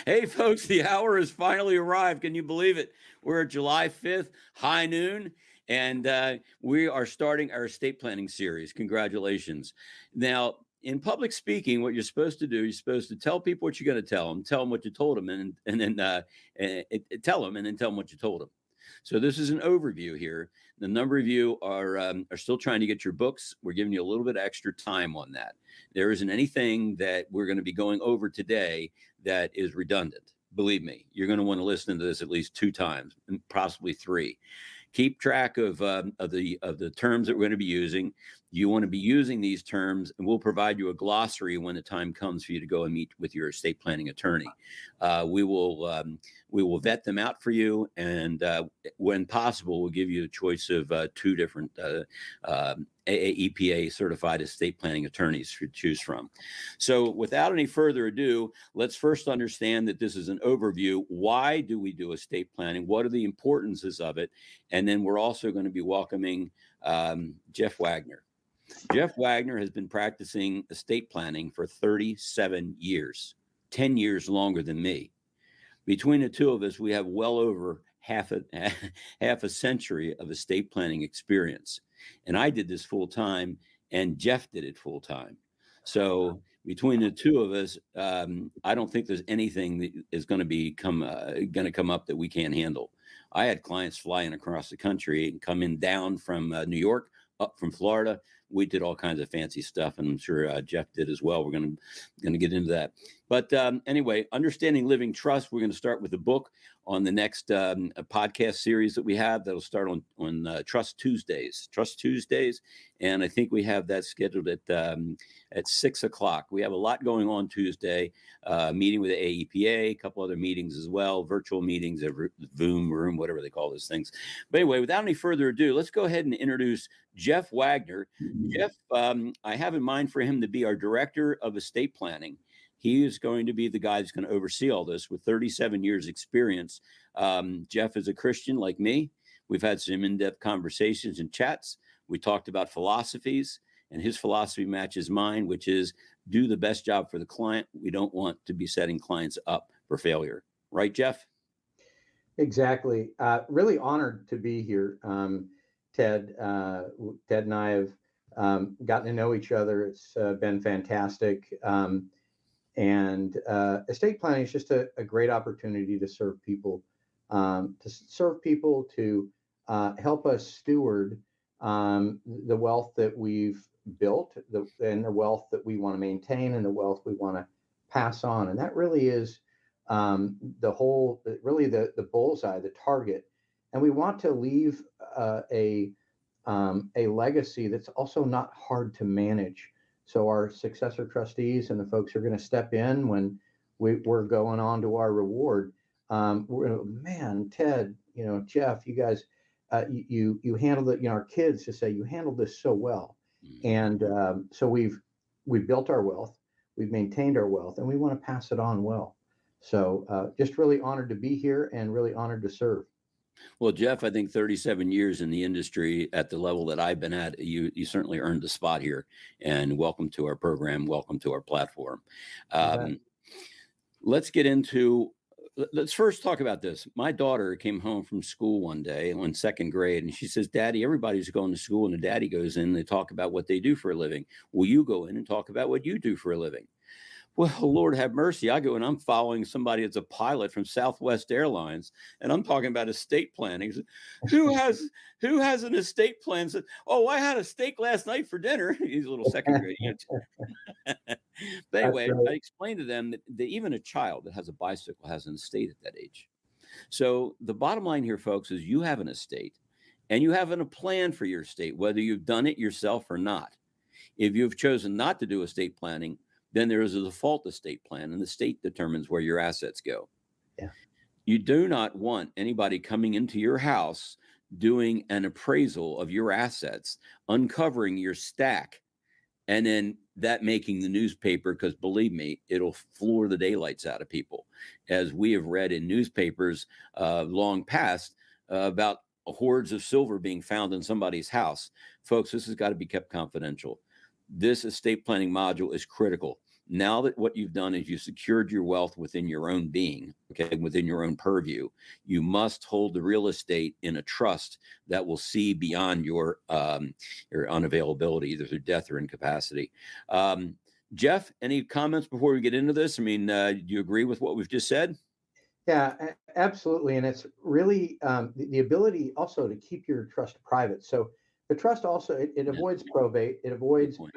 Hey, folks, the hour has finally arrived. Can you believe it? We're at July 5th, high noon, and we are starting our estate planning series. Congratulations. Now, in public speaking, what you're supposed to do, you're supposed to tell people what you're going to tell them what you told them, and then tell them, and then tell them what you told them. So this is an overview here. The number of you are still trying to get your books. We're giving you a little bit extra time on that. There isn't anything that we're going to be going over today that is redundant. Believe me, you're going to want to listen to this at least 2 times, and possibly 3. Keep track of the terms that we're going to be using. You want to be using these terms, and we'll provide you a glossary when the time comes for you to go and meet with your estate planning attorney. We will vet them out for you, and when possible, we'll give you a choice of 2 different AAEPA certified estate planning attorneys to choose from. So without any further ado, let's first understand that this is an overview. Why do we do estate planning? What are the importances of it? And then we're also going to be welcoming Jeff Wagner. Jeff Wagner has been practicing estate planning for 37 years, 10 years longer than me. Between the two of us, we have well over half a century of estate planning experience. And I did this full time, and Jeff did it full time. So between the two of us, I don't think there's anything that is going to come up that we can't handle. I had clients flying across the country and coming down from New York, up from Florida. We did all kinds of fancy stuff, and I'm sure Jeff did as well. We're going to get into that. But anyway, Understanding Living Trust, we're going to start with the book on the next podcast series that we have. That'll start on Trust Tuesdays. And I think we have that scheduled at 6 o'clock. We have a lot going on Tuesday, meeting with the AEPA, a couple other meetings as well, virtual meetings, Zoom room, whatever they call those things. But anyway, without any further ado, let's go ahead and introduce Jeff Wagner. Jeff, I have in mind for him to be our director of estate planning. He is going to be the guy that's going to oversee all this with 37 years experience. Jeff is a Christian like me. We've had some in-depth conversations and chats. We talked about philosophies, and his philosophy matches mine, which is do the best job for the client. We don't want to be setting clients up for failure. Right, Jeff? Exactly. Really honored to be here. Ted and I have gotten to know each other. It's been fantastic. And estate planning is just a great opportunity to serve people, to help us steward the wealth that we've built, and the wealth that we want to maintain, and the wealth we want to pass on. And that really is the bullseye, the target. And we want to leave a legacy that's also not hard to manage. So our successor trustees and the folks who are going to step in when we're going on to our reward, man, Ted, Jeff, you guys, you handled it. Our kids just say you handled this so well, and so we've built our wealth, we've maintained our wealth, and we want to pass it on well. So just really honored to be here and really honored to serve. Well, Jeff, I think 37 years in the industry at the level that I've been at, you certainly earned a spot here. And welcome to our program. Welcome to our platform. Let's first talk about this. My daughter came home from school one day in 2nd grade, and she says, Daddy, everybody's going to school, and the daddy goes in and they talk about what they do for a living. Will you go in and talk about what you do for a living? Well, Lord have mercy. I go and I'm following somebody that's a pilot from Southwest Airlines, and I'm talking about estate planning. Who has an estate plan? Said, oh, I had a steak last night for dinner. He's a little 2nd grade. But anyway, I explained to them that even a child that has a bicycle has an estate at that age. So the bottom line here, folks, is you have an estate, and you have a plan for your estate, whether you've done it yourself or not. If you've chosen not to do estate planning, then there is a default estate plan, and the state determines where your assets go. Yeah. You do not want anybody coming into your house doing an appraisal of your assets, uncovering your stack, and then that making the newspaper, because believe me, it'll floor the daylights out of people. As we have read in newspapers long past about hordes of silver being found in somebody's house. Folks, this has got to be kept confidential. This estate planning module is critical. Now that what you've done is you secured your wealth within your own being, okay, within your own purview, you must hold the real estate in a trust that will see beyond your unavailability, either through death or incapacity. Jeff, any comments before we get into this? I mean, do you agree with what we've just said? Yeah, absolutely. And it's really the ability also to keep your trust private. So the trust also, it Yeah, avoids probate. It good avoids, point.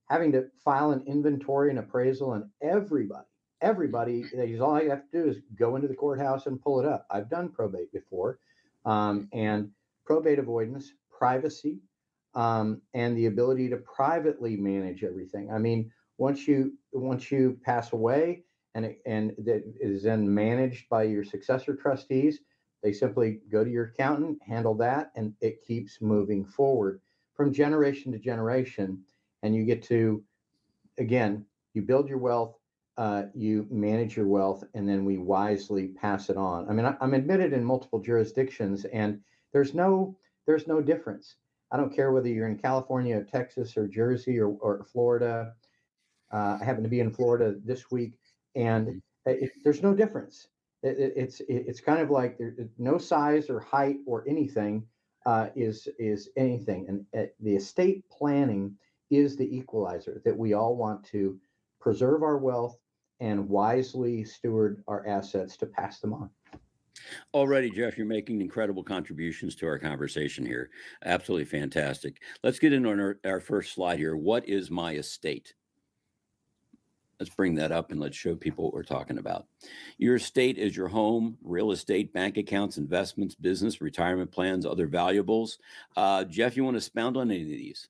having to file an inventory and appraisal on everybody. All you have to do is go into the courthouse and pull it up. I've done probate before. And probate avoidance, privacy, and the ability to privately manage everything. I mean, once you pass away, and that is then managed by your successor trustees. They simply go to your accountant, handle that, and it keeps moving forward from generation to generation. And you get to, again, you build your wealth, you manage your wealth, and then we wisely pass it on. I mean, I'm admitted in multiple jurisdictions, and there's no there's no difference. I don't care whether you're in California, Texas, or Jersey, or Florida. I happen to be in Florida this week, and Mhm. there's no difference. It's kind of like there's no size or height or anything is anything, and the estate planning is the equalizer that we all want to preserve our wealth and wisely steward our assets to pass them on. Already, Jeff, you're making incredible contributions to our conversation here. Absolutely fantastic. Let's get into our first slide here. What is my estate? Let's bring that up and let's show people what we're talking about. Your estate is your home, real estate, bank accounts, investments, business, retirement plans, other valuables. Jeff, you want to expound on any of these?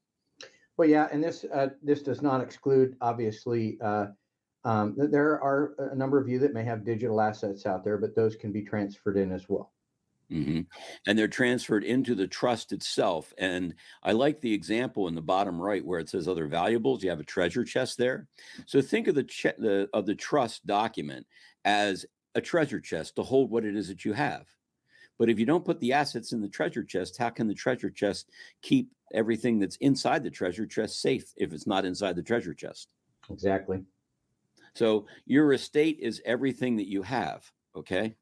Well, yeah, and this does not exclude, obviously. There are a number of you that may have digital assets out there, but those can be transferred in as well. Hmm. And they're transferred into the trust itself. And I like the example in the bottom right where it says other valuables. You have a treasure chest there. So think of the trust document as a treasure chest to hold what it is that you have. But if you don't put the assets in the treasure chest, how can the treasure chest keep everything that's inside the treasure chest safe if it's not inside the treasure chest? Exactly. So your estate is everything that you have. Okay.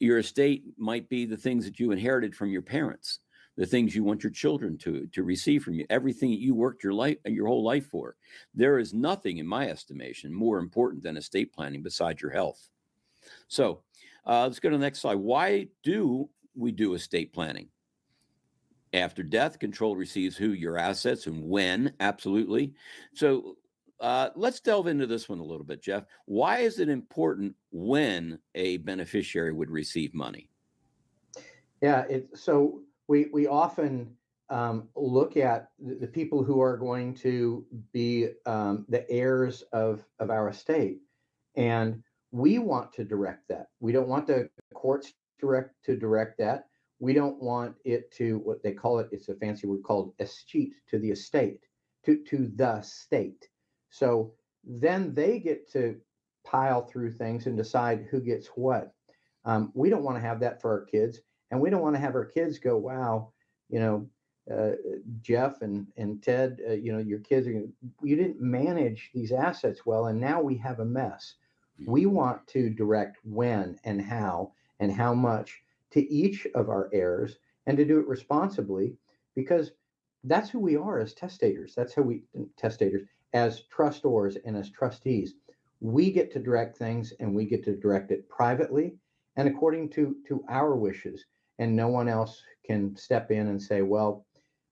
Your estate might be the things that you inherited from your parents, the things you want your children to receive from you, everything that you worked your whole life for. There is nothing, in my estimation, more important than estate planning besides your health. So let's go to the next slide. Why do we do estate planning? After death, control receives who? Your assets, and when? Absolutely. So let's delve into this one a little bit, Jeff. Why is it important when a beneficiary would receive money? Yeah, so we often look at the people who are going to be the heirs of our estate, and we want to direct that. We don't want the courts direct that. We don't want it to, what they call it, it's a fancy word called escheat, to the estate, to the state. So then they get to pile through things and decide who gets what. We don't want to have that for our kids, and we don't want to have our kids go, wow, you know, Jeff and Ted, your kids you didn't manage these assets well, and now we have a mess. We want to direct when and how much to each of our heirs, and to do it responsibly, because that's who we are as testators. That's how we testators as trustors and as trustees. We get to direct things, and we get to direct it privately and according to our wishes, and no one else can step in and say, well,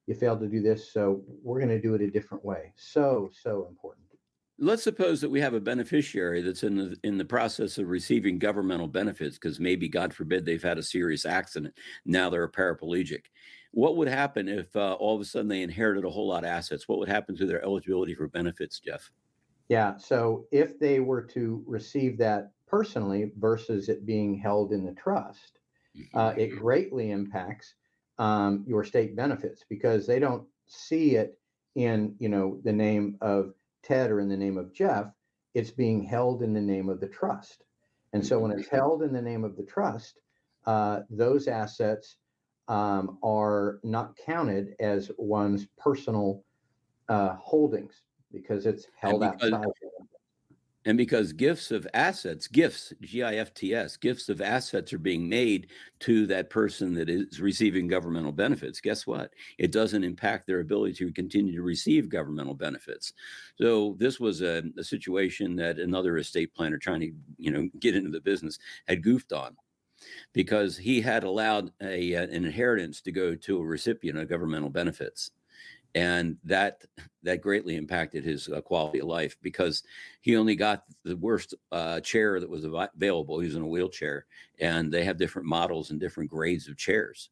you failed to do this, so we're going to do it a different way. So important. Let's suppose that we have a beneficiary that's in the process of receiving governmental benefits because maybe, God forbid, they've had a serious accident. Now they're a paraplegic. What would happen if all of a sudden they inherited a whole lot of assets? What would happen to their eligibility for benefits, Jeff? Yeah, so if they were to receive that personally versus it being held in the trust, Mhm. it greatly impacts your state benefits, because they don't see it in the name of Ted or in the name of Jeff. It's being held in the name of the trust, and so when Mhm. it's held in the name of the trust, those assets are not counted as one's personal holdings because it's And held outside. And because gifts of assets, gifts, GIFTS, gifts of assets are being made to that person that is receiving governmental benefits, guess what? It doesn't impact their ability to continue to receive governmental benefits. So this was a situation that another estate planner trying to, get into the business had goofed on, because he had allowed an inheritance to go to a recipient of governmental benefits. And that greatly impacted his quality of life, because he only got the worst chair that was available. He was in a wheelchair, and they have different models and different grades of chairs.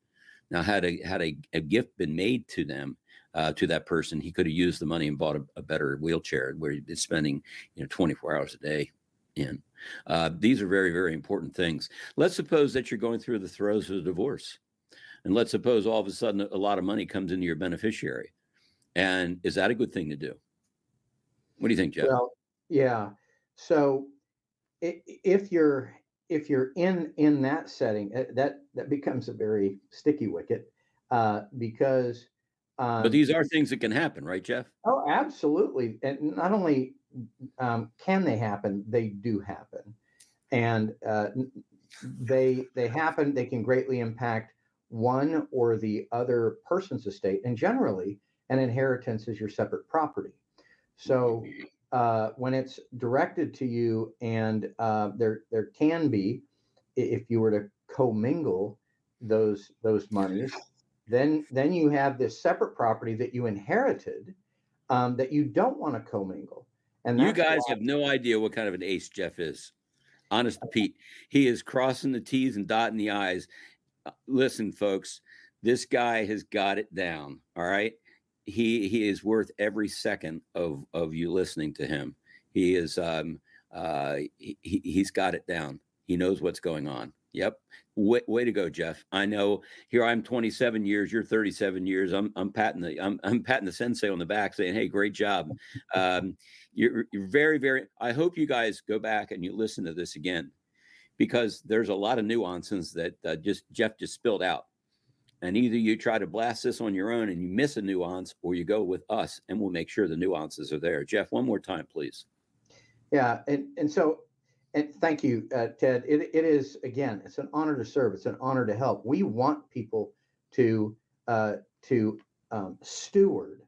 Now, had a gift been made to them, to that person, he could have used the money and bought a better wheelchair where he'd been spending 24 hours a day in. These are very, very important things. Let's suppose that you're going through the throes of a divorce, and let's suppose all of a sudden a lot of money comes into your beneficiary. And is that a good thing to do? What do you think, Jeff? Well, yeah. So if you're in that setting, that becomes a very sticky wicket, because But these are things that can happen, right, Jeff? oh, absolutely. And not only can they happen, they do happen. And they happen, they can greatly impact one or the other person's estate. And generally, an inheritance is your separate property. So when it's directed to you, and there can be, if you were to commingle those monies, then you have this separate property that you inherited, that you don't want to commingle. And You that's guys why, have no idea what kind of an ace Jeff is. Honest to Pete, he is crossing the T's and dotting the I's. Listen, folks, this guy has got it down. All right. He is worth every second of you listening to him. He is he's got it down. He knows what's going on. Yep. Way to go, Jeff. I know. Here I'm 27 years. You're 37 years. I'm patting the sensei on the back, saying, "Hey, great job." You're very, very. I hope you guys go back and you listen to this again, because there's a lot of nuances that Jeff just spilled out. And either you try to blast this on your own and you miss a nuance, or you go with us and we'll make sure the nuances are there. Jeff, one more time, please. yeah. And thank you, Ted. It is, again, it's an honor to serve. It's an honor to help. We want people to steward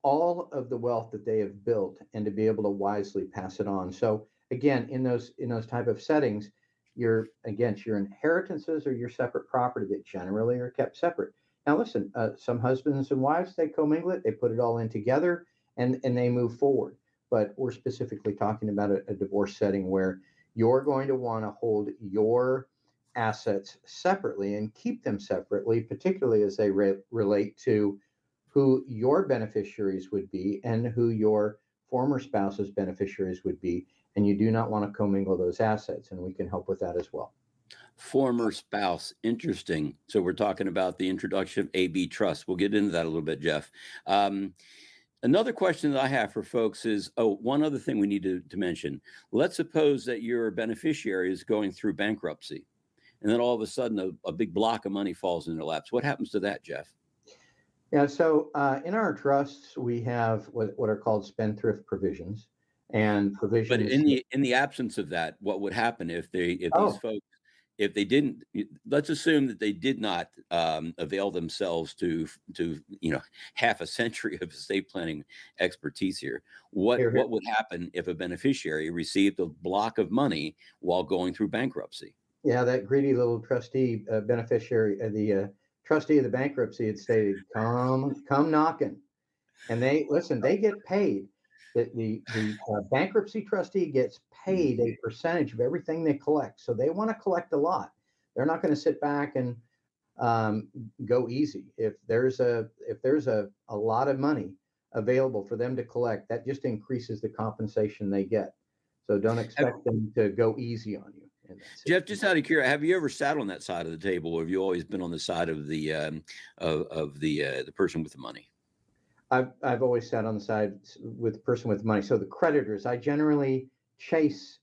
all of the wealth that they have built, and to be able to wisely pass it on. So again, in those type of settings, your inheritances are your separate property that generally are kept separate. Now, listen, some husbands and wives, they commingle it, they put it all in together, and they move forward. But we're specifically talking about a divorce setting where you're going to want to hold your assets separately and keep them separately, particularly as they relate to who your beneficiaries would be and who your former spouse's beneficiaries would be. And you do not want to commingle those assets, and we can help with that as well. Former spouse. Interesting. So we're talking about the introduction of AB trust. We'll get into that a little bit, Jeff. Another question that I have for folks is, one other thing we need to mention. Let's suppose that your beneficiary is going through bankruptcy, and then all of a sudden a big block of money falls in their laps. What happens to that, Jeff? Yeah, so in our trusts, we have what are called spendthrift provisions, and But provisions. in the absence of that, what would happen if these Oh, folks, if they didn't, let's assume that they did not avail themselves to half a century of estate planning expertise here. What here. would happen if a beneficiary received a block of money while going through bankruptcy? Yeah, that greedy little trustee, beneficiary, the trustee of the bankruptcy had stated, come knocking. And they listen, they get paid. The bankruptcy trustee gets paid a percentage of everything they collect. So they want to collect a lot. They're not going to sit back and go easy. If there's a lot of money available for them to collect, that just increases the compensation they get. So don't expect them to go easy on you. Jeff, just out of curiosity, have you ever sat on that side of the table, or have you always been on the side of the person with the money? I've always sat on the side with the person with money. So the creditors, I generally chase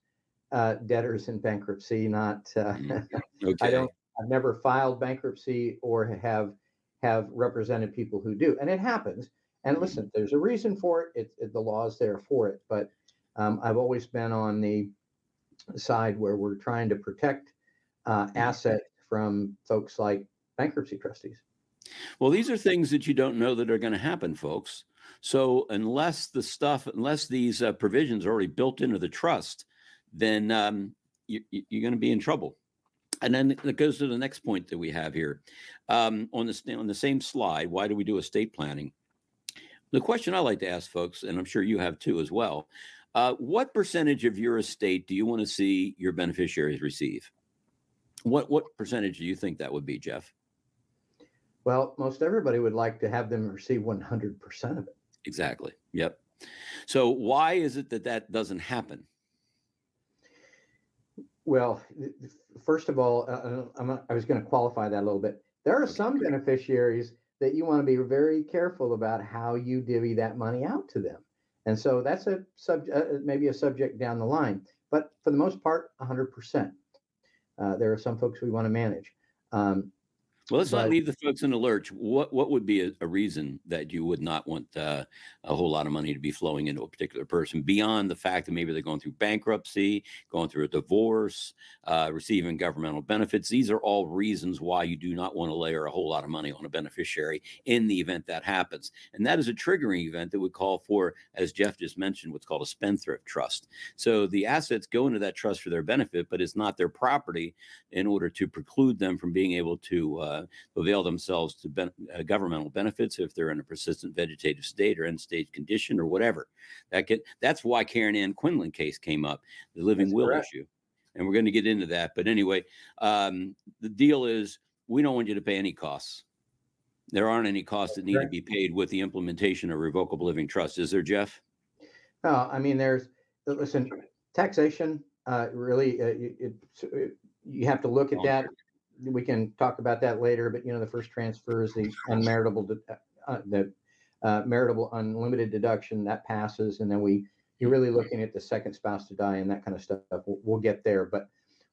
debtors in bankruptcy, not. Okay. I've never filed bankruptcy or have represented people who do, and it happens. And listen, there's a reason for it. The law is there for it, but I've always been on the side where we're trying to protect assets from folks like bankruptcy trustees. Well, these are things that you don't know that are going to happen, folks. So unless these provisions are already built into the trust, then you're going to be in trouble. And then it goes to the next point that we have here on the same slide. Why do we do estate planning? The question I like to ask folks, and I'm sure you have too as well, what percentage of your estate do you want to see your beneficiaries receive? What percentage do you think that would be, Jeff? Well, most everybody would like to have them receive 100% of it. Exactly. Yep. So why is it that doesn't happen? Well, first of all, I was going to qualify that a little bit. There are some beneficiaries that you want to be very careful about how you divvy that money out to them. And so that's maybe a subject down the line. But for the most part, 100%. There are some folks we want to manage. Well, let's not leave the folks in the lurch. What would be a reason that you would not want a whole lot of money to be flowing into a particular person beyond the fact that maybe they're going through bankruptcy, going through a divorce, receiving governmental benefits? These are all reasons why you do not want to layer a whole lot of money on a beneficiary in the event that happens. And that is a triggering event that would call for, as Jeff just mentioned, what's called a spendthrift trust. So the assets go into that trust for their benefit, but it's not their property in order to preclude them from being able to avail themselves to governmental benefits if they're in a persistent vegetative state or end stage condition or whatever. That's why Karen Ann Quinlan case came up, the living will issue. And we're going to get into that. But anyway, the deal is we don't want you to pay any costs. There aren't any costs that need to be paid with the implementation of revocable living trust. Is there, Jeff? No, I mean, listen, taxation, really, you have to look at that. We can talk about that later, but the first transfer is the maritable unlimited deduction that passes, and then you're really looking at the second spouse to die and that kind of stuff. We'll get there, but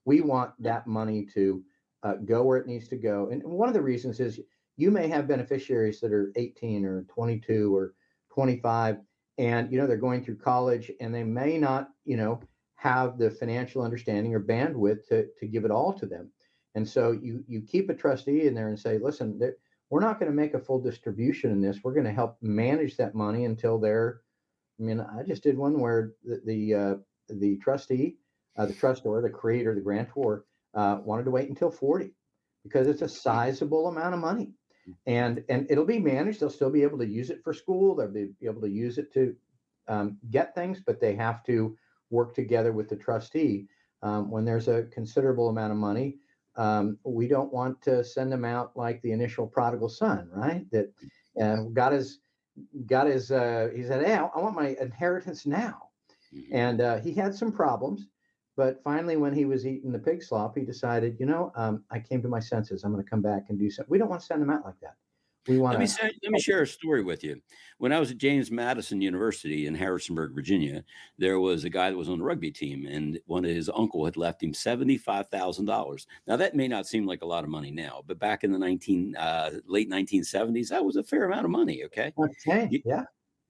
we want that money to go where it needs to go. And one of the reasons is you may have beneficiaries that are 18 or 22 or 25, and they're going through college, and they may not have the financial understanding or bandwidth to give it all to them. And so you keep a trustee in there and say, listen, we're not going to make a full distribution in this. We're going to help manage that money until I just did one where the trustee, the trustor, the creator, the grantor wanted to wait until 40 because it's a sizable amount of money. And it'll be managed. They'll still be able to use it for school. They'll be able to use it to get things, but they have to work together with the trustee. When there's a considerable amount of money, we don't want to send them out like the initial prodigal son, right? That he said, hey, I want my inheritance now. And he had some problems, but finally, when he was eating the pig slop, he decided, I came to my senses. I'm going to come back and do something. We don't want to send them out like that. Let me share a story with you. When I was at James Madison University in Harrisonburg, Virginia, there was a guy that was on the rugby team, and one of his uncle had left him $75,000. Now, that may not seem like a lot of money now, but back in the late 1970s, that was a fair amount of money. Okay. Yeah.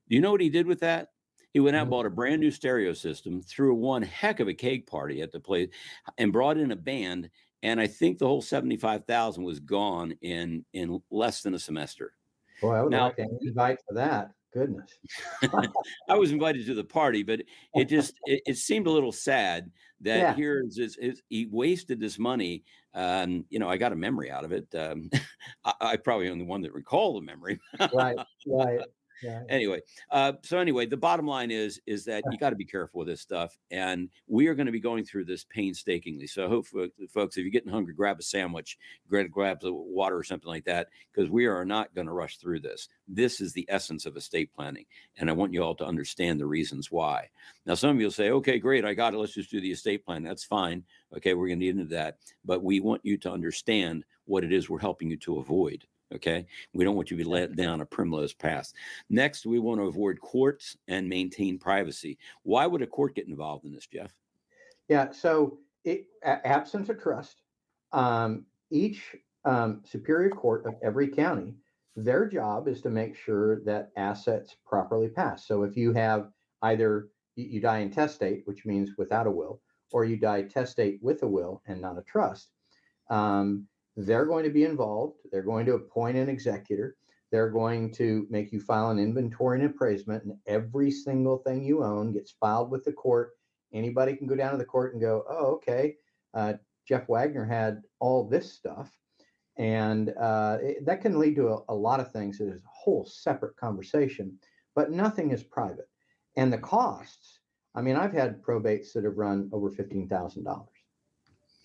Do you know what he did with that? He went out and bought a brand new stereo system, threw one heck of a cake party at the place, and brought in a band. And I think the whole 75,000 was gone in less than a semester. Boy, I would like to invite for that. Goodness. I was invited to the party, but it seemed a little sad that here he wasted this money. I got a memory out of it. I probably am the one that recall the memory. Right. Yeah. Anyway, the bottom line is that you got to be careful with this stuff, and we are going to be going through this painstakingly. So, hopefully, folks, if you're getting hungry, grab a sandwich, grab the water or something like that, because we are not going to rush through this. This is the essence of estate planning, and I want you all to understand the reasons why. Now, some of you will say, "Okay, great, I got it. Let's just do the estate plan." That's fine. Okay, we're going to get into that, but we want you to understand what it is we're helping you to avoid. Okay. We don't want you to be led down a primrose path. Next, we want to avoid courts and maintain privacy. Why would a court get involved in this, Jeff? Yeah. So absence of trust, each superior court of every county, their job is to make sure that assets properly pass. So if you have either you die intestate, which means without a will, or you die testate with a will and not a trust. They're going to be involved. They're going to appoint an executor. They're going to make you file an inventory and appraisement, and every single thing you own gets filed with the court. Anybody can go down to the court and go, oh, okay, Jeff Wagner had all this stuff. And that can lead to a lot of things. It is a whole separate conversation, but nothing is private. And the costs, I mean, I've had probates that have run over $15,000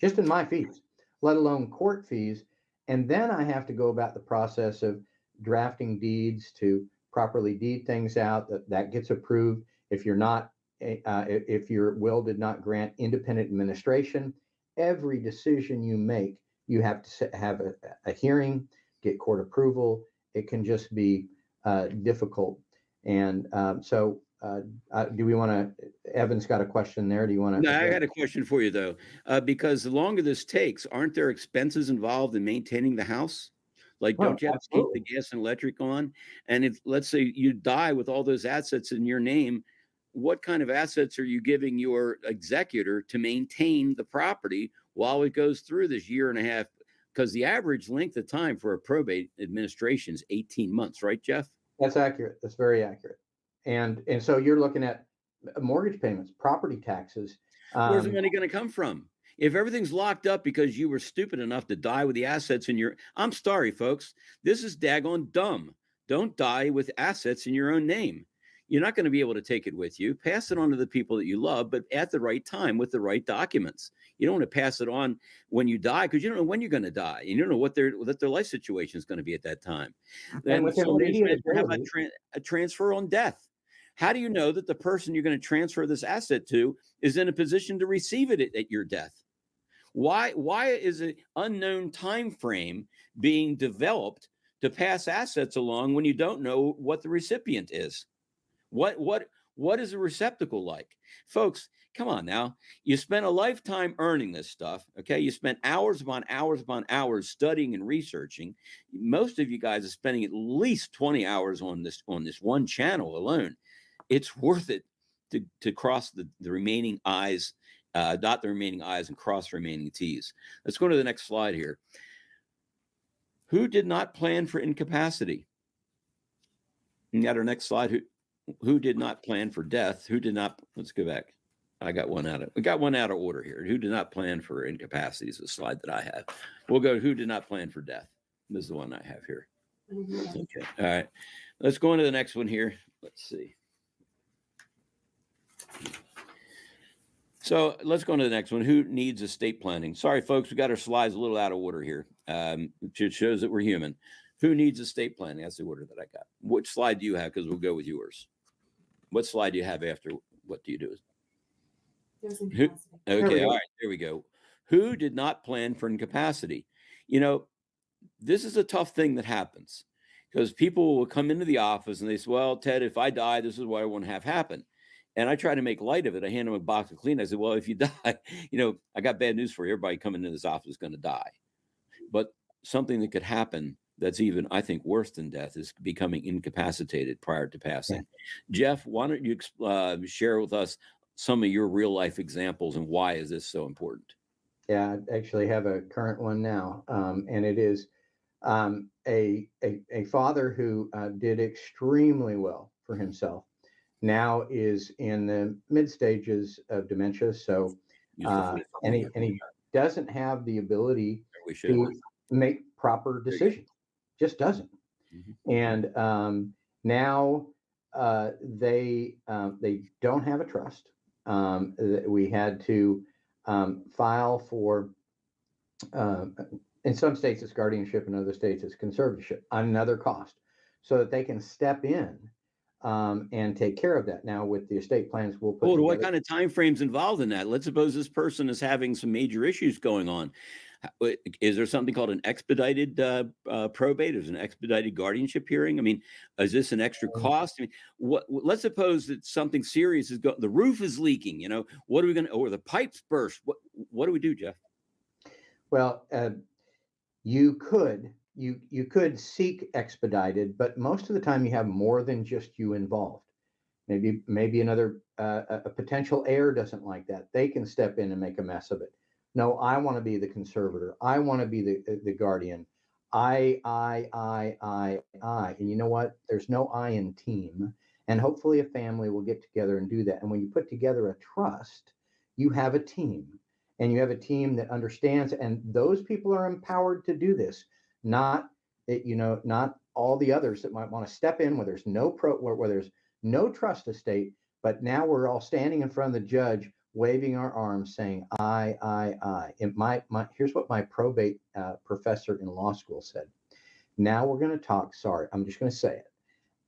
just in my fees, let alone court fees. And then I have to go about the process of drafting deeds to properly deed things out, that gets approved. If you're not, if your will did not grant independent administration, every decision you make, you have to have a hearing, get court approval. It can just be difficult. And so do we want to, Evan's got a question there. Do you want to? No, I got a question for you though, because the longer this takes, aren't there expenses involved in maintaining the house? Like, don't you have to keep the gas and electric on? And if, let's say you die with all those assets in your name, what kind of assets are you giving your executor to maintain the property while it goes through this year and a half? Because the average length of time for a probate administration is 18 months, right, Jeff? That's accurate. That's very accurate. And so you're looking at mortgage payments, property taxes. Where's the money going to come from? If everything's locked up because you were stupid enough to die with the assets in your, I'm sorry, folks, this is daggone dumb. Don't die with assets in your own name. You're not going to be able to take it with you. Pass it on to the people that you love, but at the right time with the right documents. You don't want to pass it on when you die, because you don't know when you're going to die. You don't know what their life situation is going to be at that time. Then somebody's going to have a transfer on death. How do you know that the person you're going to transfer this asset to is in a position to receive it at your death? Why is an unknown time frame being developed to pass assets along when you don't know what the recipient is? What is a receptacle like? Folks, come on now. You spent a lifetime earning this stuff, okay? You spent hours upon hours upon hours studying and researching. Most of you guys are spending at least 20 hours on this one channel alone. It's worth it to cross the remaining I's, dot the remaining I's and cross the remaining T's. Let's go to the next slide here. Who did not plan for incapacity? And got our next slide. Who did not plan for death? Who did not? Let's go back. We got one out of order here. Who did not plan for incapacity is the slide that I have. We'll go. Who did not plan for death? This is the one I have here. Okay. All right. Let's go into the next one here. Let's see. So let's go into the next one. Who needs estate planning? Sorry, folks, we got our slides a little out of order here. It shows that we're human. Who needs estate planning? That's the order that I got. Which slide do you have? Because we'll go with yours. What slide do you have after? What do you do? Okay, all right, there we go. Who did not plan for incapacity? You know, this is a tough thing that happens because people will come into the office and they say, well, Ted, if I die, this is what I want to have happen. And I try to make light of it. I hand them a box of clean. I said, well, if you die, you know, I got bad news for you. Everybody coming into this office is going to die. But something that could happen that's even, I think, worse than death is becoming incapacitated prior to passing. Jeff, why don't you share with us some of your real life examples and why is this so important? Yeah, I actually have a current one now. And it is a father who did extremely well for himself. Now is in the mid stages of dementia. So, and he doesn't have the ability to make proper decisions, just doesn't. Mm-hmm. And now they don't have a trust. We had to file for, in some states it's guardianship, in other states it's conservatorship, another cost, so that they can step in and take care of that. Now with the estate plans, we'll put what kind of time frames involved in that? Let's suppose this person is having some major issues going on. Is there something called an expedited probate? Is an expedited guardianship hearing? I mean, is this an extra cost? I mean, let's suppose that something serious is going. The roof is leaking. You know, what are we going to? Or the pipes burst. What do we do, Jeff? Well, you could seek expedited, but most of the time you have more than just you involved. Maybe another a potential heir doesn't like that. They can step in and make a mess of it. No, I want to be the conservator. I want to be the guardian. I. And you know what? There's no I in team. And hopefully a family will get together and do that. And when you put together a trust, you have a team. And you have a team that understands, and those people are empowered to do this, not not all the others that might want to step in where there's where there's no trust estate, but now we're all standing in front of the judge, waving our arms, saying I. And here's what my probate professor in law school said. Now we're going to talk. Sorry, I'm just going to say it.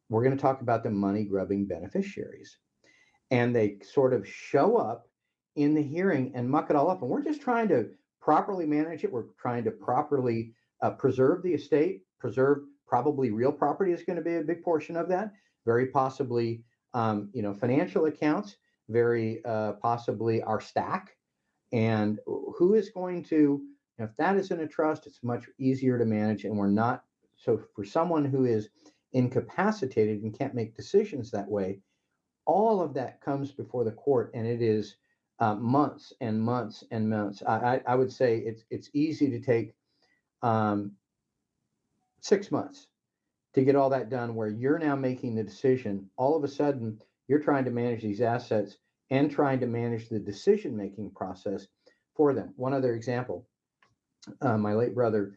We're going to talk about the money grubbing beneficiaries, and they sort of show up in the hearing and muck it all up. And we're just trying to properly manage it. We're trying to properly preserve the estate, preserve probably real property is going to be a big portion of that. Very possibly, financial accounts, very possibly our stack. And who is going to, if that is in a trust, it's much easier to manage. And we're not, so for someone who is incapacitated and can't make decisions that way, all of that comes before the court, and it is months and months and months. I would say it's easy to take 6 months to get all that done, where you're now making the decision. All of a sudden, you're trying to manage these assets and trying to manage the decision-making process for them. One other example, my late brother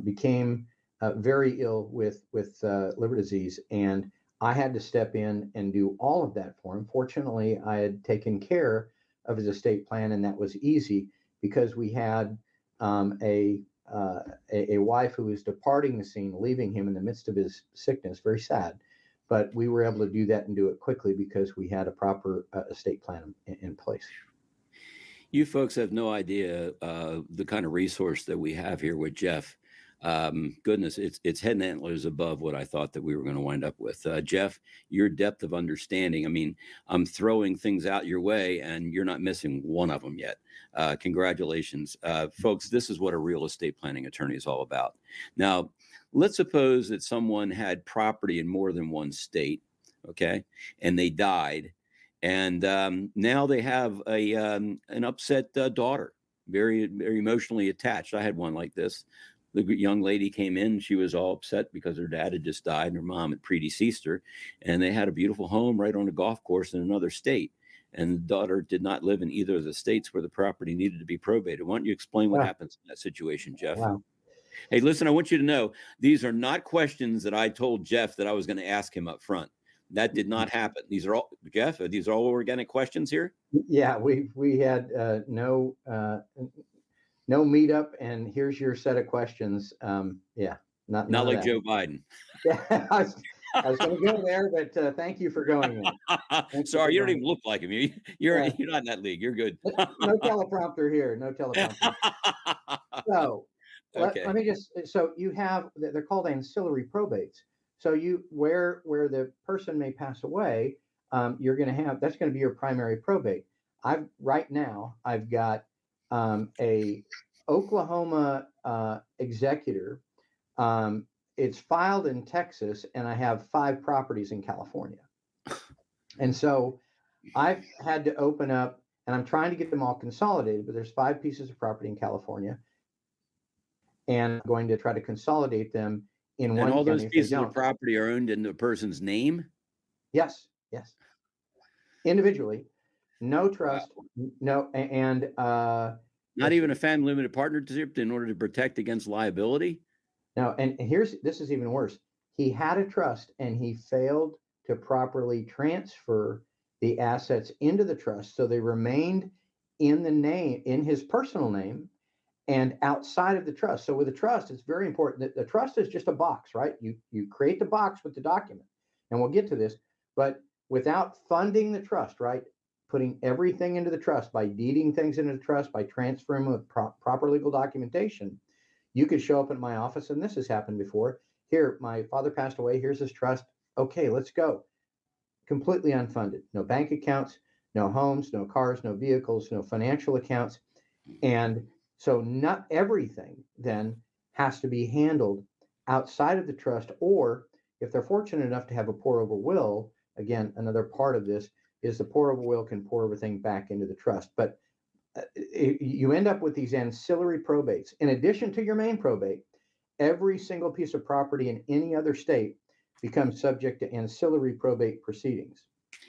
became very ill with liver disease, and I had to step in and do all of that for him. Fortunately, I had taken care of his estate plan, and that was easy because we had a wife who was departing the scene, leaving him in the midst of his sickness. Very sad, but we were able to do that and do it quickly because we had a proper estate plan in place. You folks have no idea the kind of resource that we have here with Jeff. Goodness, it's head and antlers above what I thought that we were going to wind up with. Jeff, your depth of understanding. I mean, I'm throwing things out your way and you're not missing one of them yet. Congratulations. Folks, this is what a real estate planning attorney is all about. Now, let's suppose that someone had property in more than one state, okay, and they died. And now they have an upset daughter, very, very emotionally attached. I had one like this. The young lady came in. She was all upset because her dad had just died and her mom had predeceased her. And they had a beautiful home right on a golf course in another state. And the daughter did not live in either of the states where the property needed to be probated. Why don't you explain what happens in that situation, Jeff? Wow. Hey, listen, I want you to know these are not questions that I told Jeff that I was going to ask him up front. That did not happen. These are all, Jeff, are these all organic questions here? Yeah, we had no meetup, and here's your set of questions. Yeah, not like Joe Biden. Yeah, I was going to go there, but thank you for going there. Sorry, you don't even look like him. You're not in that league. You're good. No teleprompter here. No teleprompter. So okay. let me just. So you have, they're called ancillary probates. So where the person may pass away, you're going to have, that's going to be your primary probate. Right now I've got a Oklahoma executor. It's filed in Texas, and I have 5 properties in California. And so I've had to open up, and I'm trying to get them all consolidated, but there's 5 pieces of property in California, and I'm going to try to consolidate them in one. And all those pieces of property are owned in the person's name? Yes. Individually, no trust, no, and not even a family limited partnership in order to protect against liability? No, and this is even worse. He had a trust and he failed to properly transfer the assets into the trust, so they remained in his personal name and outside of the trust. So with a trust, it's very important that the trust is just a box, right? You create the box with the document, and we'll get to this, but without funding the trust, right? Putting everything into the trust by deeding things into the trust, by transferring with proper legal documentation, you could show up at my office, and this has happened before. Here, my father passed away. Here's his trust. Okay, let's go. Completely unfunded. No bank accounts, no homes, no cars, no vehicles, no financial accounts. And so not everything then has to be handled outside of the trust, or if they're fortunate enough to have a pour over will, again, another part of this is the pour over will can pour everything back into the trust. But you end up with these ancillary probates. In addition to your main probate, every single piece of property in any other state becomes subject to ancillary probate proceedings.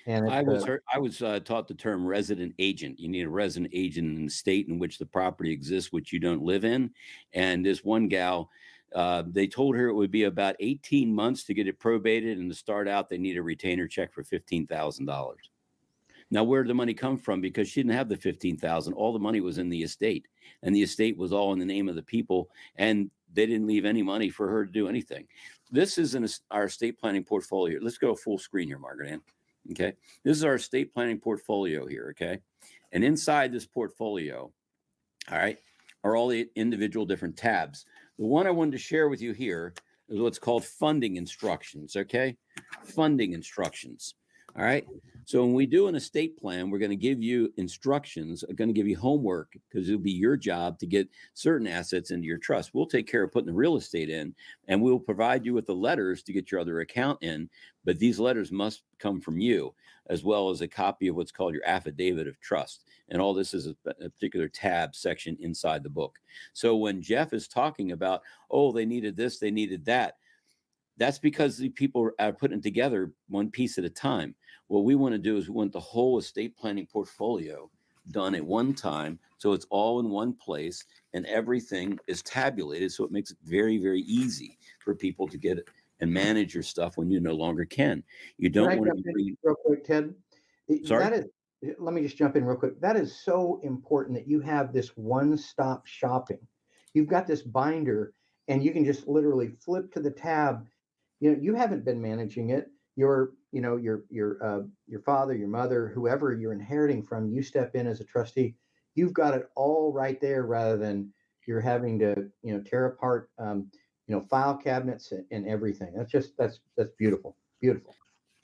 And I was taught the term resident agent. You need a resident agent in the state in which the property exists, which you don't live in. And this one gal, they told her it would be about 18 months to get it probated, and to start out, they need a retainer check for $15,000. Now, where did the money come from? Because she didn't have the 15,000. All the money was in the estate, and the estate was all in the name of the people, and they didn't leave any money for her to do anything. This is in our estate planning portfolio. Let's go full screen here, Margaret Ann. Okay. This is our estate planning portfolio here. Okay. And inside this portfolio, all right, are all the individual different tabs. The one I wanted to share with you here is what's called funding instructions. Okay. Funding instructions. All right. So when we do an estate plan, we're going to give you instructions, going to give you homework, because it'll be your job to get certain assets into your trust. We'll take care of putting the real estate in, and we'll provide you with the letters to get your other account in. But these letters must come from you, as well as a copy of what's called your affidavit of trust. And all this is a particular tab section inside the book. So when Jeff is talking about, oh, they needed this, they needed that, that's because the people are putting together one piece at a time. What we want to do is we want the whole estate planning portfolio done at one time, so it's all in one place and everything is tabulated, so it makes it very, very easy for people to get it and manage your stuff when you no longer can. You don't want to be real quick, Ted. Sorry? That is, let me just jump in real quick. That is so important that you have this one-stop shopping. You've got this binder, and you can just literally flip to the tab. You haven't been managing it. Your father, your mother, whoever you're inheriting from, you step in as a trustee. You've got it all right there, rather than you're having to tear apart file cabinets and everything. That's beautiful, beautiful.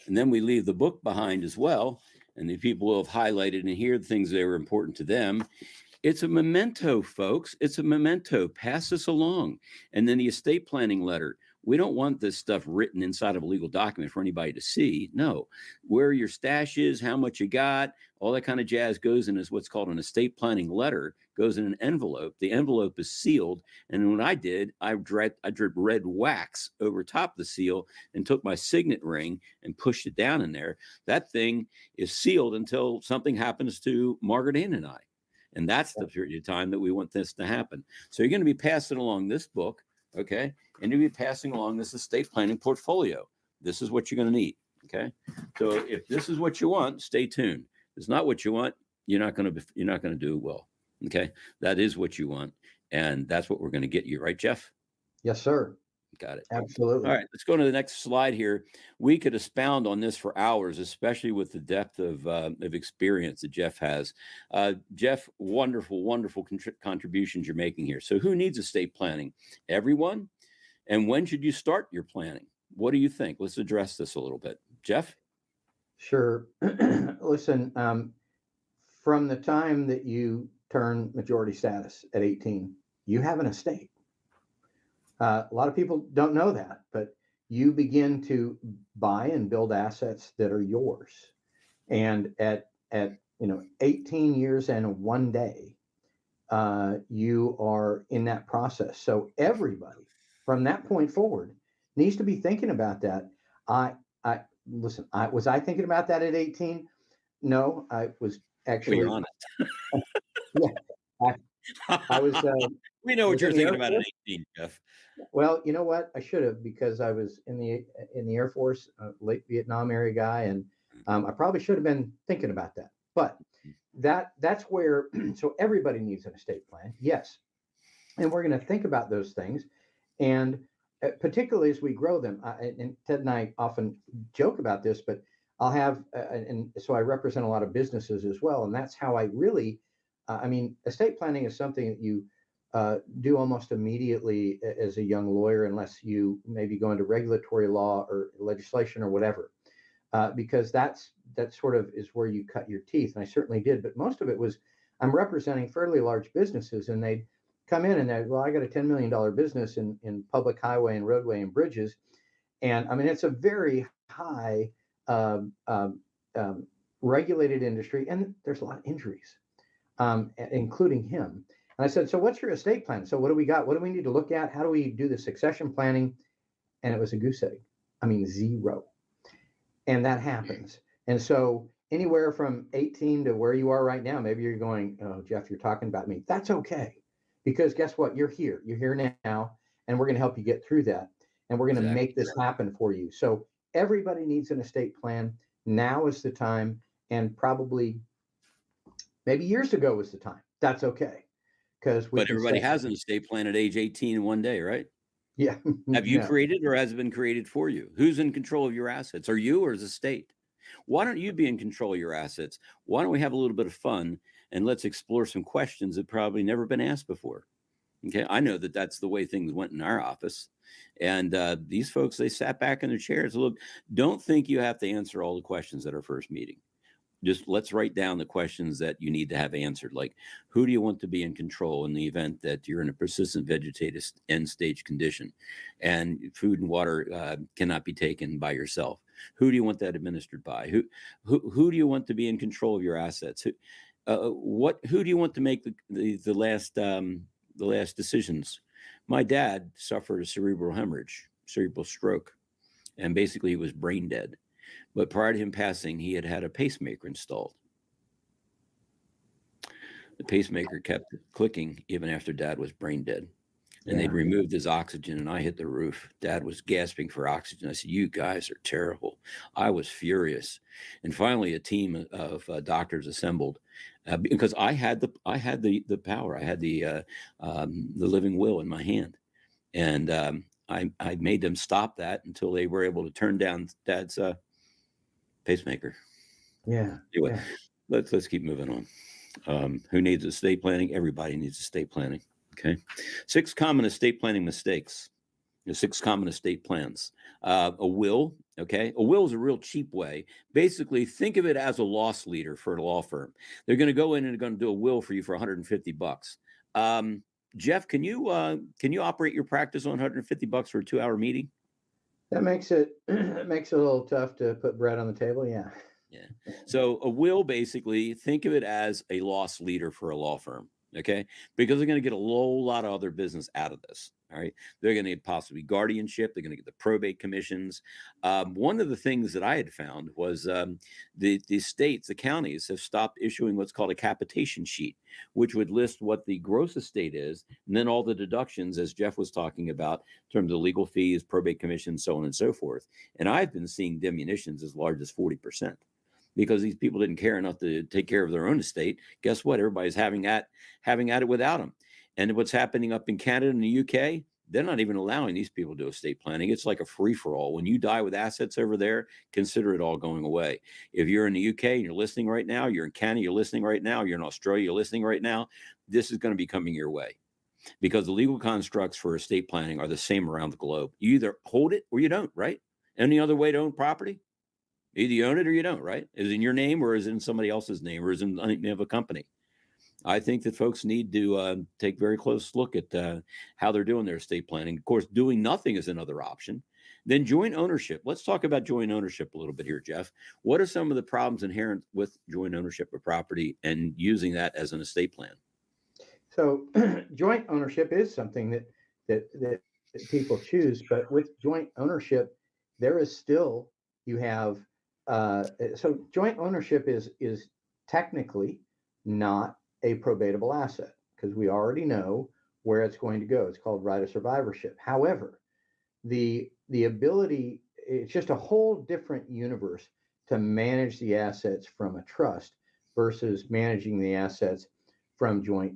And then we leave the book behind as well, and the people will have highlighted in here the things that were important to them. It's a memento, folks. It's a memento. Pass this along. And then the estate planning letter. We don't want this stuff written inside of a legal document for anybody to see. No, where your stash is, how much you got, all that kind of jazz goes in as what's called an estate planning letter, goes in an envelope. The envelope is sealed. And what I did, I dripped red wax over top of the seal and took my signet ring and pushed it down in there. That thing is sealed until something happens to Margaret Ann and I. And that's the period of time that we want this to happen. So you're going to be passing along this book, okay? And you'll be passing along this estate planning portfolio. This is what you're going to need, okay? So if this is what you want, stay tuned. If it's not what you want, you're not going to do well, okay? That is what you want, and that's what we're going to get you, right, Jeff? Yes, sir. Got it. Absolutely. All right, let's go to the next slide here. We could expound on this for hours, especially with the depth of experience that Jeff has. Jeff, wonderful contributions you're making here. So who needs estate planning? Everyone? And when should you start your planning? What do you think? Let's address this a little bit. Jeff? Sure. Listen, from the time that you turn majority status at 18, you have an estate. A lot of people don't know that, but you begin to buy and build assets that are yours. And at 18 years and 1 day, you are in that process. So everybody from that point forward needs to be thinking about that. Listen, was I thinking about that at 18? No, I was actually. Well, you're honest. Yeah, I was. We know what you're thinking about at 18, Jeff. Well, you know what? I should have, because I was in the Air Force, late Vietnam era guy, and I probably should have been thinking about that. But that's where. So everybody needs an estate plan, yes, and we're going to think about those things, and particularly as we grow them. And Ted and I often joke about this, but I'll have, and so I represent a lot of businesses as well, and that's how I really. Estate planning is something that you do almost immediately as a young lawyer, unless you maybe go into regulatory law or legislation or whatever, because that sort of is where you cut your teeth. And I certainly did, but most of it was, I'm representing fairly large businesses, and they'd come in and I got a $10 million business in public highway and roadway and bridges. And I mean, it's a very high um, um, regulated industry, and there's a lot of injuries, including him. And I said, so what's your estate plan? So what do we got? What do we need to look at? How do we do the succession planning? And it was a goose egg. I mean, zero. And that happens. And so anywhere from 18 to where you are right now, maybe you're going, oh, Jeff, you're talking about me. That's okay. Because guess what? You're here. You're here now. And we're going to help you get through that. And we're going to make this happen for you. So everybody needs an estate plan. Now is the time. And probably maybe years ago was the time. That's okay. But everybody has an estate plan at age 18 in one day, right? Yeah. Have you created, or has it been created for you? Who's in control of your assets? Are you, or is the state? Why don't you be in control of your assets? Why don't we have a little bit of fun and let's explore some questions that probably never been asked before? Okay, I know that that's the way things went in our office. And these folks, they sat back in their chairs. Look, don't think you have to answer all the questions at our first meeting. Just let's write down the questions that you need to have answered. Like, who do you want to be in control in the event that you're in a persistent vegetative end stage condition and food and water cannot be taken by yourself? Who do you want that administered by? Who do you want to be in control of your assets? Who do you want to make the last decisions? My dad suffered a cerebral hemorrhage, cerebral stroke, and basically he was brain dead. But prior to him passing, he had had a pacemaker installed. The pacemaker kept clicking even after Dad was brain dead. And they'd removed his oxygen, and I hit the roof. Dad was gasping for oxygen. I said, "You guys are terrible." I was furious. And finally, a team of doctors assembled because I had the power. I had the living will in my hand, and I made them stop that until they were able to turn down Dad's pacemaker. Anyway, let's keep moving on. Who needs estate planning? Everybody needs estate planning. Okay. 6 common estate planning mistakes. 6 common estate plans. A will. Okay. A will is a real cheap way. Basically, think of it as a loss leader for a law firm. They're going to go in and they're going to do a will for you for $150. Jeff, can you operate your practice on $150 for a 2-hour meeting? That makes it a little tough to put bread on the table. Yeah. So a will, basically, think of it as a loss leader for a law firm. Okay, because they're going to get a whole lot of other business out of this. All right, they're going to get possibly guardianship. They're going to get the probate commissions. One of the things that I had found was the states, the counties, have stopped issuing what's called a capitation sheet, which would list what the gross estate is, and then all the deductions, as Jeff was talking about, in terms of legal fees, probate commissions, so on and so forth. And I've been seeing diminutions as large as 40%. Because these people didn't care enough to take care of their own estate. Guess what? Everybody's having at it without them. And what's happening up in Canada and the UK, they're not even allowing these people to do estate planning. It's like a free-for-all. When you die with assets over there, consider it all going away. If you're in the UK and you're listening right now, you're in Canada, you're listening right now, you're in Australia, you're listening right now, this is going to be coming your way. Because the legal constructs for estate planning are the same around the globe. You either hold it or you don't, right? Any other way to own property? Either you own it or you don't, right? Is it in your name, or is it in somebody else's name, or is it in the name of a company? I think that folks need to take a very close look at how they're doing their estate planning. Of course, doing nothing is another option. Then joint ownership. Let's talk about joint ownership a little bit here, Jeff. What are some of the problems inherent with joint ownership of property and using that as an estate plan? So joint ownership is something that people choose, but with joint ownership, there is still, you have so joint ownership is technically not a probatable asset because we already know where it's going to go. It's called right of survivorship. However, the ability, it's just a whole different universe to manage the assets from a trust versus managing the assets from joint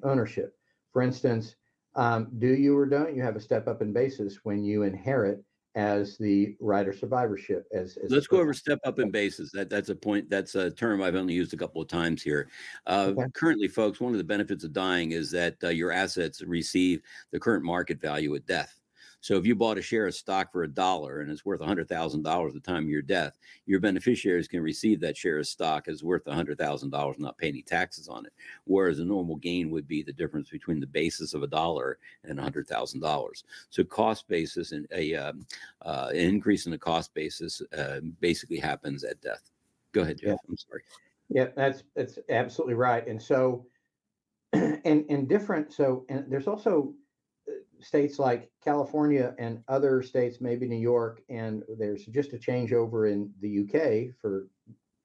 ownership. For instance, do you or don't you have a step up in basis when you inherit as the right of survivorship? Let's go over step up in basis. That's a point. That's a term I've only used a couple of times here. Currently, folks, one of the benefits of dying is that your assets receive the current market value at death. So if you bought a share of stock for $1 and it's worth $100,000 at the time of your death, your beneficiaries can receive that share of stock as worth $100,000 and not pay any taxes on it. Whereas a normal gain would be the difference between the basis of $1 and $100,000. So cost basis and an increase in the cost basis basically happens at death. Go ahead, Jeff. Yeah. I'm sorry. Yeah, that's absolutely right. And so, and different. So, and there's also states like California and other states, maybe New York, and there's just a changeover in the UK for,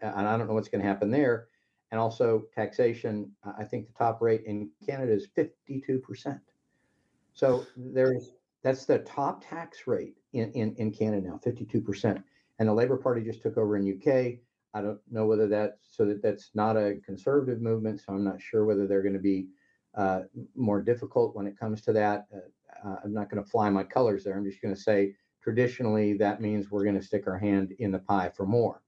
and I don't know what's going to happen there. And also taxation. I think the top rate in Canada is 52%. So that's the top tax rate in Canada now, 52%. And the Labour Party just took over in UK. I don't know whether that's not a conservative movement, so I'm not sure whether they're going to be more difficult when it comes to that. I'm not going to fly my colors there. I'm just going to say traditionally that means we're going to stick our hand in the pie for more.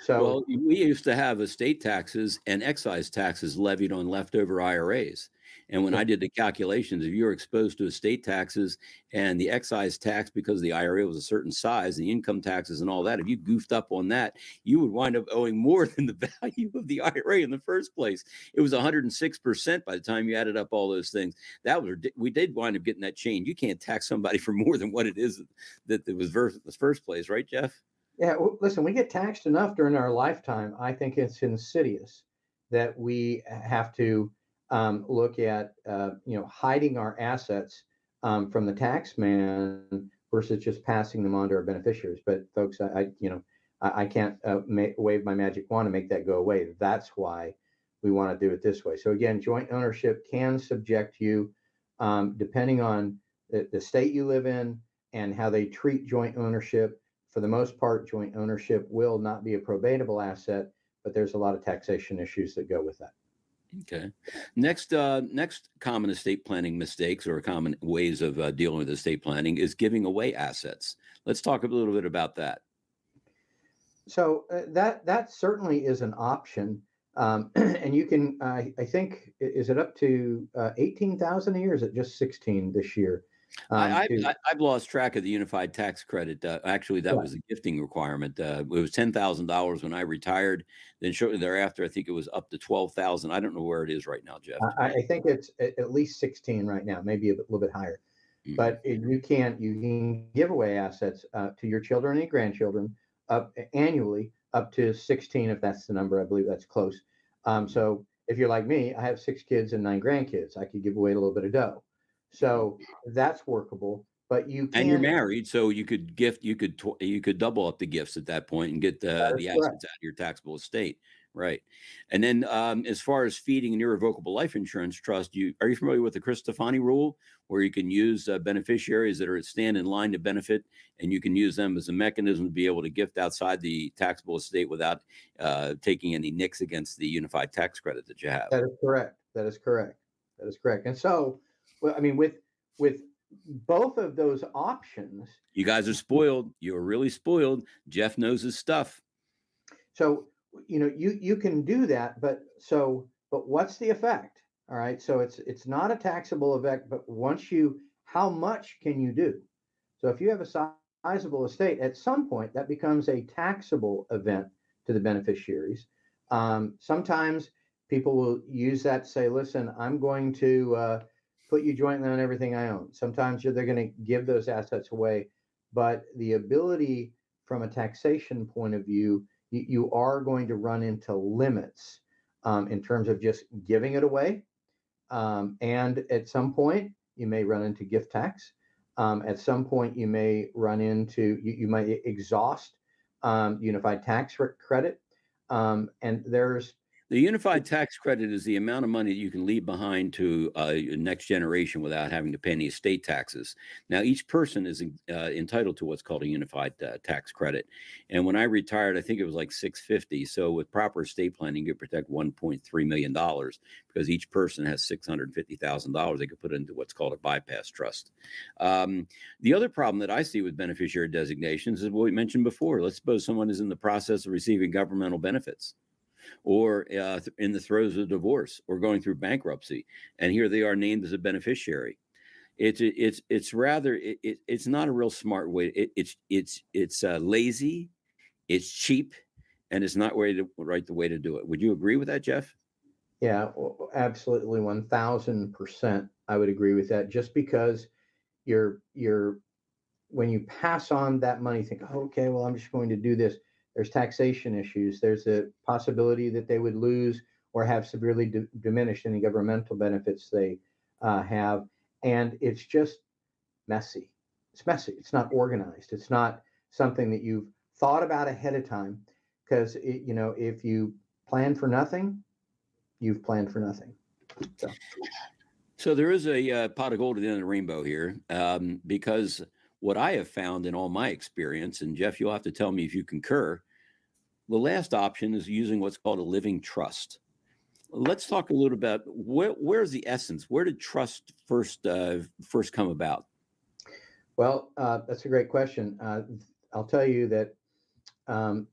So, well, we used to have estate taxes and excise taxes levied on leftover IRAs. And when I did the calculations, if you were exposed to estate taxes and the excise tax because the IRA was a certain size, the income taxes and all that, if you goofed up on that, you would wind up owing more than the value of the IRA in the first place. It was 106% by the time you added up all those things. We did wind up getting that change. You can't tax somebody for more than what it is that it was in the first place, right, Jeff? yeah, well, listen, we get taxed enough during our lifetime. I think it's insidious that we have to look at hiding our assets from the tax man versus just passing them on to our beneficiaries. But folks, I can't wave my magic wand and make that go away. That's why we want to do it this way. So again, joint ownership can subject you, depending on the state you live in and how they treat joint ownership. For the most part, joint ownership will not be a probatable asset, but there's a lot of taxation issues that go with that. Okay. Next common estate planning mistakes or common ways of dealing with estate planning is giving away assets. Let's talk a little bit about that. So that certainly is an option, and you can. I think is it up to 18,000 a year? Or is it just 16 this year? I've lost track of the unified tax credit. Actually, that was a gifting requirement. It was $10,000 when I retired. Then shortly thereafter, I think it was up to 12,000. I don't know where it is right now, Jeff. I think it's at least 16 right now, maybe a little bit higher. Mm-hmm. But you can give away assets to your children and grandchildren annually up to 16, if that's the number. I believe that's close. So if you're like me, I have 6 kids and 9 grandkids. I could give away a little bit of dough. So that's workable, but you can. And you're married, so you could gift. You could double up the gifts at that point and get the assets out of your taxable estate, right? And then, as far as feeding an irrevocable life insurance trust, are you familiar with the Chris Stefani rule, where you can use beneficiaries that stand in line to benefit, and you can use them as a mechanism to be able to gift outside the taxable estate without taking any nicks against the unified tax credit that you have. That is correct. That is correct. That is correct. And so. Well, I mean, with both of those options, you guys are spoiled. You're really spoiled. Jeff knows his stuff. So you can do that, but what's the effect? All right, so it's not a taxable effect, but how much can you do? So if you have a sizable estate, at some point that becomes a taxable event to the beneficiaries. Sometimes people will use that to say, listen, I'm going to put you jointly on everything I own. Sometimes they're going to give those assets away, but the ability from a taxation point of view, you are going to run into limits in terms of just giving it away. And at some point, you may run into gift tax. At some point, you may run into, you might exhaust unified tax credit. And there's, the unified tax credit is the amount of money that you can leave behind to your next generation without having to pay any estate taxes. Now, each person is entitled to what's called a unified tax credit. And when I retired, I think it was like $650. So with proper estate planning, you protect $1.3 million because each person has $650,000 they could put into what's called a bypass trust. The other problem that I see with beneficiary designations is what we mentioned before. Let's suppose someone is in the process of receiving governmental benefits, or in the throes of divorce, or going through bankruptcy, and here they are named as a beneficiary. It's rather it's not a real smart way. It's lazy, it's cheap, and it's not the way to do it. Would you agree with that, Jeff? Yeah, absolutely, 1000%. I would agree with that. Just because you're when you pass on that money, think, oh, okay, well, I'm just going to do this. There's taxation issues. There's a possibility that they would lose or have severely diminished any governmental benefits they have, and it's just messy. It's messy. It's not organized. It's not something that you've thought about ahead of time. Because if you plan for nothing, you've planned for nothing. So there is a pot of gold at the end of the rainbow here, because what I have found in all my experience, and Jeff, you'll have to tell me if you concur, the last option is using what's called a living trust. Let's talk a little about where's the essence? Where did trust first come about? Well, that's a great question. I'll tell you that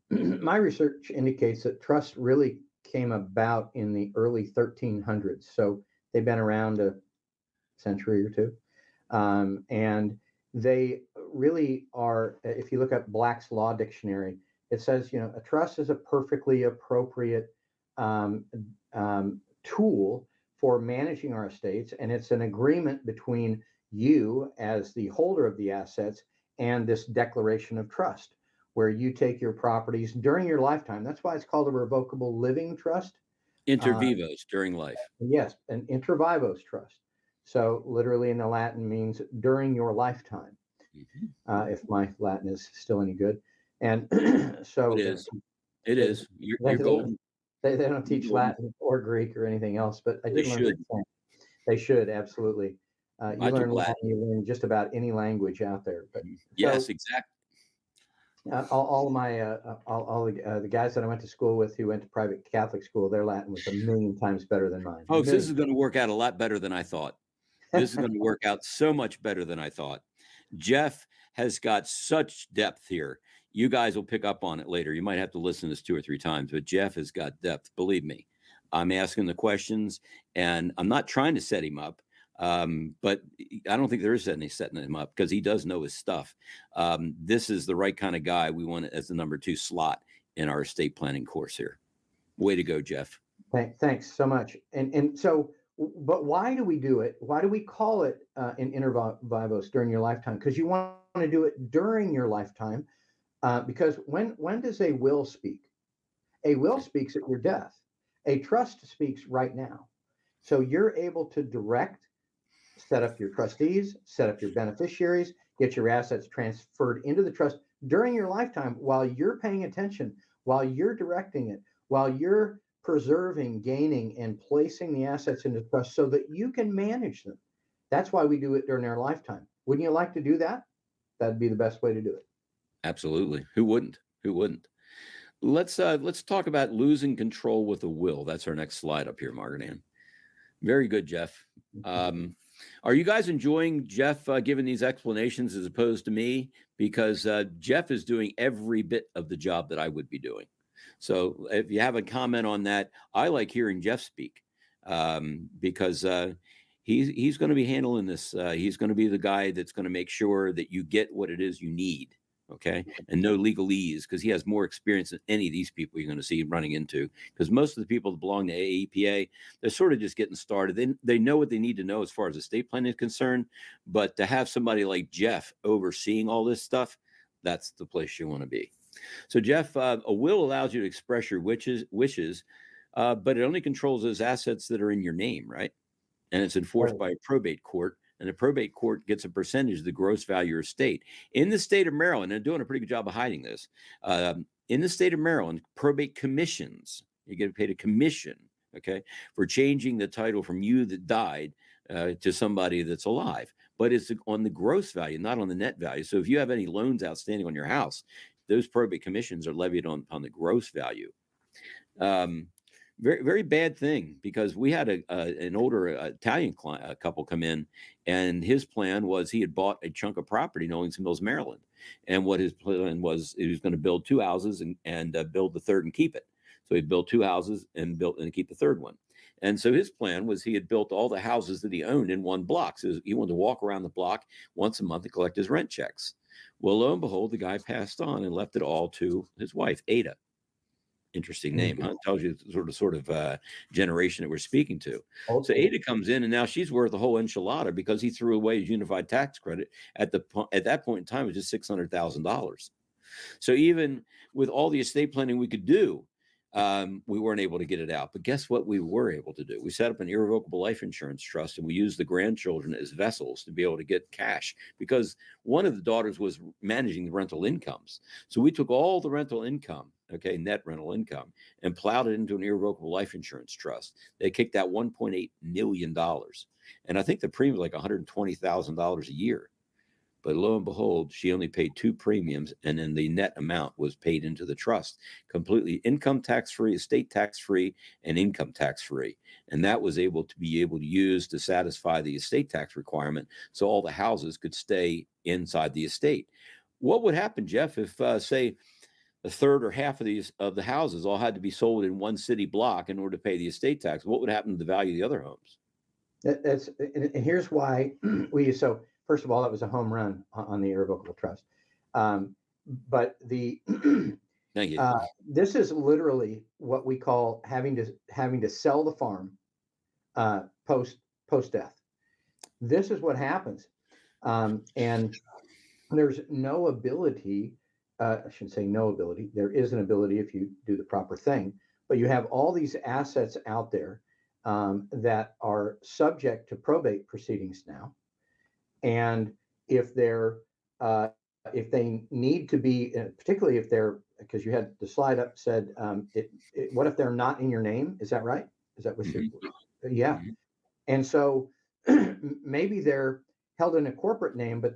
my research indicates that trust really came about in the early 1300s. So they've been around a century or two. And they really are, if you look at Black's Law Dictionary, it says, a trust is a perfectly appropriate tool for managing our estates. And it's an agreement between you as the holder of the assets and this declaration of trust, where you take your properties during your lifetime. That's why it's called a revocable living trust. Inter vivos, during life. Yes, an inter vivos trust. So literally in the Latin means during your lifetime, if my Latin is still any good. And so it is. You're golden. They don't teach Latin or Greek or anything else, but I did learn French. They should, absolutely. You learn Latin, you learn just about any language out there. But yes, exactly. All of my the guys that I went to school with who went to private Catholic school, their Latin was a million times better than mine. Folks, this is going to work out a lot better than I thought. This is going to work out so much better than I thought. Jeff has got such depth here. You guys will pick up on it later. You might have to listen to this 2 or 3 times, but Jeff has got depth. Believe me, I'm asking the questions, and I'm not trying to set him up. But I don't think there is any setting him up, because he does know his stuff. This is the right kind of guy we want as the number 2 slot in our estate planning course here. Way to go, Jeff. Thanks so much. And so, but why do we do it? Why do we call it in inter vivos during your lifetime? Because you want to do it during your lifetime. Because when does a will speak? A will speaks at your death. A trust speaks right now. So you're able to direct, set up your trustees, set up your beneficiaries, get your assets transferred into the trust during your lifetime, while you're paying attention, while you're directing it, while you're preserving, gaining, and placing the assets into trust so that you can manage them. That's why we do it during our lifetime. Wouldn't you like to do that? That'd be the best way to do it. Absolutely. Who wouldn't? Who wouldn't? Let's talk about losing control with a will. That's our next slide up here, Margaret Ann. Very good, Jeff. Are you guys enjoying Jeff giving these explanations as opposed to me? Because Jeff is doing every bit of the job that I would be doing. So if you have a comment on that, I like hearing Jeff speak, because he's going to be handling this. He's going to be the guy that's going to make sure that you get what it is you need. Okay. And no legalese, because he has more experience than any of these people you're going to see running into. Because most of the people that belong to AEPA, they're sort of just getting started. They know what they need to know as far as estate planning is concerned. But to have somebody like Jeff overseeing all this stuff, that's the place you want to be. So, Jeff, a will allows you to express your wishes, but it only controls those assets that are in your name, right? And it's enforced by a probate court. And the probate court gets a percentage of the gross value of your estate. In the state of Maryland, and they're doing a pretty good job of hiding this, in the state of Maryland, probate commissions, you get paid a commission, okay, for changing the title from you that died to somebody that's alive. But it's on the gross value, not on the net value. So if you have any loans outstanding on your house, those probate commissions are levied on the gross value. Very, very bad thing, because we had an older Italian couple come in, and his plan was he had bought a chunk of property in Owings Mills, Maryland. And what his plan was, he was going to build 2 houses and build the third and keep it. So he built 2 houses and keep the third one. And so his plan was he had built all the houses that he owned in one block. So he wanted to walk around the block once a month and collect his rent checks. Well, lo and behold, the guy passed on and left it all to his wife, Ada. Interesting name, huh? Tells you the sort of generation that we're speaking to. Okay. So Ada comes in, and now she's worth a whole enchilada because he threw away his unified tax credit at that point in time. It was just $600,000. So even with all the estate planning we could do, we weren't able to get it out. But guess what we were able to do? We set up an irrevocable life insurance trust, and we used the grandchildren as vessels to be able to get cash, because one of the daughters was managing the rental incomes. So we took all the rental income, net rental income, and plowed it into an irrevocable life insurance trust. They kicked out $1.8 million. And I think the premium was like $120,000 a year. But lo and behold, she only paid 2 premiums, and then the net amount was paid into the trust, completely income tax-free, estate tax-free, and income tax-free. And that was able to use to satisfy the estate tax requirement, so all the houses could stay inside the estate. What would happen, Jeff, if, say, a third or half of the houses all had to be sold in one city block in order to pay the estate tax? What would happen to the value of the other homes? And here's why so. First of all, that was a home run on the irrevocable trust. But Thank you. This is literally what we call having to sell the farm post death. This is what happens, and there's no ability. I shouldn't say no ability. There is an ability if you do the proper thing. But you have all these assets out there that are subject to probate proceedings now. And if they need to be, particularly if they're, because you had the slide up said, what if they're not in your name? Is that right? Is that what yeah. Mm-hmm. And so maybe they're held in a corporate name, but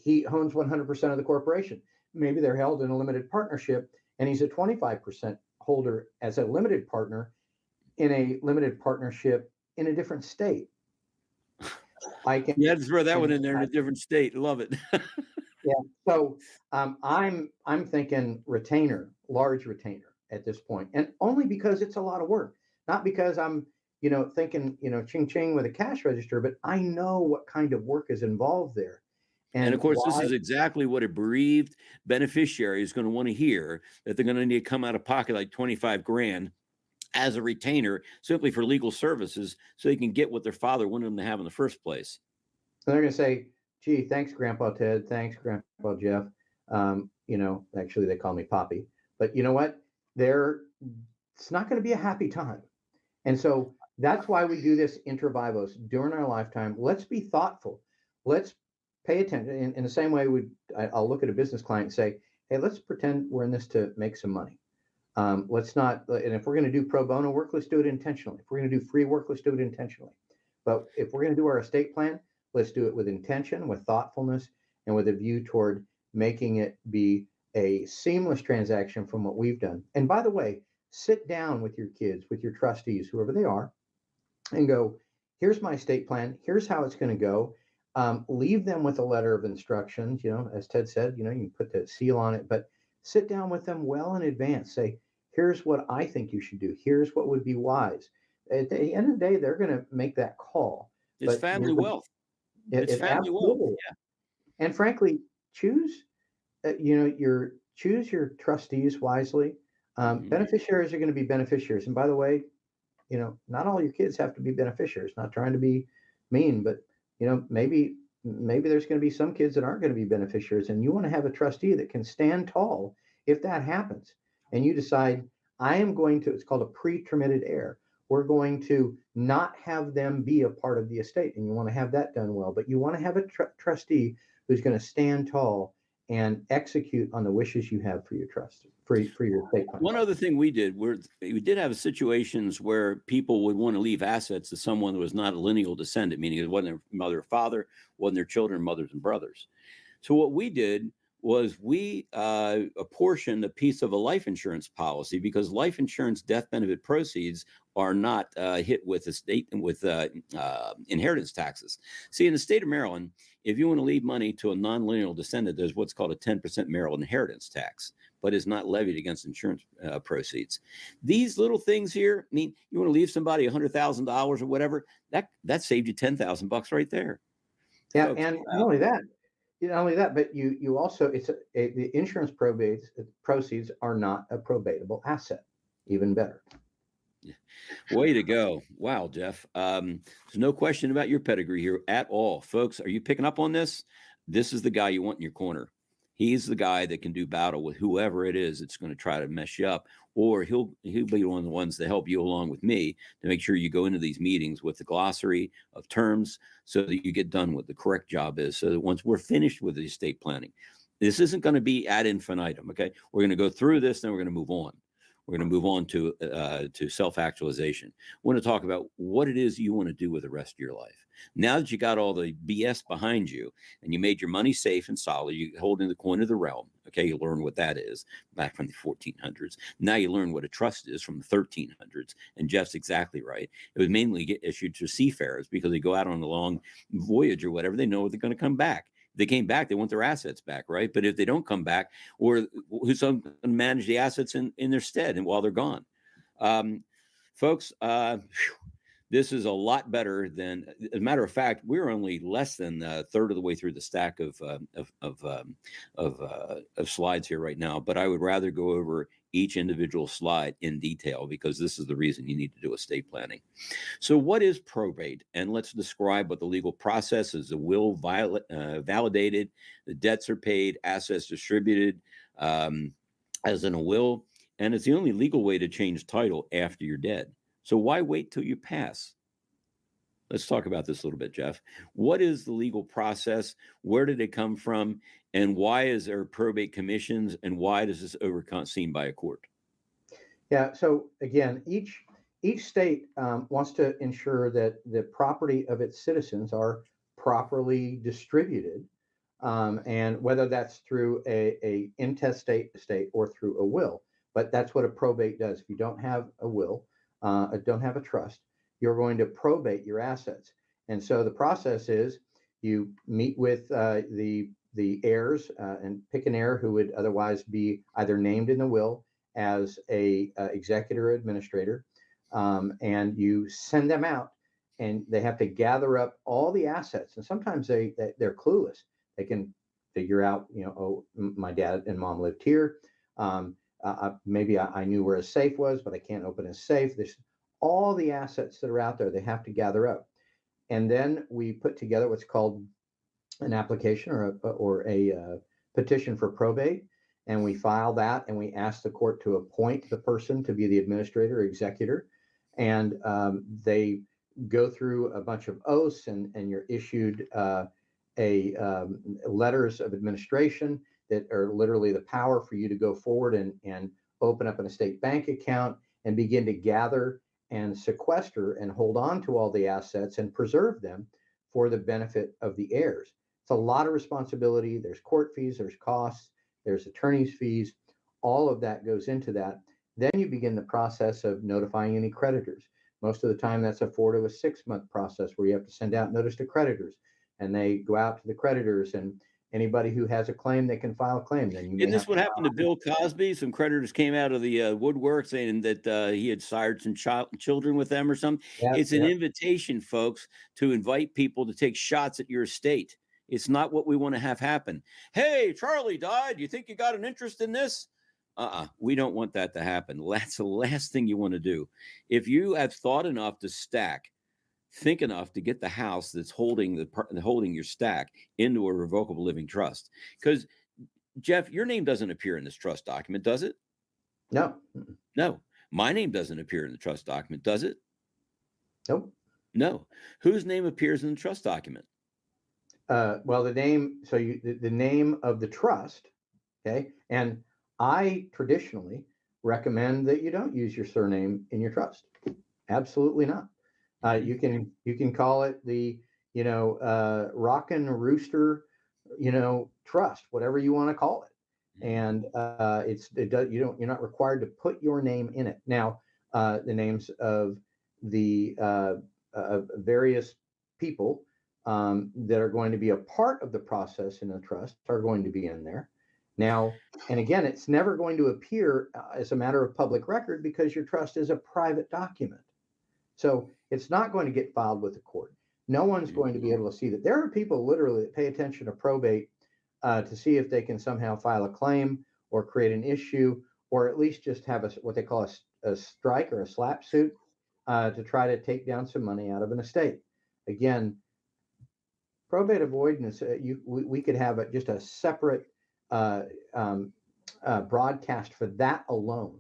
he owns 100% of the corporation. Maybe they're held in a limited partnership, and he's a 25% holder as a limited partner in a limited partnership in a different state. You had to throw that one in there in a different state. Love it. Yeah. So I'm thinking large retainer at this point, and only because it's a lot of work, not because I'm, thinking, ching ching with a cash register, but I know what kind of work is involved there. And of course, this is exactly what a bereaved beneficiary is going to want to hear, that they're going to need to come out of pocket like 25 grand as a retainer simply for legal services so they can get what their father wanted them to have in the first place. So they're going to say, gee, thanks, Grandpa Ted. Thanks, Grandpa Jeff. Actually, they call me Poppy. But you know what? It's not going to be a happy time. And so that's why we do this inter vivos during our lifetime. Let's be thoughtful. Let's pay attention. In the same way I'll look at a business client and say, hey, let's pretend we're in this to make some money. Let's not, and if we're going to do pro bono work, let's do it intentionally. If we're going to do free work, let's do it intentionally. But if we're going to do our estate plan, let's do it with intention, with thoughtfulness, and with a view toward making it be a seamless transaction from what we've done. And by the way, sit down with your kids, with your trustees, whoever they are, and go, here's my estate plan. Here's how it's going to go. Leave them with a letter of instructions. As Ted said, you can put the seal on it, but sit down with them well in advance. Say, here's what I think you should do. Here's what would be wise. At the end of the day, they're going to make that call. It's family wealth. It's family wealth. Yeah. And frankly, choose your trustees wisely. Beneficiaries are going to be beneficiaries. And by the way, not all your kids have to be beneficiaries. Not trying to be mean, but maybe there's going to be some kids that aren't going to be beneficiaries, and you want to have a trustee that can stand tall if that happens. And you decide, it's called a pre-termitted heir. We're going to not have them be a part of the estate, and you want to have that done well. But you want to have a trustee who's going to stand tall and execute on the wishes you have for your trust, for your estate plan. One other thing we did have situations where people would want to leave assets to someone who was not a lineal descendant, meaning it wasn't their mother or father, wasn't their children, mothers and brothers. So what we did was we apportioned a piece of a life insurance policy, because life insurance death benefit proceeds are not hit with inheritance taxes. See, in the state of Maryland, if you want to leave money to a non-lineal descendant, there's what's called a 10% marital inheritance tax. but is not levied against insurance proceeds. These little things here, I mean, you want to leave somebody $100,000 or whatever, that saved you $10,000 right there. Yeah, Folks, and wow. not only that, but you also the insurance proceeds are not a probatable asset. Even better. Way to go. Wow, Jeff. There's no question about your pedigree here at all. Folks, are you picking up on this? This is the guy you want in your corner. He's the guy that can do battle with whoever it is that's going to try to mess you up, or he'll be one of the ones to help you along with me to make sure you go into these meetings with the glossary of terms so that you get done what the correct job is. So that once we're finished with the estate planning, this isn't going to be ad infinitum. Okay, we're going to go through this, then we're going to move on. We're going to move on to self-actualization. We want to talk about what it is you want to do with the rest of your life. Now that you got all the BS behind you and you made your money safe and solid, you hold in the coin of the realm. Okay, you learn what that is back from the 1400s. Now you learn what a trust is from the 1300s. And Jeff's exactly right. It was mainly issued to seafarers because they go out on a long voyage or whatever. They know they're going to come back. They came back, they want their assets back, right? But if they don't come back, or who's going to manage the assets in their stead and while they're gone? Folks, this is a lot better than, as a matter of fact, we're only less than a third of the way through the stack of slides here right now. But I would rather go over each individual slide in detail because this is the reason you need to do estate planning. So what is probate? And let's describe what the legal process is. The will validated, the debts are paid, assets distributed as in a will, and it's the only legal way to change title after you're dead. So why wait till you pass? Let's talk about this a little bit, Jeff. What is the legal process? Where did it come from? And why is there probate commissions? And why does this overseen by a court? Yeah. So again, each state wants to ensure that the property of its citizens are properly distributed, and whether that's through a intestate estate or through a will. But that's what a probate does. If you don't have a will, don't have a trust, you're going to probate your assets. And so the process is you meet with the heirs and pick an heir who would otherwise be either named in the will as a executor or administrator, and you send them out, and they have to gather up all the assets. And sometimes they're clueless. They can figure out, oh, my dad and mom lived here. Maybe I knew where a safe was, but I can't open a safe. There's all the assets that are out there. They have to gather up, and then we put together what's called an application or a petition for probate, and we file that, and we ask the court to appoint the person to be the administrator or executor, and they go through a bunch of oaths, and you're issued letters of administration that are literally the power for you to go forward and open up an estate bank account and begin to gather and sequester and hold on to all the assets and preserve them for the benefit of the heirs. It's a lot of responsibility. There's court fees, there's costs, there's attorney's fees. All of that goes into that. Then you begin the process of notifying any creditors. Most of the time, that's a 4 to 6 month process where you have to send out notice to creditors, and they go out to the creditors, and anybody who has a claim, they can file a claim. Then you Isn't this what happened to Bill Cosby? Some creditors came out of the woodwork saying that he had sired some children with them or something. It's an invitation, folks, to invite people to take shots at your estate. It's not what we want to have happen. Hey, Charlie died. You think you got an interest in this? We don't want that to happen. That's the last thing you want to do. If you have thought enough to stack, think enough to get the house that's holding your stack into a revocable living trust. Because, Jeff, your name doesn't appear in this trust document, does it? No. No. My name doesn't appear in the trust document, does it? Nope. No. Whose name appears in the trust document? Well, the name, so the name of the trust, okay? And I traditionally recommend that you don't use your surname in your trust. Absolutely not. You can call it the, Rockin' Rooster, trust, whatever you want to call it. And you're not required to put your name in it. Now, the names of the various people that are going to be a part of the process in the trust are going to be in there. Now, and again, it's never going to appear as a matter of public record because your trust is a private document. So it's not going to get filed with the court. No one's going to be able to see that. There are people literally that pay attention to probate to see if they can somehow file a claim or create an issue, or at least just have what they call a strike or a slap suit to try to take down some money out of an estate. Again, probate avoidance, we could have just a separate broadcast for that alone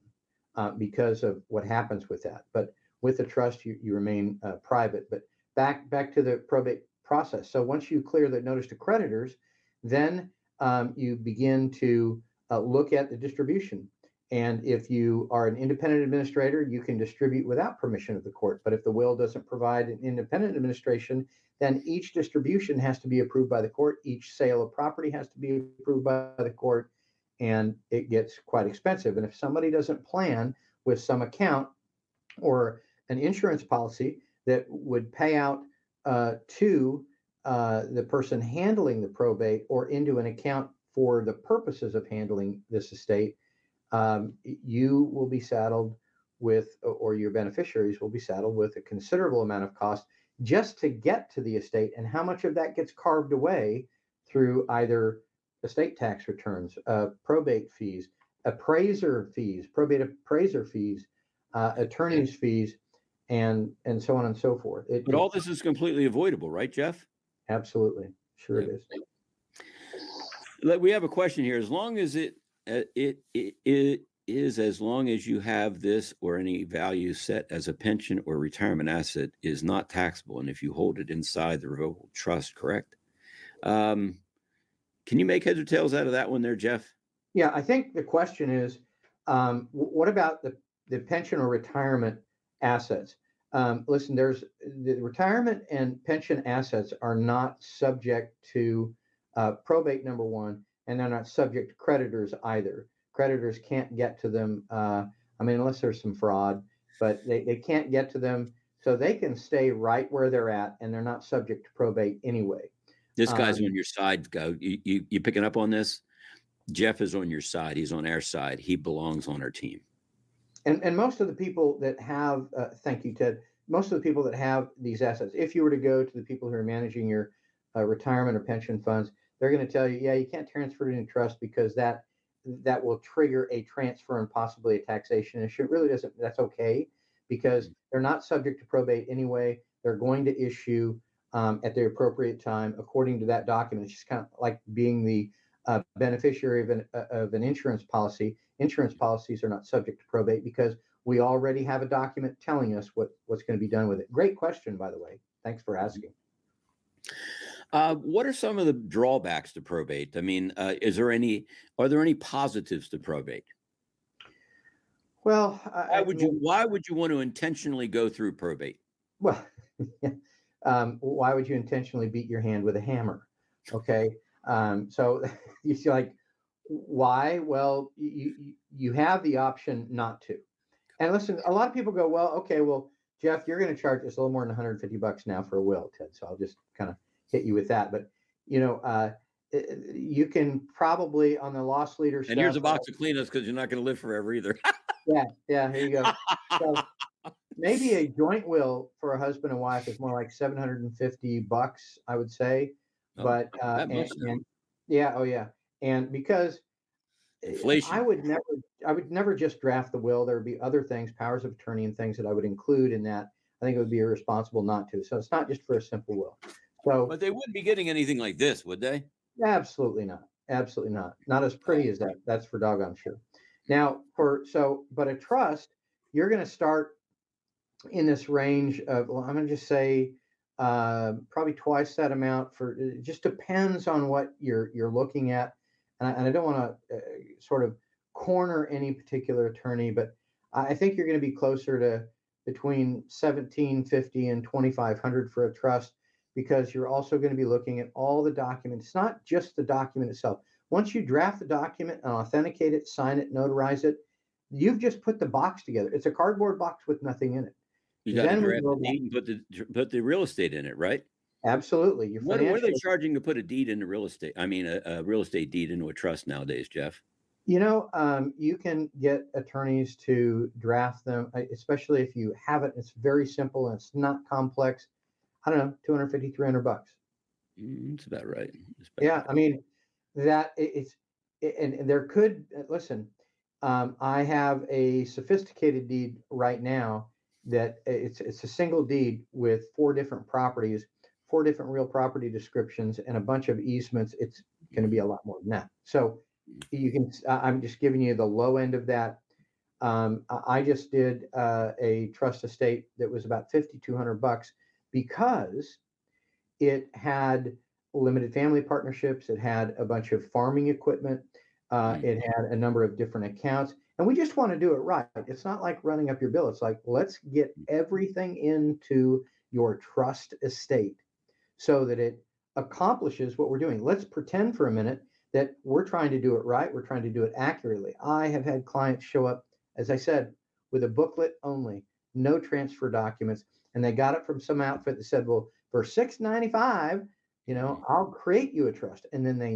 because of what happens with that. But with the trust, you remain private. But back to the probate process. So once you clear the notice to creditors, then you begin to look at the distribution. And if you are an independent administrator, you can distribute without permission of the court. But if the will doesn't provide an independent administration, then each distribution has to be approved by the court. Each sale of property has to be approved by the court, and it gets quite expensive. And if somebody doesn't plan with some account or an insurance policy that would pay out to the person handling the probate or into an account for the purposes of handling this estate, you will be saddled with, or your beneficiaries will be saddled with, a considerable amount of cost just to get to the estate, and how much of that gets carved away through either estate tax returns, probate fees, probate appraiser fees, attorney's fees, and so on and so forth. But all this is completely avoidable, right, Jeff? Absolutely. Sure it is. We have a question here. As long as it is, as long as you have this or any value set as a pension or retirement asset, is not taxable, and if you hold it inside the revocable trust, correct? Can you make heads or tails out of that one there, Jeff? Yeah, I think the question is, what about the pension or retirement assets? Listen, there's the retirement and pension assets are not subject to probate, number one, and they're not subject to creditors either. Creditors can't get to them. Unless there's some fraud, but they can't get to them. So they can stay right where they're at, and they're not subject to probate anyway. This guy's on your side, Go. You picking up on this? Jeff is on your side. He's on our side. He belongs on our team. And most of the people that have, thank you, Ted, most of the people that have these assets, if you were to go to the people who are managing your retirement or pension funds, they're going to tell you, yeah, you can't transfer it into trust because that will trigger a transfer and possibly a taxation issue. It really doesn't. That's okay, because they're not subject to probate anyway. They're going to issue at the appropriate time according to that document. It's just kind of like being the beneficiary of an insurance policy. Insurance policies are not subject to probate because we already have a document telling us what's going to be done with it. Great question, by the way. Thanks for asking. What are some of the drawbacks to probate? I mean, are there any positives to probate? Well, why would you want to intentionally go through probate? Well, why would you intentionally beat your hand with a hammer? Okay. So you see, like, why? Well, you have the option not to. And listen, a lot of people go, well, okay, well, Jeff, you're going to charge us a little more than $150 now for a will, Ted. So I'll just kind of hit you with that. But, you can probably, on the loss leader stuff. And here's a box of Kleenex because you're not going to live forever either. Yeah, here you go. So maybe a joint will for a husband and wife is more like $750, I would say. But and because inflation, I would never just draft the will. There would be other things, powers of attorney and things that I would include in that. I think it would be irresponsible not to. So it's not just for a simple will. So, but they wouldn't be getting anything like this, would they? Absolutely not. Absolutely not. Not as pretty as that. That's for doggone sure. Now, but a trust, you're going to start in this range of, well, I'm going to just say probably twice that amount. It just depends on what you're looking at. And I don't want to sort of corner any particular attorney, but I think you're going to be closer to between $1,750 and $2,500 for a trust, because you're also going to be looking at all the documents. It's not just the document itself. Once you draft the document and authenticate it, sign it, notarize it, you've just put the box together. It's a cardboard box with nothing in it. You got to draft the deed and put the real estate in it, right? Absolutely. Your What are they financial, charging to put a deed into real estate? I mean, a real estate deed into a trust nowadays, Jeff? you can get attorneys to draft them, especially if you have it. It's very simple and it's not complex. I don't know, 250, $300. That's about right. That's about Yeah. right. I mean, and there could, listen, I have a sophisticated deed right now that it's a single deed with four different properties, four different real property descriptions, and a bunch of easements. It's going to be a lot more than that. So I'm just giving you the low end of that. I just did a trust estate that was about $5,200 because it had limited family partnerships. It had a bunch of farming equipment. It had a number of different accounts. And we just want to do it right. It's not like running up your bill. It's like, let's get everything into your trust estate so that it accomplishes what we're doing. Let's pretend for a minute that we're trying to do it right. We're trying to do it accurately. I have had clients show up, as I said, with a booklet only, no transfer documents. And they got it from some outfit that said, well, for $695, I'll create you a trust. And then they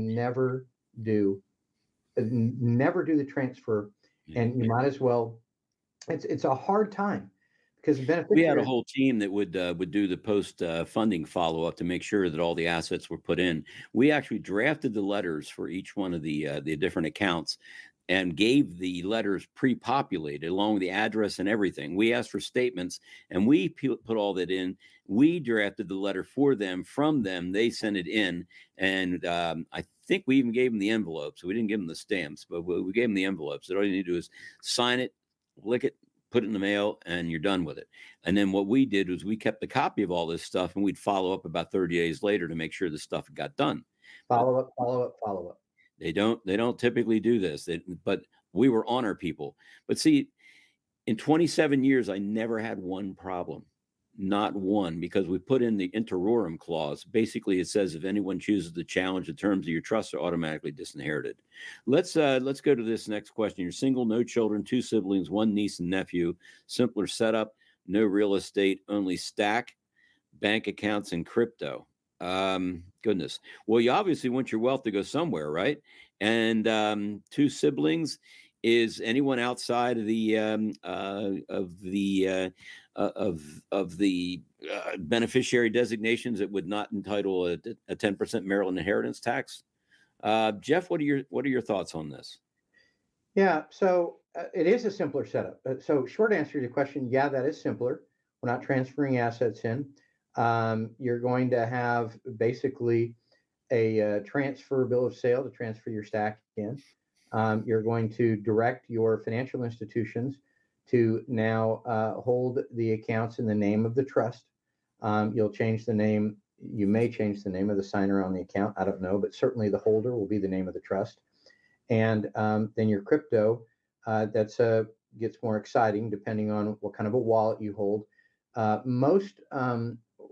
do never do the transfer. And you might as well, it's a hard time because the We had a beneficiary. whole team that would do the post funding follow up to make sure that all the assets were put in. We actually drafted the letters for each one of the different accounts and gave the letters pre-populated along with the address and everything. We asked for statements and we put all that in. We drafted the letter for them. From them, they sent it in, and I think we even gave them the envelopes. So we didn't give them the stamps, but we gave them the envelopes. That all you need to do is sign it, lick it, put it in the mail, and you're done with it. And then what we did was we kept a copy of all this stuff, and we'd follow up about 30 days later to make sure the stuff got done. But Follow up, follow up, follow up. they don't typically do this. But we were on our people. But see, in 27 years, I never had one problem. Not one, because we put in the interorum clause. Basically, it says if anyone chooses to challenge the terms of your trust, are automatically disinherited. Let's go to this next question. You're single, no children, two siblings, one niece and nephew. Simpler setup, no real estate, only stack, bank accounts, and crypto. Goodness. Well, you obviously want your wealth to go somewhere, right? And two siblings. Is anyone outside of the beneficiary designations that would not entitle a 10% Maryland inheritance tax? Jeff, what are your thoughts on this? Yeah, so it is a simpler setup. So short answer to your question, yeah, that is simpler. We're not transferring assets in. You're going to have basically a transfer bill of sale to transfer your stack in. You're going to direct your financial institutions to now hold the accounts in the name of the trust. You'll change the name. You may change the name of the signer on the account. I don't know, but certainly the holder will be the name of the trust. And then your crypto, that's gets more exciting depending on what kind of a wallet you hold. Most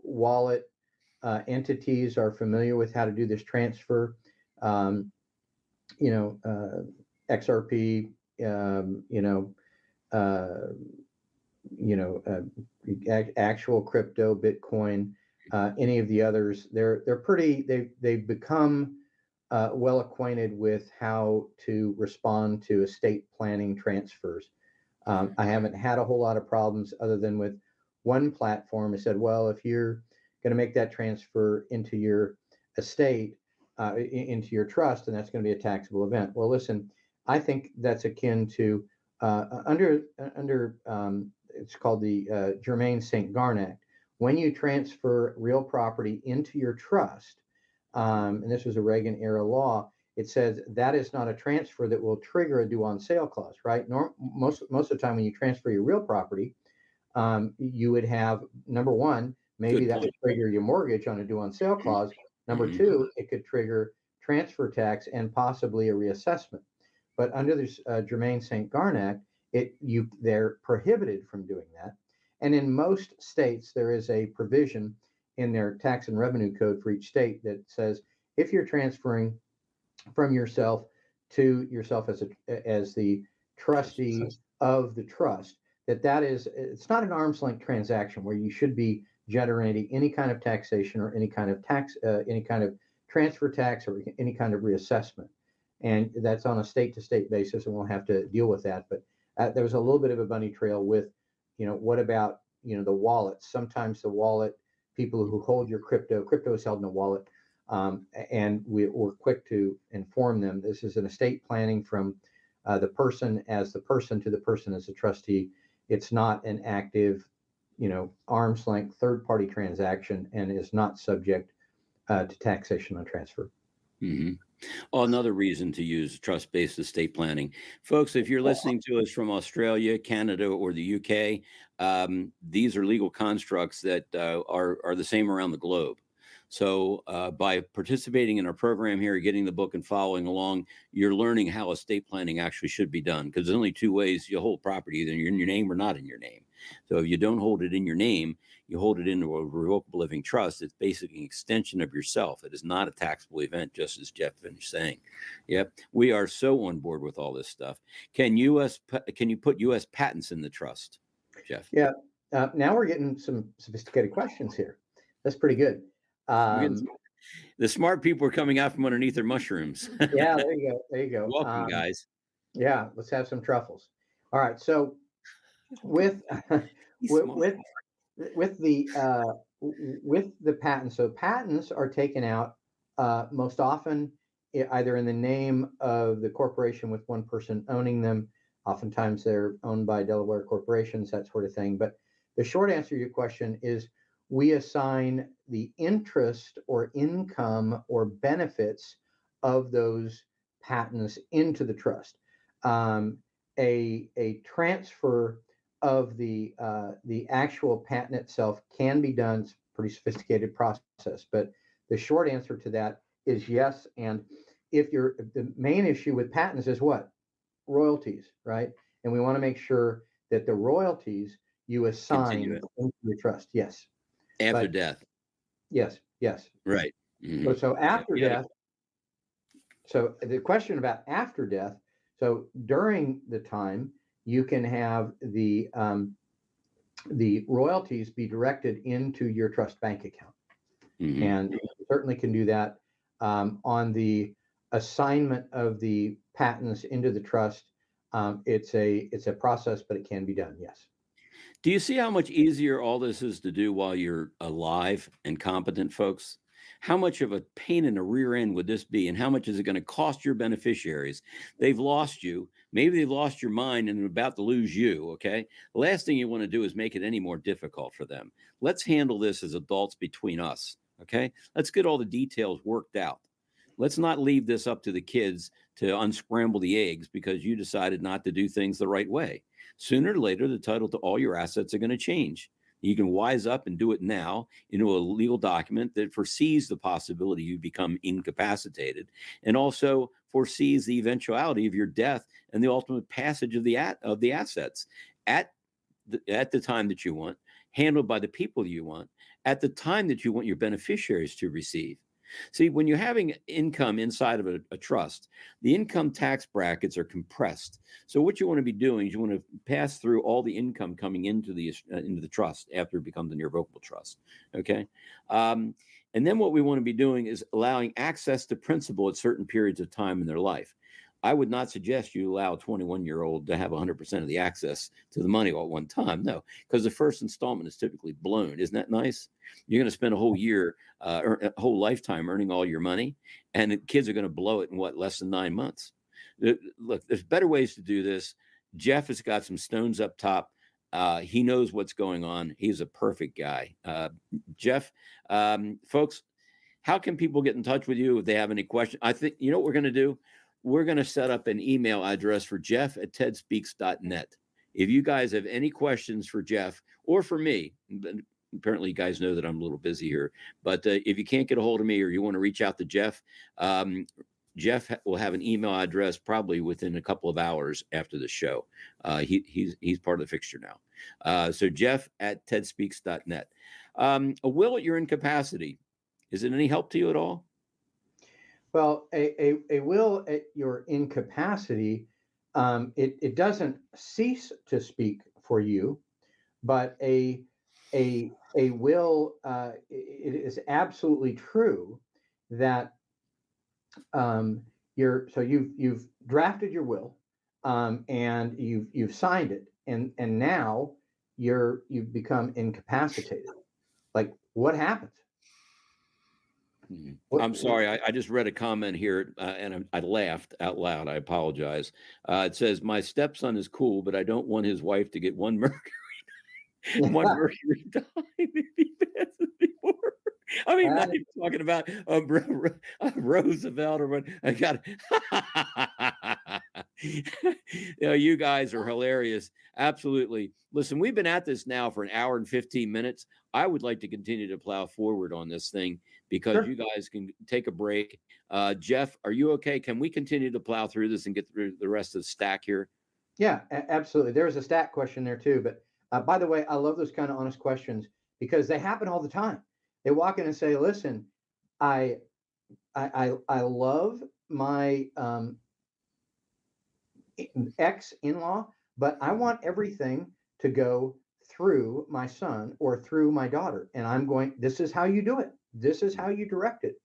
wallet entities are familiar with how to do this transfer. Um, XRP, uh, actual crypto, Bitcoin, any of the others. They're pretty. They've become well acquainted with how to respond to estate planning transfers. I haven't had a whole lot of problems other than with one platform. I said, well, if you're going to make that transfer into your estate, into your trust, and that's going to be a taxable event. Well, listen, I think that's akin to under it's called the Germain St. Garn Act. When you transfer real property into your trust, and this was a Reagan era law, it says that is not a transfer that will trigger a due on sale clause, right? Most of the time when you transfer your real property, you would have, number one, maybe that would trigger your mortgage on a due on sale clause. Number two, it could trigger transfer tax and possibly a reassessment. But under this Germain St. Garn Act, they're prohibited from doing that. And in most states, there is a provision in their tax and revenue code for each state that says if you're transferring from yourself to yourself as the trustee of the trust, it's not an arm's length transaction where you should be generating any kind of taxation or any kind of tax, any kind of transfer tax or any kind of reassessment. And that's on a state-to-state basis, and we'll have to deal with that. But there was a little bit of a bunny trail with, what about, the wallets? Sometimes the wallet, people who hold your crypto is held in a wallet, and we're quick to inform them this is an estate planning from the person as the person to the person as a trustee. It's not an active, arm's length third-party transaction and is not subject to taxation on transfer. Mm-hmm. Oh, another reason to use trust-based estate planning. Folks, if you're listening to us from Australia, Canada, or the UK, these are legal constructs that are the same around the globe. So by participating in our program here, getting the book and following along, you're learning how estate planning actually should be done, because there's only two ways you hold property: either in your name or not in your name. So if you don't hold it in your name, you hold it into a revocable living trust. It's basically an extension of yourself. It is not a taxable event, just as Jeff finished saying. Yep, we are so on board with all this stuff. Can you put U.S. patents in the trust, Jeff? Yeah. Now we're getting some sophisticated questions here. That's pretty good. The smart people are coming out from underneath their mushrooms. Yeah, there you go. There you go. Welcome, guys. Yeah, let's have some truffles. All right. So with with the patents, so patents are taken out most often either in the name of the corporation with one person owning them. Oftentimes they're owned by Delaware corporations, that sort of thing. But the short answer to your question is we assign the interest or income or benefits of those patents into the trust. A transfer of the actual patent itself can be done. It's a pretty sophisticated process, but the short answer to that is yes. And the main issue with patents is what? Royalties, right? And we want to make sure that the royalties you assign into your trust. Yes. After death. Yes. Right. Mm-hmm. So after death. So the question about after death. So during the time, you can have the royalties be directed into your trust bank account, and you certainly can do that on the assignment of the patents into the trust. It's a process, but it can be done. Yes. Do you see how much easier all this is to do while you're alive and competent, folks? How much of a pain in the rear end would this be? And how much is it going to cost your beneficiaries? They've lost you. Maybe they've lost your mind and are about to lose you, okay? The last thing you want to do is make it any more difficult for them. Let's handle this as adults between us, okay? Let's get all the details worked out. Let's not leave this up to the kids to unscramble the eggs because you decided not to do things the right way. Sooner or later, the title to all your assets are going to change. You can wise up and do it now into a legal document that foresees the possibility you become incapacitated and also foresees the eventuality of your death and the ultimate passage of the assets at the time that you want, handled by the people you want, at the time that you want your beneficiaries to receive. See, when you're having income inside of a trust, the income tax brackets are compressed. So what you want to be doing is you want to pass through all the income coming into the trust after it becomes an irrevocable trust. Okay. And then what we want to be doing is allowing access to principal at certain periods of time in their life. I would not suggest you allow a 21-year-old to have 100% of the access to the money all at one time. No, because the first installment is typically blown. Isn't that nice? You're going to spend a whole year, or a whole lifetime earning all your money, and the kids are going to blow it in less than 9 months. Look, there's better ways to do this. Jeff has got some stones up top. He knows what's going on. He's a perfect guy. Jeff, folks, how can people get in touch with you if they have any questions? I think, you know what we're going to do? We're going to set up an email address for jeff@tedspeaks.net. If you guys have any questions for Jeff or for me, apparently you guys know that I'm a little busy here, but if you can't get a hold of me or you want to reach out to Jeff, Jeff will have an email address probably within a couple of hours after the show. He's part of the fixture now. So jeff@tedspeaks.net. A will at your incapacity. Is it any help to you at all? Well, a will at your incapacity, it doesn't cease to speak for you, but a a will, it is absolutely true that you've drafted your will, and you've signed it, and now you've become incapacitated. Like, what happens? I'm sorry. I just read a comment here, and I laughed out loud. I apologize. It says, "My stepson is cool, but I don't want his wife to get one one mercury time if he passes before." I mean, not even talking about Roosevelt or what. I got. You guys are hilarious. Absolutely. Listen, we've been at this now for an hour and 15 minutes. I would like to continue to plow forward on this thing because Sure. you guys can take a break. Jeff, are you okay? Can we continue to plow through this and get through the rest of the stack here? Yeah, absolutely. There's a stat question there too. But by the way, I love those kind of honest questions because they happen all the time. They walk in and say, "Listen, I I love my ex-in-law, but I want everything to go through my son or through my daughter, and I'm going. This is how you do it. This is how you direct it."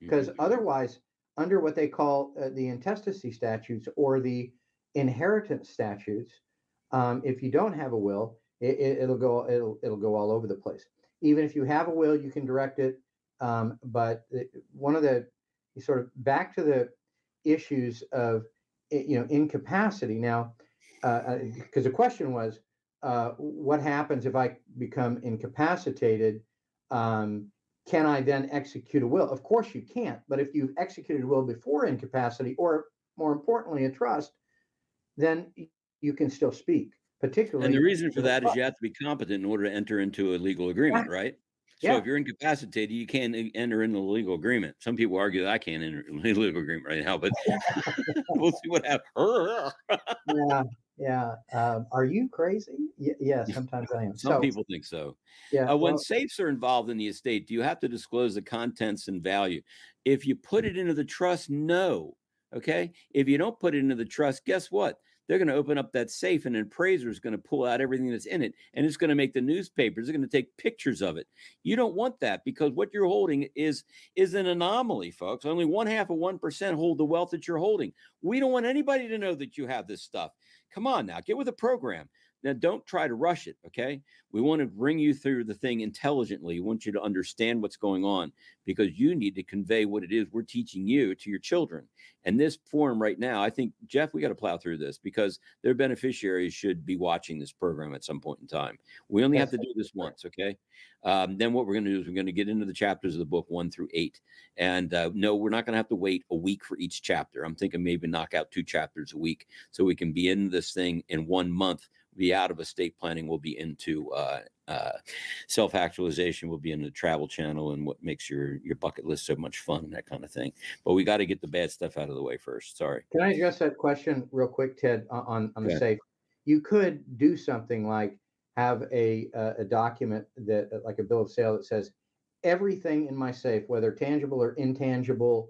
Because Mhm. otherwise, under what they call the intestacy statutes or the inheritance statutes, if you don't have a will, it'll go all over the place. Even if you have a will, you can direct it. But one of the sort of back to the issues of incapacity now, because the question was, what happens if I become incapacitated? Can I then execute a will? Of course you can't. But if you've executed a will before incapacity, or more importantly, a trust, then you can still speak, And the particularly reason for with a that is trust. you have to be competent in order to enter into a legal agreement, Yeah, right? So yeah, if you're incapacitated, you can't enter into a legal agreement. Some people argue that I can't enter a legal agreement right now, but we'll see what happens. yeah, yeah. Are you crazy? Yeah, sometimes I am. Some So, people think so. yeah, When well, safes are involved in the estate, do you have to disclose the contents and value? If you put it into the trust, no. Okay. If you don't put it into the trust, guess what? They're going to open up that safe and an appraiser is going to pull out everything that's in it and it's going to make the newspapers. They're going to take pictures of it. You don't want that because what you're holding is an anomaly, folks. Only 0.5% hold the wealth that you're holding. We don't want anybody to know that you have this stuff. Come on now, get with the program. Now, don't try to rush it, okay? We want to bring you through the thing intelligently. We want you to understand what's going on because you need to convey what it is we're teaching you to your children. And this forum right now, I think, Jeff, we got to plow through this because their beneficiaries should be watching this program at some point in time. We only have that's to do this once, okay? Then what we're going to do is we're going to get into the chapters of the book 1 through 8. And no, we're not going to have to wait a week for each chapter. I'm thinking maybe knock out 2 chapters a week so we can be in this thing in 1 month. Be out of estate planning. We'll be into self-actualization. We'll be in the travel channel and what makes your bucket list so much fun and that kind of thing. But we got to get the bad stuff out of the way first. Sorry. can I address that question real quick, Ted, on the Okay. safe? You could do something like have a document that, like a bill of sale, that says everything in my safe, whether tangible or intangible,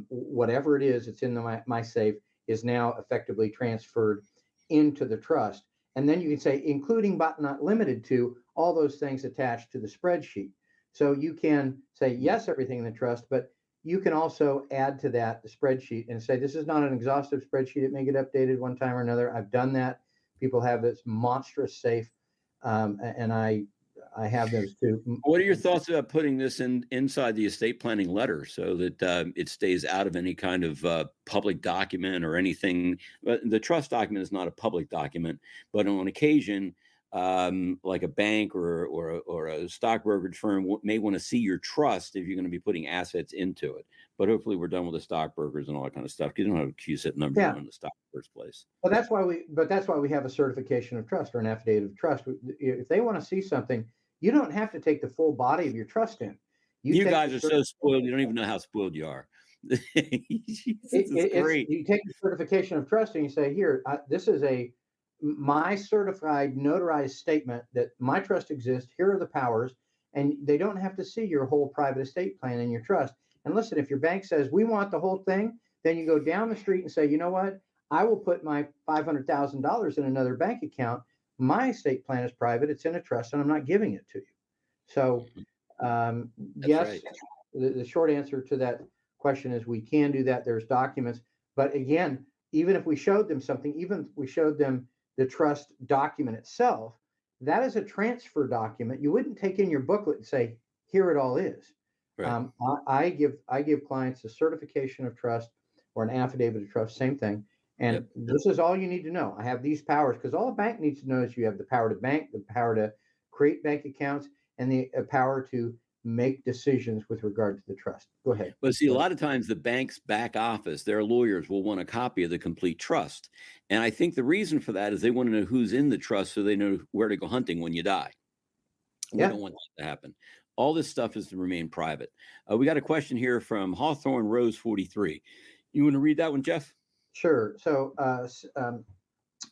whatever it is, it's in my safe, is now effectively transferred into the trust. And then you can say, including but not limited to all those things attached to the spreadsheet. So you can say, yes, everything in the trust, but you can also add to that the spreadsheet and say, this is not an exhaustive spreadsheet. It may get updated one time or another. I've done that. People have this monstrous safe, and I have those too. What are your thoughts about putting this inside the estate planning letter so that it stays out of any kind of public document or anything? The trust document is not a public document, but on occasion, like a bank or a stock brokerage firm may want to see your trust if you're going to be putting assets into it. But hopefully, we're done with the stockbrokers and all that kind of stuff. You don't have a QSIP number Yeah. on the stock in the first place. Well, that's why we have a certification of trust or an affidavit of trust. If they want to see something, you don't have to take the full body of your trust in. You take guys the are so spoiled. You don't even know how spoiled you are. Jesus, it's great. you take the certification of trust and you say, here, this is my certified notarized statement that my trust exists. Here are the powers, and they don't have to see your whole private estate plan in your trust. And listen, if your bank says we want the whole thing, then you go down the street and say, you know what? I will put my $500,000 in another bank account, My estate plan is private. It's in a trust, and I'm not giving it to you. So, That's yes, right. the short answer to that question is we can do that. There's documents, but again, even if we showed them something, even if we showed them the trust document itself, that is a transfer document. You wouldn't take in your booklet and say, "Here it all is." Right. I give clients a certification of trust or an affidavit of trust, same thing. And Yep. this is all you need to know. I have these powers because all a bank needs to know is you have the power to bank, the power to create bank accounts, and the power to make decisions with regard to the trust. Go ahead. But see, a Go ahead. lot of times the bank's back office, their lawyers will want a copy of the complete trust. And I think the reason for that is they want to know who's in the trust so they know where to go hunting when you die. We Yeah, don't want that to happen. All this stuff is to remain private. We got a question here from Hawthorne Rose 43. You want to read that one, Jeff? sure. So,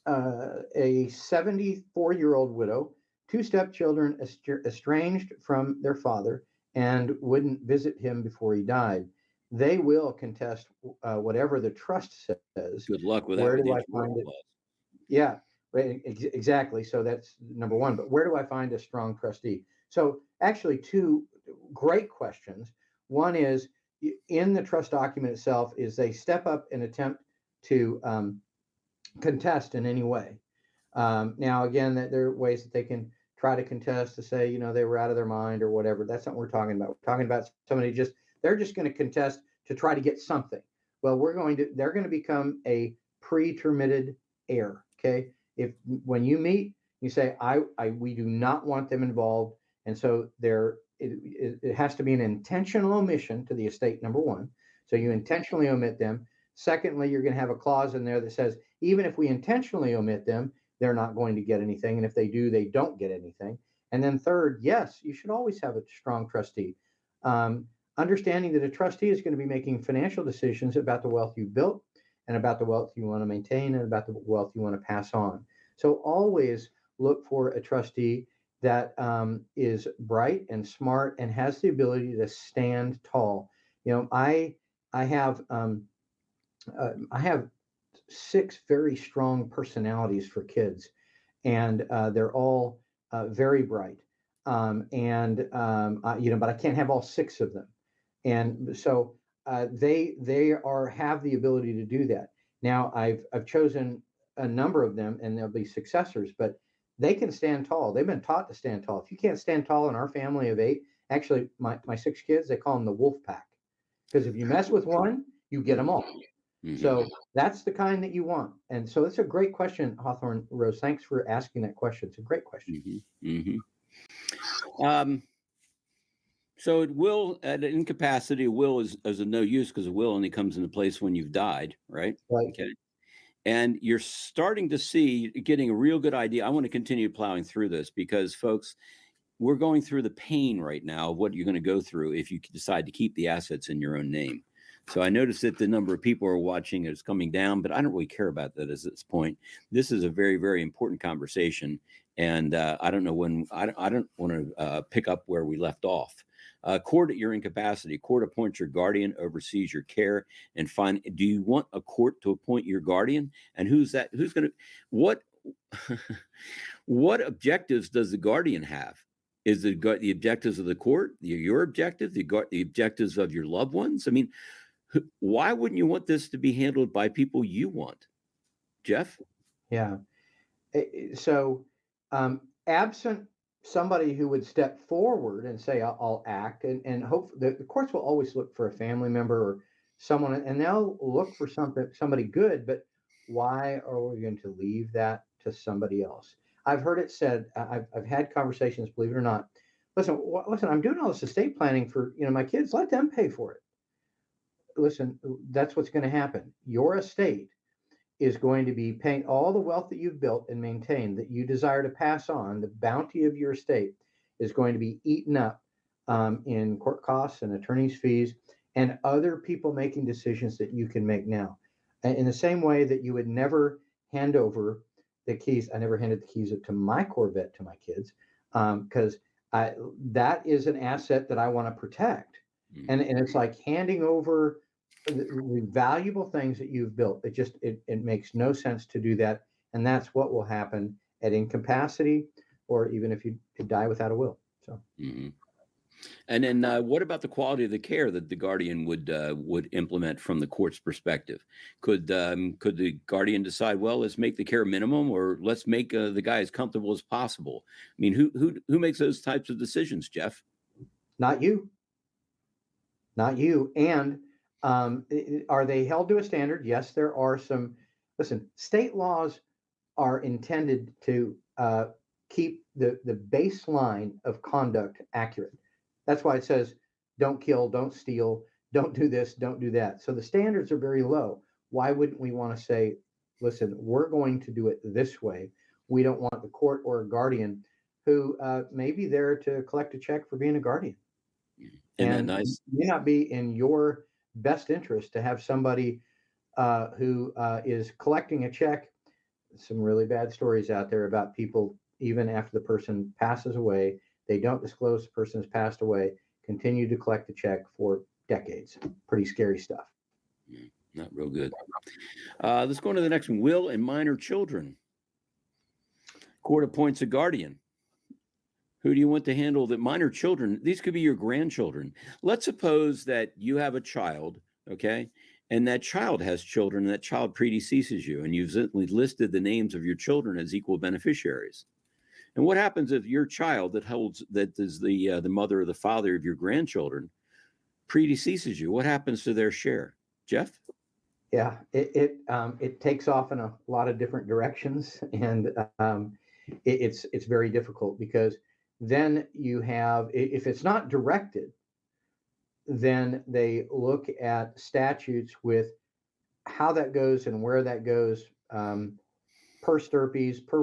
a 74-year-old widow, two stepchildren estranged from their father and wouldn't visit him before he died. They will contest whatever the trust says. Good luck with that Where with the do I insurance find it? clause. Yeah, right, exactly. So that's number one. But where do I find a strong trustee? So actually, two great questions. One is in the trust document itself, is they step up and attempt to contest in any way. Now, again, that there are ways that they can try to contest to say, they were out of their mind or whatever. That's not what we're talking about. We're talking about somebody they're just going to contest to try to get something. Well, they're going to become a pre-termitted heir. Okay. If when you meet, you say, we do not want them involved. And so it has to be an intentional omission to the estate, number one. So you intentionally omit them. Secondly, you're going to have a clause in there that says, even if we intentionally omit them, they're not going to get anything. And if they do, they don't get anything. And then third, yes, you should always have a strong trustee. Understanding that a trustee is going to be making financial decisions about the wealth you built and about the wealth you want to maintain and about the wealth you want to pass on. So always look for a trustee that is bright and smart and has the ability to stand tall. I have I have 6 very strong personalities for kids, and they're all very bright. But I can't have all 6 of them, and so they have the ability to do that. Now I've chosen a number of them, and they'll be successors, but they can stand tall. They've been taught to stand tall. If you can't stand tall in our family of 8, actually my 6 kids, they call them the wolf pack, because if you mess with one, you get them all. Mhm. So that's the kind that you want. And so it's a great question, Hawthorne Rose. Thanks for asking that question. It's a great question. So it will, at an incapacity, a will is of no use because a will only comes into place when you've died, right? Right. Okay. And you're starting to see, getting a real good idea. I want to continue plowing through this because, folks, we're going through the pain right now of what you're going to go through if you decide to keep the assets in your own name. So I noticed that the number of people who are watching is coming down, but I don't really care about that at this point. This is a very, very important conversation. And I don't know when, I don't want to pick up where we left off. Court at your incapacity. Court appoints your guardian, oversees your care, and find. Do you want a court to appoint your guardian? And who's that? Who's going to? What? What objectives does the guardian have? Is the objectives of the court your objective? The objectives of your loved ones? I mean, why wouldn't you want this to be handled by people you want, Jeff? Yeah. So, absent somebody who would step forward and say, I'll act, and hope the courts will always look for a family member or someone, and they'll look for somebody good, but why are we going to leave that to somebody else? I've heard it said, I've had conversations, believe it or not. Listen, I'm doing all this estate planning for, my kids, let them pay for it. Listen, that's what's going to happen. Your estate is going to be paying all the wealth that you've built and maintained that you desire to pass on. The bounty of your estate is going to be eaten up in court costs and attorney's fees and other people making decisions that you can make now. In the same way that you would never hand over the keys. I never handed the keys to my Corvette to my kids because that is an asset that I want to protect. And it's like handing over the valuable things that you've built. It makes no sense to do that. And that's what will happen at incapacity, or even if you die without a will. So. Mm-hmm. And then what about the quality of the care that the guardian would implement from the court's perspective? Could the guardian decide, well, let's make the care minimum, or let's make the guy as comfortable as possible? I mean, who makes those types of decisions, Jeff? Not you. Not you. And are they held to a standard? Yes, there are some. Listen, state laws are intended to keep the baseline of conduct accurate. That's why it says, don't kill, don't steal, don't do this, don't do that. So the standards are very low. Why wouldn't we want to say, listen, we're going to do it this way? We don't want the court or a guardian who may be there to collect a check for being a guardian. Isn't And that nice? it may not be in your best interest to have somebody who is collecting a check. Some really bad stories out there about people, even after the person passes away, they don't disclose the person has passed away, continue to collect the check for decades. Pretty scary stuff. Not real good. Let's go on to the next one. Will and minor children. Court appoints a guardian. Who do you want to handle the minor children? These could be your grandchildren. Let's suppose that you have a child, okay? And that child has children, and that child predeceases you, and you've listed the names of your children as equal beneficiaries. And what happens if your child that is the mother or the father of your grandchildren predeceases you? What happens to their share, Jeff? Yeah, it takes off in a lot of different directions, and it's very difficult, because then you have, if it's not directed, then they look at statutes with how that goes and where that goes, per stirpes, per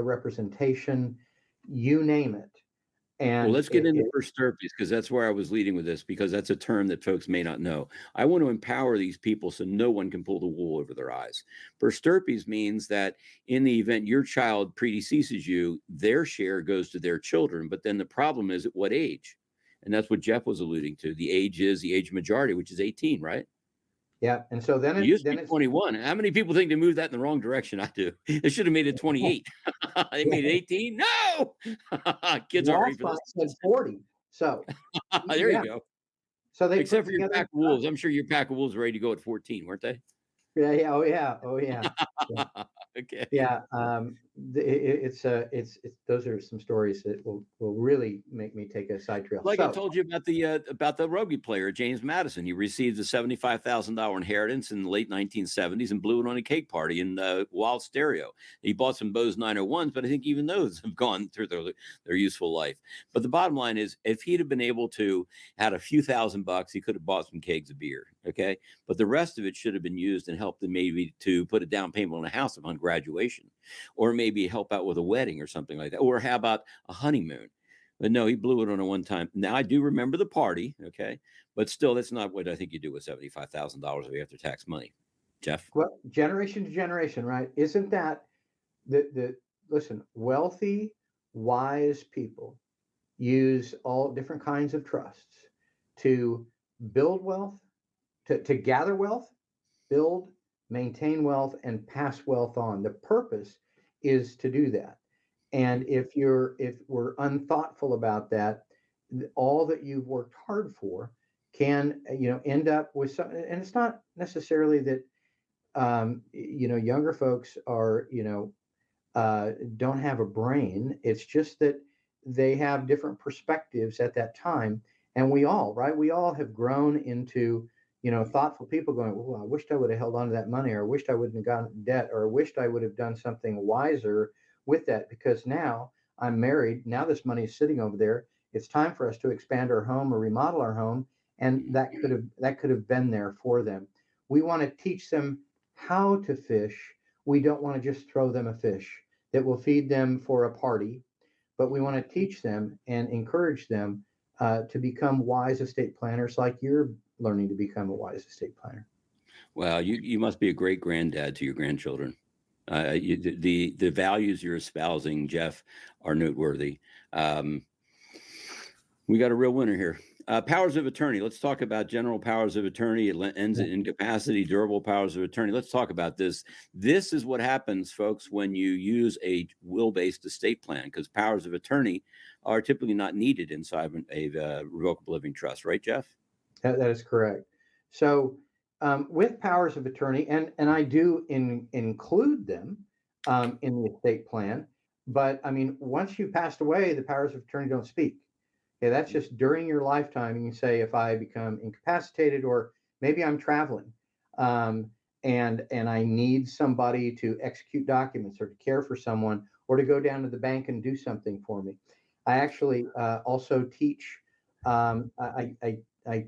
representation, you name it. And well, let's get into first stirpes, because that's where I was leading with this, because that's a term that folks may not know. I want to empower these people so no one can pull the wool over their eyes. First stirpes means that in the event your child predeceases you, their share goes to their children. But then the problem is at what age? And that's what Jeff was alluding to. The age is the age of majority, which is 18, right? Yeah, and so then it used to be 21. How many people think they moved that in the wrong direction? I do. They should have made it 28. They made it 18. No, kids aren't ready for this. 40. So there you go. So they except for your pack of wolves. I'm sure your pack of wolves were ready to go at 14, weren't they? Yeah. Oh yeah. Yeah. Okay. Yeah. It's those are some stories that will really make me take a side trail. Like I told you about the rugby player James Madison. He received a $75,000 inheritance in the late 1970s and blew it on a cake party in Wild Stereo. He bought some Bose 901s, but I think even those have gone through their useful life. But the bottom line is, if he'd have been able to had a few $1,000, he could have bought some kegs of beer. Okay, but the rest of it should have been used and helped him maybe to put a down payment on a house upon graduation, or maybe help out with a wedding or something like that. Or how about a honeymoon? But no, he blew it on a one time. Now I do remember the party, okay, but still, that's not what I think you do with $75,000 of after tax money, Jeff. Well, generation to generation, right? Isn't that the listen? Wealthy, wise people use all different kinds of trusts to build wealth, to gather wealth, build, maintain wealth, and pass wealth on. The purpose is to do that. And if we're unthoughtful about that, all that you've worked hard for can end up with some. And it's not necessarily that younger folks are don't have a brain. It's just that they have different perspectives at that time. And we all have grown into thoughtful people going, oh, I wished I would have held on to that money, or I wished I wouldn't have gotten debt, or I wished I would have done something wiser with that, because now I'm married. Now this money is sitting over there. It's time for us to expand our home or remodel our home. And that could have been there for them. We want to teach them how to fish. We don't want to just throw them a fish that will feed them for a party, but we want to teach them and encourage them to become wise estate planners, like you're learning to become a wise estate planner. Well, you must be a great granddad to your grandchildren. The values you're espousing, Jeff, are noteworthy. We got a real winner here. Powers of attorney. Let's talk about general powers of attorney. It ends in incapacity, durable powers of attorney. Let's talk about this. This is what happens, folks, when you use a will-based estate plan, because powers of attorney are typically not needed inside a revocable living trust, right, Jeff? That is correct. So with powers of attorney, and I do include them in the estate plan, but I mean, once you passed away, the powers of attorney don't speak. Okay, that's just during your lifetime. You can say, if I become incapacitated, or maybe I'm traveling, and I need somebody to execute documents or to care for someone or to go down to the bank and do something for me. I actually also teach. I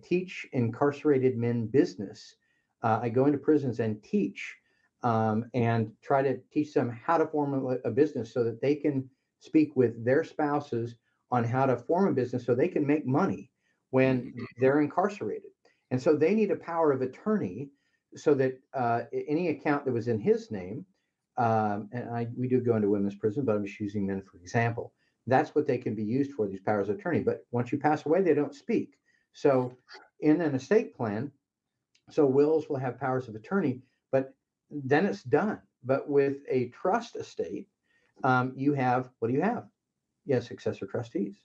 teach incarcerated men business. I go into prisons and teach, and try to teach them how to form a business so that they can speak with their spouses on how to form a business so they can make money when they're incarcerated. And so they need a power of attorney so that any account that was in his name, we do go into women's prison, but I'm just using men for example. That's what they can be used for, these powers of attorney. But once you pass away, they don't speak. So in an estate plan, so wills will have powers of attorney, but then it's done. But with a trust estate, you have, what do you have? You have successor trustees.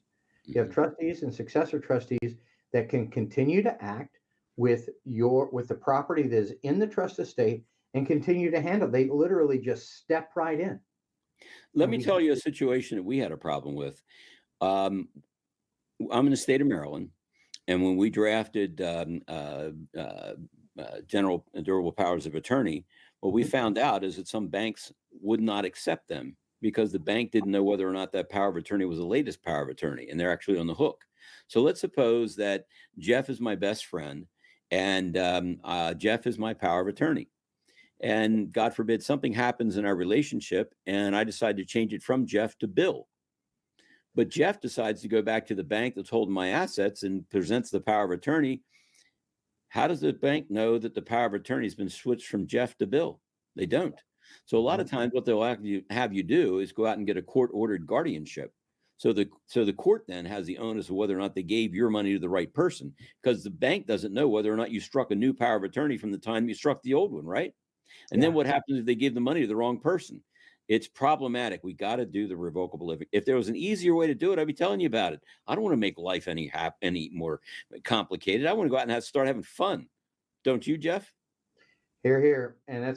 You have trustees and successor trustees that can continue to act with the property that is in the trust estate and continue to handle. They literally just step right in. Let me tell you a situation that we had a problem with. I'm in the state of Maryland, and when we drafted general and durable powers of attorney, what we found out is that some banks would not accept them because the bank didn't know whether or not that power of attorney was the latest power of attorney, and they're actually on the hook. So let's suppose that Jeff is my best friend, and Jeff is my power of attorney. And God forbid something happens in our relationship, and I decide to change it from Jeff to Bill. But Jeff decides to go back to the bank that's holding my assets and presents the power of attorney. How does the bank know that the power of attorney has been switched from Jeff to Bill? They don't. So a lot of times what they'll have you do is go out and get a court-ordered guardianship. So the court then has the onus of whether or not they gave your money to the right person, because the bank doesn't know whether or not you struck a new power of attorney from the time you struck the old one, right? And then what happens if they give the money to the wrong person? It's problematic. We got to do the revocable living. If there was an easier way to do it, I'd be telling you about it. I don't want to make life any more complicated. I want to go out and start having fun. Don't you, Jeff? Here, here. And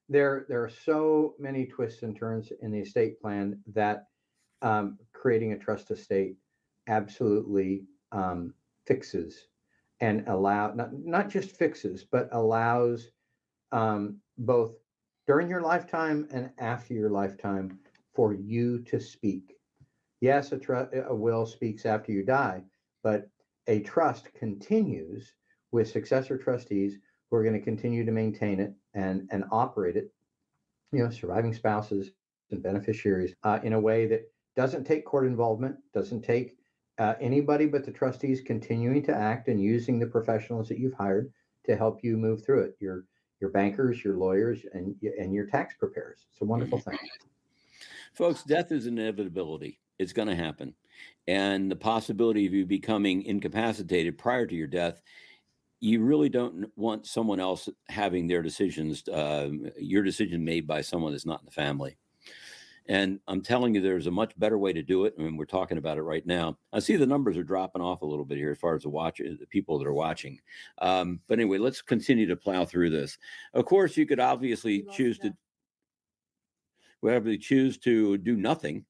there are so many twists and turns in the estate plan that creating a trust estate absolutely fixes and not just fixes, but allows both during your lifetime and after your lifetime for you to speak. Yes, a will speaks after you die, but a trust continues with successor trustees who are going to continue to maintain it and operate it, surviving spouses and beneficiaries in a way that doesn't take court involvement, doesn't take anybody but the trustees continuing to act and using the professionals that you've hired to help you move through it. Your bankers, your lawyers, and your tax preparers. It's a wonderful thing. Folks, death is an inevitability. It's going to happen. And the possibility of you becoming incapacitated prior to your death, you really don't want someone else having their decisions, your decision made by someone that's not in the family. And I'm telling you, there's a much better way to do it. I mean, we're talking about it right now. I see the numbers are dropping off a little bit here as far as the people that are watching. But anyway, let's continue to plow through this. Of course, you could obviously choose to do nothing.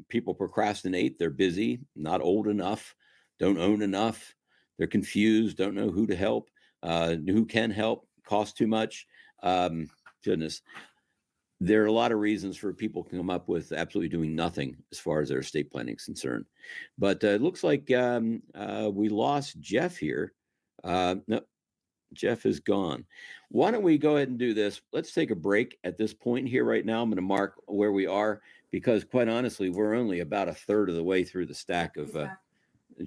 People procrastinate. They're busy, not old enough, don't own enough. They're confused, don't know who to help, who can help, costs too much. Goodness. There are a lot of reasons for people to come up with absolutely doing nothing as far as their estate planning is concerned. But it looks like we lost Jeff here. No, Jeff is gone. Why don't we go ahead and do this? Let's take a break at this point here right now. I'm going to mark where we are because, quite honestly, we're only about a third of the way through the stack of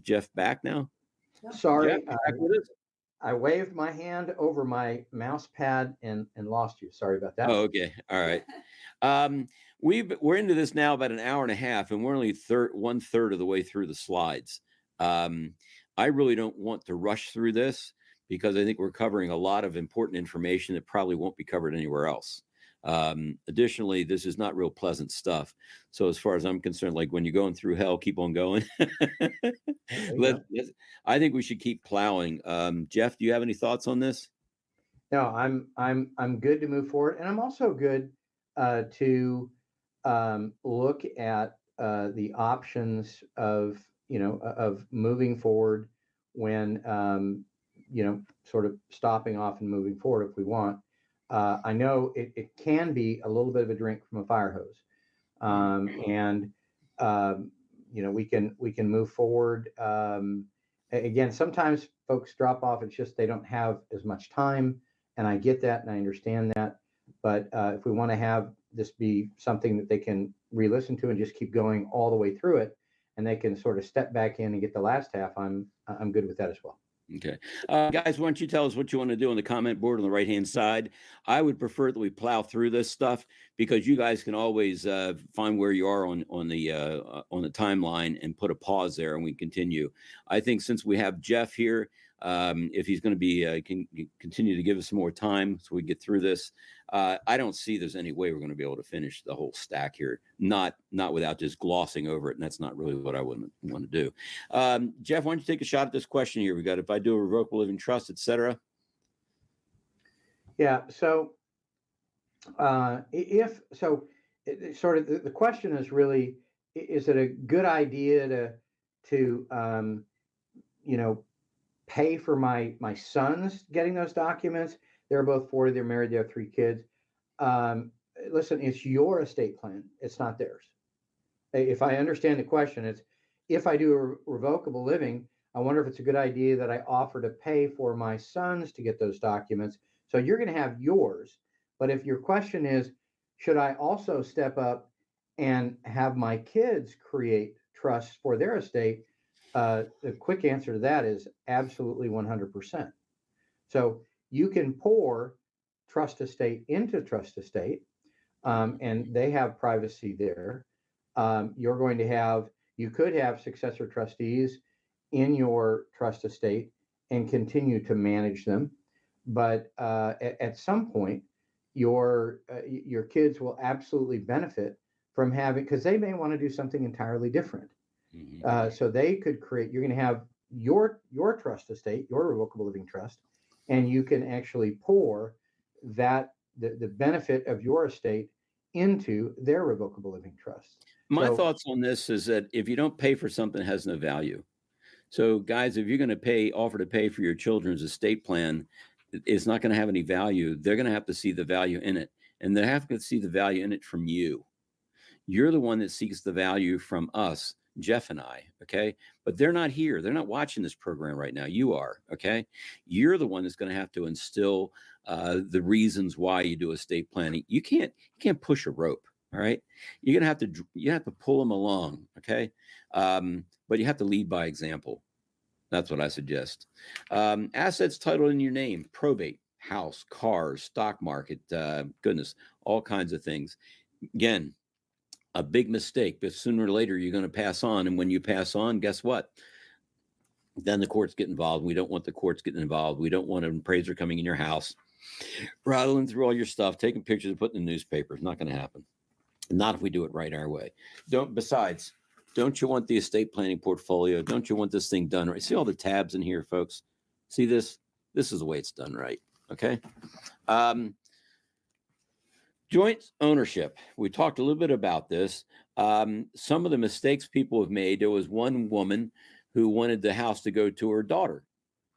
Jeff back now. Sorry, Jeff, back with us? I waved my hand over my mouse pad and lost you. Sorry about that. Oh, okay. All right. We're into this now about an hour and a half, and we're only one third of the way through the slides. Um, I really don't want to rush through this because I think we're covering a lot of important information that probably won't be covered anywhere else. Additionally, this is not real pleasant stuff. So as far as I'm concerned, like when you're going through hell, keep on going. There you let, go. let's, I think we should keep plowing. Jeff, do you have any thoughts on this? No, I'm good to move forward, and I'm also good to look at the options of of moving forward when sort of stopping off and moving forward if we want. I know it can be a little bit of a drink from a fire hose, and we can move forward. Again, sometimes folks drop off. It's just they don't have as much time, and I get that and I understand that. But if we want to have this be something that they can re-listen to and just keep going all the way through it, and they can sort of step back in and get the last half, I'm good with that as well. Okay. Guys, why don't you tell us what you want to do on the comment board on the right-hand side? I would prefer that we plow through this stuff because you guys can always find where you are on the timeline and put a pause there, and we continue. I think since we have Jeff here, if he's going to be can continue to give us some more time so we get through this, I don't see there's any way we're going to be able to finish the whole stack here, not without just glossing over it, and that's not really what I would want to do. Jeff, why don't you take a shot at this question here? We got if I do a revocable living trust, etc. Yeah. So if so, sort of the question is really, is it a good idea to pay for my sons getting those documents? They're both 40. They're married. They have 3 kids. Um, Listen, it's your estate plan. It's not theirs. If I understand the question, it's if I do a revocable living, I wonder if it's a good idea that I offer to pay for my sons to get those documents. So you're going to have yours. But if your question is, should I also step up and have my kids create trusts for their estate? The quick answer to that is absolutely 100%. So you can pour trust estate into trust estate, and they have privacy there. You could have successor trustees in your trust estate and continue to manage them. But at some point, your kids will absolutely benefit from having, because they may want to do something entirely different. So they could create. You're going to have your trust estate, your revocable living trust, and you can actually pour the benefit of your estate into their revocable living trust. My So thoughts on this is that if you don't pay for something, it has no value. So, guys, if you're going to offer to pay for your children's estate plan, it's not going to have any value. They're going to have to see the value in it, and they have to see the value in it from you. You're the one that seeks the value from us, Jeff and I, okay? But they're not here. They're not watching this program right now. You are, okay? You're the one that's going to have to instill the reasons why you do estate planning. You can't push a rope, all right? You have to pull them along, okay? But you have to lead by example. That's what I suggest. Assets titled in your name, probate, house, cars, stock market, goodness, all kinds of things. Again, a big mistake, but sooner or later you're going to pass on. And when you pass on, guess what? Then the courts get involved. We don't want the courts getting involved. We don't want an appraiser coming in your house, rattling through all your stuff, taking pictures and putting in the newspaper. It's not going to happen. Not if we do it right our way. Besides, don't you want the estate planning portfolio? Don't you want this thing done right? See all the tabs in here, folks? See this? This is the way it's done right. Okay. Joint ownership. We talked a little bit about this. Some of the mistakes people have made. There was one woman who wanted the house to go to her daughter.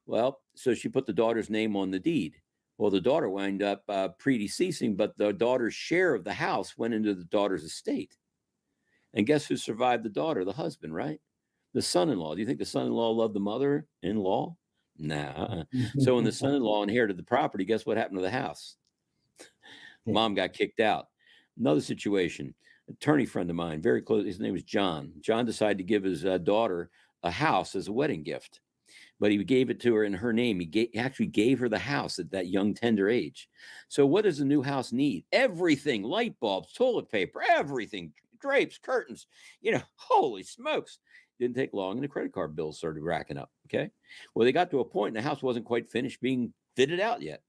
Well, so she put the daughter's name on the deed. Well, the daughter wound up predeceasing, but the daughter's share of the house went into the daughter's estate. And guess who survived the daughter? The husband, right? The son-in-law. Do you think the son-in-law loved the mother-in-law? Nah. So when the son-in-law inherited the property, guess what happened to the house? Mom got kicked out. Another situation, attorney friend of mine, very close, his name was John. John decided to give his daughter a house as a wedding gift, but he gave it to her in her name. He actually gave her the house at that young, tender age. So what does a new house need? Everything, light bulbs, toilet paper, everything, drapes, curtains, holy smokes. Didn't take long, and the credit card bills started racking up. Okay. Well, they got to a point, and the house wasn't quite finished being fitted out yet.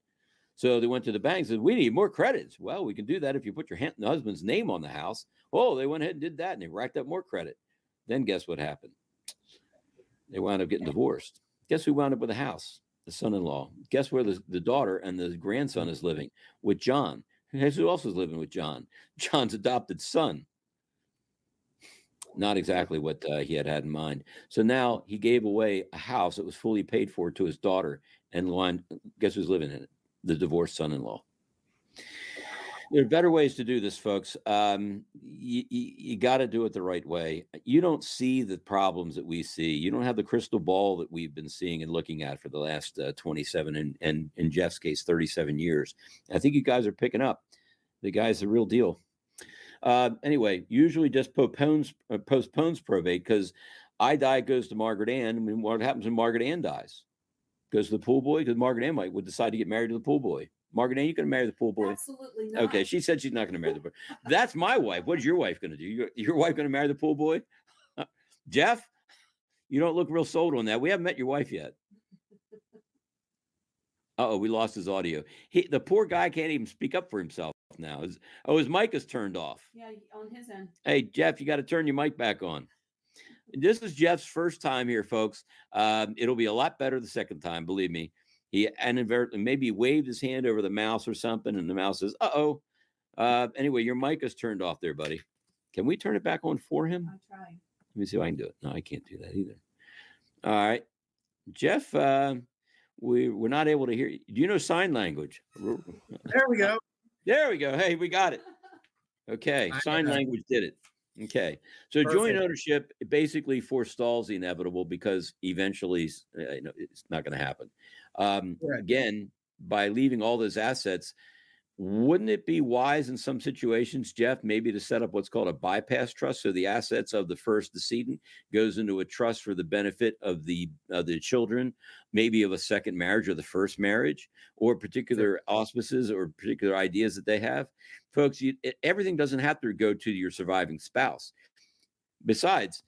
So they went to the bank and said, we need more credits. Well, we can do that if you put your husband's name on the house. Oh, they went ahead and did that, and they racked up more credit. Then guess what happened? They wound up getting divorced. Guess who wound up with a house? The son-in-law. Guess where the daughter and the grandson is living? With John. Guess who else is living with John? John's adopted son. Not exactly what he had in mind. So now he gave away a house that was fully paid for to his daughter, and guess who's living in it? The divorced son-in-law. There are better ways to do this, folks. You got to do it the right way. You don't see the problems that we see. You don't have the crystal ball that we've been seeing and looking at for the last 27 and in Jeff's case, 37 years. I think you guys are picking up. The guy's the real deal. Anyway, usually just postpones probate because I die, it goes to Margaret Ann. I mean, what happens when Margaret Ann dies? Goes to the pool boy, because Margaret Ann would decide to get married to the pool boy. Margaret Ann, you going to marry the pool boy? Absolutely not. Okay, she said she's not going to marry the boy. That's my wife. What is your wife going to do? Your wife going to marry the pool boy? Jeff, you don't look real sold on that. We haven't met your wife yet. Uh-oh, we lost his audio. The poor guy can't even speak up for himself now. His mic is turned off. Yeah, on his end. Hey, Jeff, you got to turn your mic back on. This is Jeff's first time here, folks. It'll be a lot better the second time, believe me. He inadvertently maybe waved his hand over the mouse or something, and the mouse says, uh-oh. Anyway, your mic is turned off there, buddy. Can we turn it back on for him? I'll try. Let me see if I can do it. No, I can't do that either. All right. Jeff, we're not able to hear you. Do you know sign language? There we go. There we go. Hey, we got it. Okay. Sign language did it. Okay. So Perfect. Joint ownership basically forestalls the inevitable because eventually it's not going to happen. Again, by leaving all those assets, wouldn't it be wise in some situations, Jeff, maybe to set up what's called a bypass trust? So the assets of the first decedent goes into a trust for the benefit of the children, maybe of a second marriage or the first marriage, or particular auspices or particular ideas that they have. Folks, everything doesn't have to go to your surviving spouse. Besides,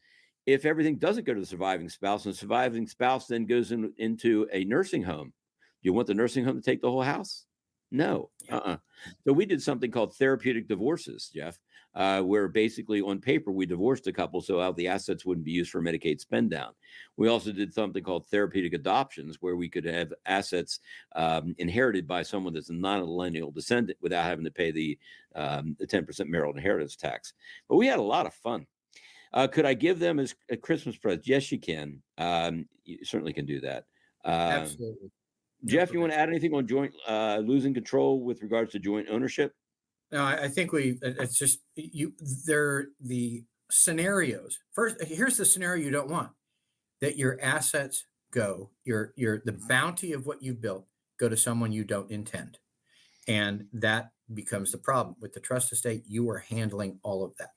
if everything doesn't go to the surviving spouse, and the surviving spouse then goes into a nursing home, do you want the nursing home to take the whole house? No. So we did something called therapeutic divorces, Jeff, where basically on paper we divorced a couple so the assets wouldn't be used for Medicaid spend down. We also did something called therapeutic adoptions, where we could have assets inherited by someone that's not a lineal descendant without having to pay the 10% marital inheritance tax. But we had a lot of fun. Could I give them as a Christmas present? Yes, you can. You certainly can do that. Absolutely. Jeff, you want to add anything on joint losing control with regards to joint ownership? No, I think it's just they're the scenarios. First, here's the scenario you don't want: that your assets go, the bounty of what you built go to someone you don't intend. And that becomes the problem. With the trust estate, you are handling all of that.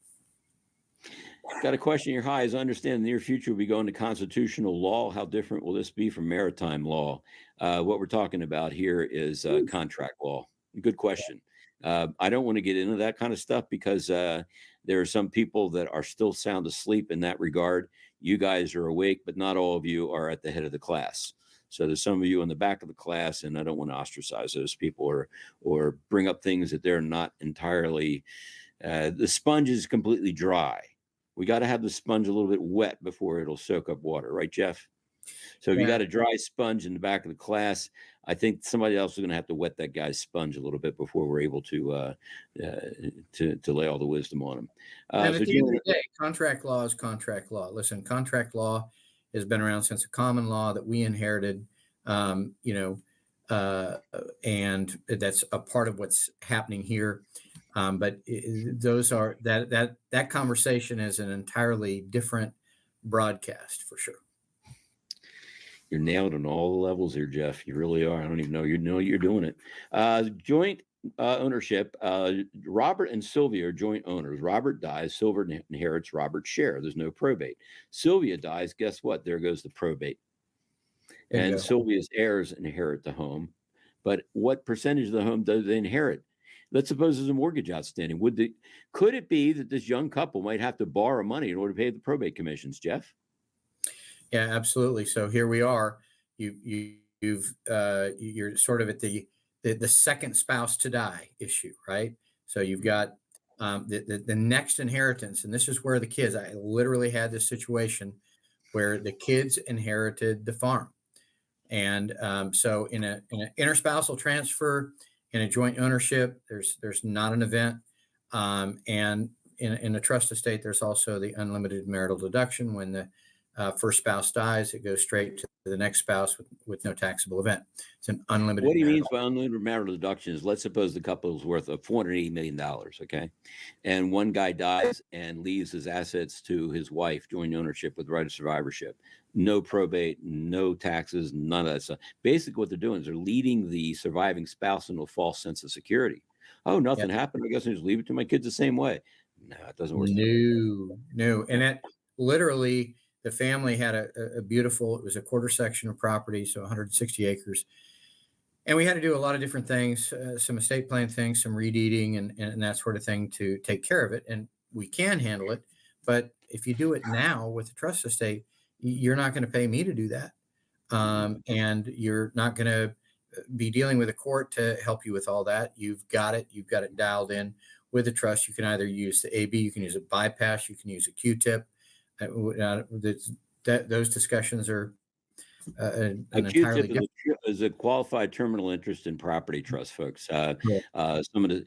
Got a question here. Hi, as I understand, in the near future, we'll be going to constitutional law. How different will this be from maritime law? What we're talking about here is contract law. Good question. I don't want to get into that kind of stuff because there are some people that are still sound asleep in that regard. You guys are awake, but not all of you are at the head of the class. So there's some of you in the back of the class, and I don't want to ostracize those people or bring up things that they're not entirely. The sponge is completely dry. We got to have the sponge a little bit wet before it'll soak up water, right, Jeff? So if you got a dry sponge in the back of the class, I think somebody else is going to have to wet that guy's sponge a little bit before we're able to lay all the wisdom on him. And at the end of the day, contract law is contract law. Listen, contract law has been around since the common law that we inherited, and that's a part of what's happening here. But that conversation is an entirely different broadcast for sure. You're nailed on all the levels here, Jeff. You really are. I don't even know you're doing it. Joint ownership. Robert and Sylvia are joint owners. Robert dies. Sylvia inherits Robert's share. There's no probate. Sylvia dies. Guess what? There goes the probate. And Sylvia's heirs inherit the home. But what percentage of the home do they inherit? Let's suppose there's a mortgage outstanding. Could it be that this young couple might have to borrow money in order to pay the probate commissions, Jeff? Yeah, absolutely. So here we are. You're sort of at the second spouse to die issue, right? So you've got the next inheritance, and this is where the kids. I literally had this situation where the kids inherited the farm, and so in an interspousal transfer, in a joint ownership, there's not an event, and in a trust estate, there's also the unlimited marital deduction. When the first spouse dies, it goes straight to the next spouse with no taxable event. It's an unlimited What he means marital. by unlimited marital deduction is, let's suppose the couple is worth of $480 million, okay? And one guy dies and leaves his assets to his wife, joint ownership with right of survivorship. No probate, no taxes, none of that stuff. Basically, what they're doing is they're leading the surviving spouse into a false sense of security. Oh, nothing happened. I guess I just leave it to my kids the same way. No, it doesn't work. No. And that literally, the family had a beautiful, it was a quarter section of property, so 160 acres. And we had to do a lot of different things, some estate plan things, some redeeding and that sort of thing to take care of it. And we can handle it. But if you do it now with the trust estate, you're not going to pay me to do that. And you're not going to be dealing with a court to help you with all that. You've got it dialed in with the trust. You can either use the AB, you can use a bypass, you can use a Q-tip. Those discussions are an entirely different. Is a qualified terminal interest in property trust, folks. Some of the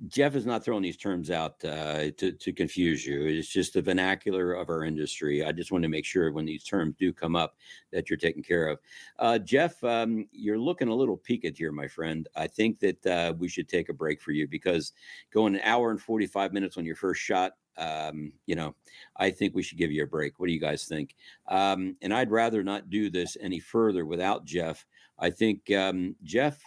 Jeff is not throwing these terms out to confuse you. It's just the vernacular of our industry. I just want to make sure when these terms do come up that you're taken care of. Jeff, you're looking a little peaked here, my friend. I think that we should take a break for you, because going an hour and 45 minutes on your first shot, I think we should give you a break. What do you guys think? And I'd rather not do this any further without Jeff. I think, Jeff,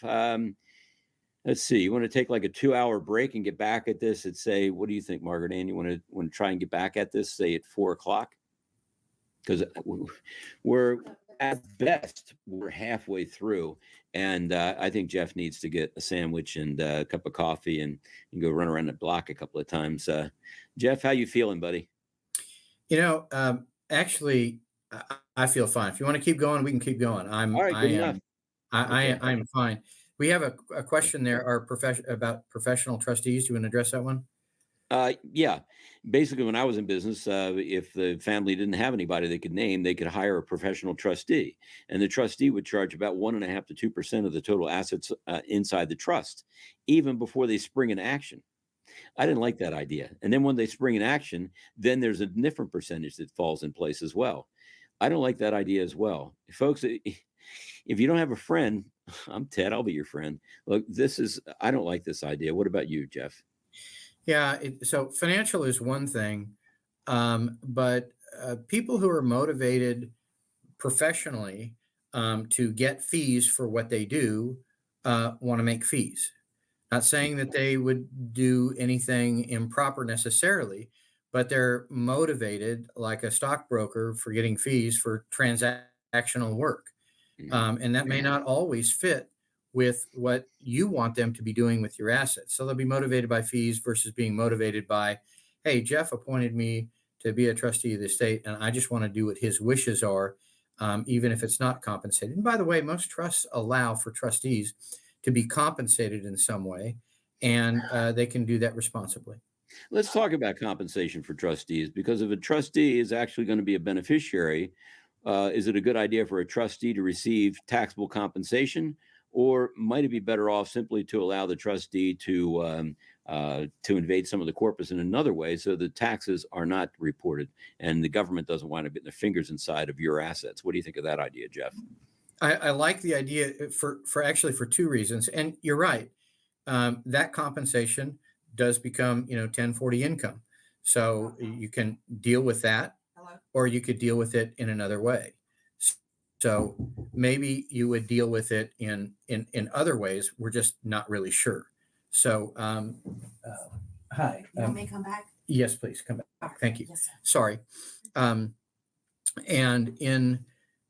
let's see, you want to take like a 2-hour break and get back at this and say, what do you think, Margaret Ann? You want to try and get back at this, say at 4:00? Because we're at best, we're halfway through. And I think Jeff needs to get a sandwich and a cup of coffee and go run around the block a couple of times. Jeff, how you feeling, buddy? Actually, I feel fine. If you want to keep going, we can keep going. All right, good enough. I am fine. We have a question there, about professional trustees. Do you want to address that one? Yeah. Basically, when I was in business, if the family didn't have anybody they could name, they could hire a professional trustee, and the trustee would charge about 1.5% to 2% of the total assets inside the trust, even before they spring in action. I didn't like that idea. And then when they spring in action, then there's a different percentage that falls in place as well. I don't like that idea as well. Folks, if you don't have a friend, I'm Ted, I'll be your friend. Look, I don't like this idea. What about you, Jeff? Yeah. So financial is one thing, but people who are motivated professionally to get fees for what they do want to make fees. Not saying that they would do anything improper necessarily, but they're motivated like a stockbroker for getting fees for transactional work. And that may not always fit with what you want them to be doing with your assets. So they'll be motivated by fees versus being motivated by, hey, Jeff appointed me to be a trustee of the estate, and I just want to do what his wishes are, even if it's not compensated. And by the way, most trusts allow for trustees to be compensated in some way, and they can do that responsibly. Let's talk about compensation for trustees, because if a trustee is actually going to be a beneficiary, is it a good idea for a trustee to receive taxable compensation, or might it be better off simply to allow the trustee to invade some of the corpus in another way, so the taxes are not reported and the government doesn't wind up getting their fingers inside of your assets? What do you think of that idea, Jeff? I like the idea for two reasons. And you're right. That compensation does become, 1040 income. So you can deal with that, or you could deal with it in another way. So maybe you would deal with it in other ways. We're just not really sure. So, hi. You want me to come back? Yes, please come back. Thank you. Yes, sir. Sorry. And in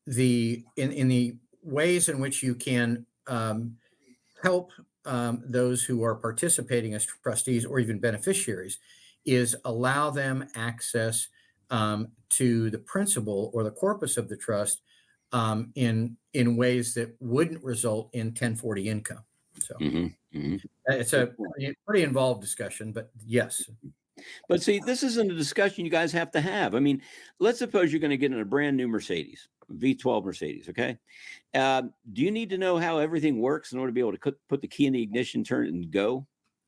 the ways in which you can help those who are participating as trustees or even beneficiaries is allow them access to the principal or the corpus of the trust in ways that wouldn't result in 1040 income. So it's a pretty involved discussion, but yes. But see, this isn't a discussion you guys have to have. I mean, let's suppose you're going to get in a brand new Mercedes, V12 Mercedes, okay? Do you need to know how everything works in order to be able to put the key in the ignition, turn it, and go?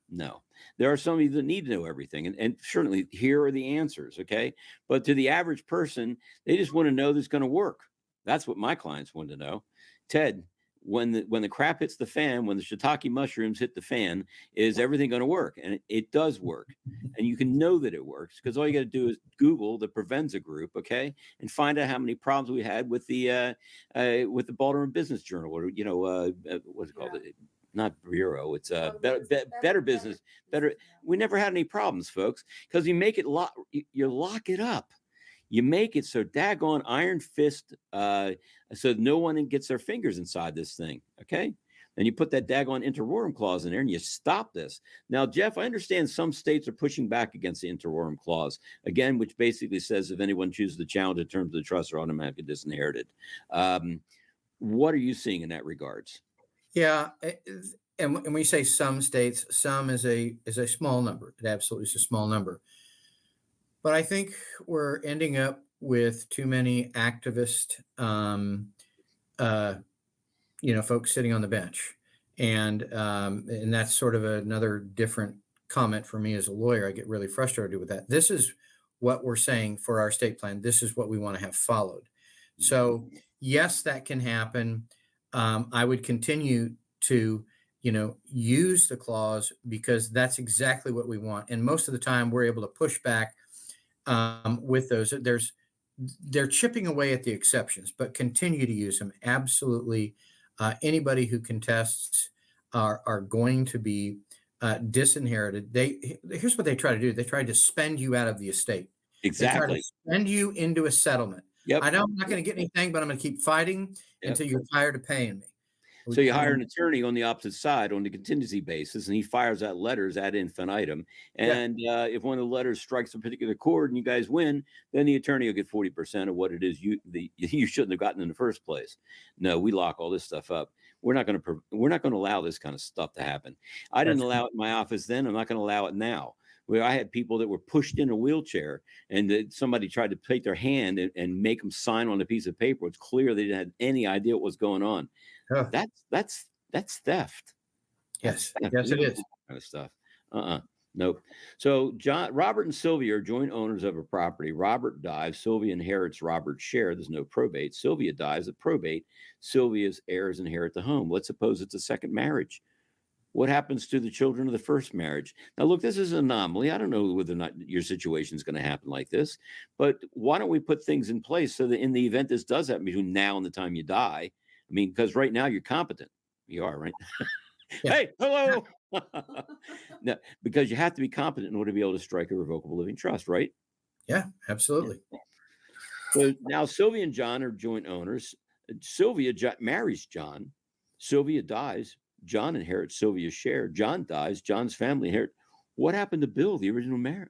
No. There are some of you that need to know everything, and certainly here are the answers, okay? But to the average person, they just want to know that it's going to work. That's what my clients want to know. Ted, when the crap hits the fan, when the shiitake mushrooms hit the fan, is everything going to work? And it does work. And you can know that it works because all you got to do is Google the Provenza group, okay, and find out how many problems we had with the Baltimore Business Journal, or what's it called? Yeah. Not Bureau. It's better business. Better. We never had any problems, folks, because you make it you lock it up. You make it so daggone iron fist, so no one gets their fingers inside this thing, okay? And you put that daggone inter rorem clause in there and you stop this. Now, Jeff, I understand some states are pushing back against the inter rorem clause, again, which basically says if anyone chooses to challenge the terms of the trust are automatically disinherited. What are you seeing in that regards? Yeah, and when we say some states, some is a small number. It absolutely is a small number. But I think we're ending up with too many activist, folks sitting on the bench, and that's sort of another different comment for me as a lawyer. I get really frustrated with that. This is what we're saying for our estate plan. This is what we want to have followed. So yes, that can happen. I would continue to, use the clause because that's exactly what we want. And most of the time, we're able to push back with those. They're chipping away at the exceptions, but continue to use them. Absolutely. Anybody who contests are going to be disinherited. Here's what they try to do. They try to spend you out of the estate. Exactly. They try to spend you into a settlement. Yep. I know I'm not going to get anything, but I'm going to keep fighting until you're tired of paying me. So you hire an attorney on the opposite side on the contingency basis, and he fires out letters ad infinitum. And if one of the letters strikes a particular chord and you guys win, then the attorney will get 40% of what it is you shouldn't have gotten in the first place. No, we lock all this stuff up. We're not going to allow this kind of stuff to happen. I didn't allow it in my office then. I'm not going to allow it now. Where I had people that were pushed in a wheelchair and somebody tried to take their hand and make them sign on a piece of paper. It's clear they didn't have any idea what was going on. Oh. That's theft. Yes, yes, it is. Kind of stuff. Nope. So Robert and Sylvia are joint owners of a property. Robert dies. Sylvia inherits Robert's share. There's no probate. Sylvia dies at probate. Sylvia's heirs inherit the home. Let's suppose it's a second marriage. What happens to the children of the first marriage? Now, look, this is an anomaly. I don't know whether or not your situation is going to happen like this, but why don't we put things in place so that in the event this does happen between now and the time you die? I mean, because right now you're competent. You are, right? Hey, hello. No, because you have to be competent in order to be able to strike a revocable living trust, right? Yeah, absolutely. So now Sylvia and John are joint owners. Sylvia marries John. Sylvia dies. John inherits Sylvia's share. John dies. John's family inherits. What happened to Bill, the original marriage?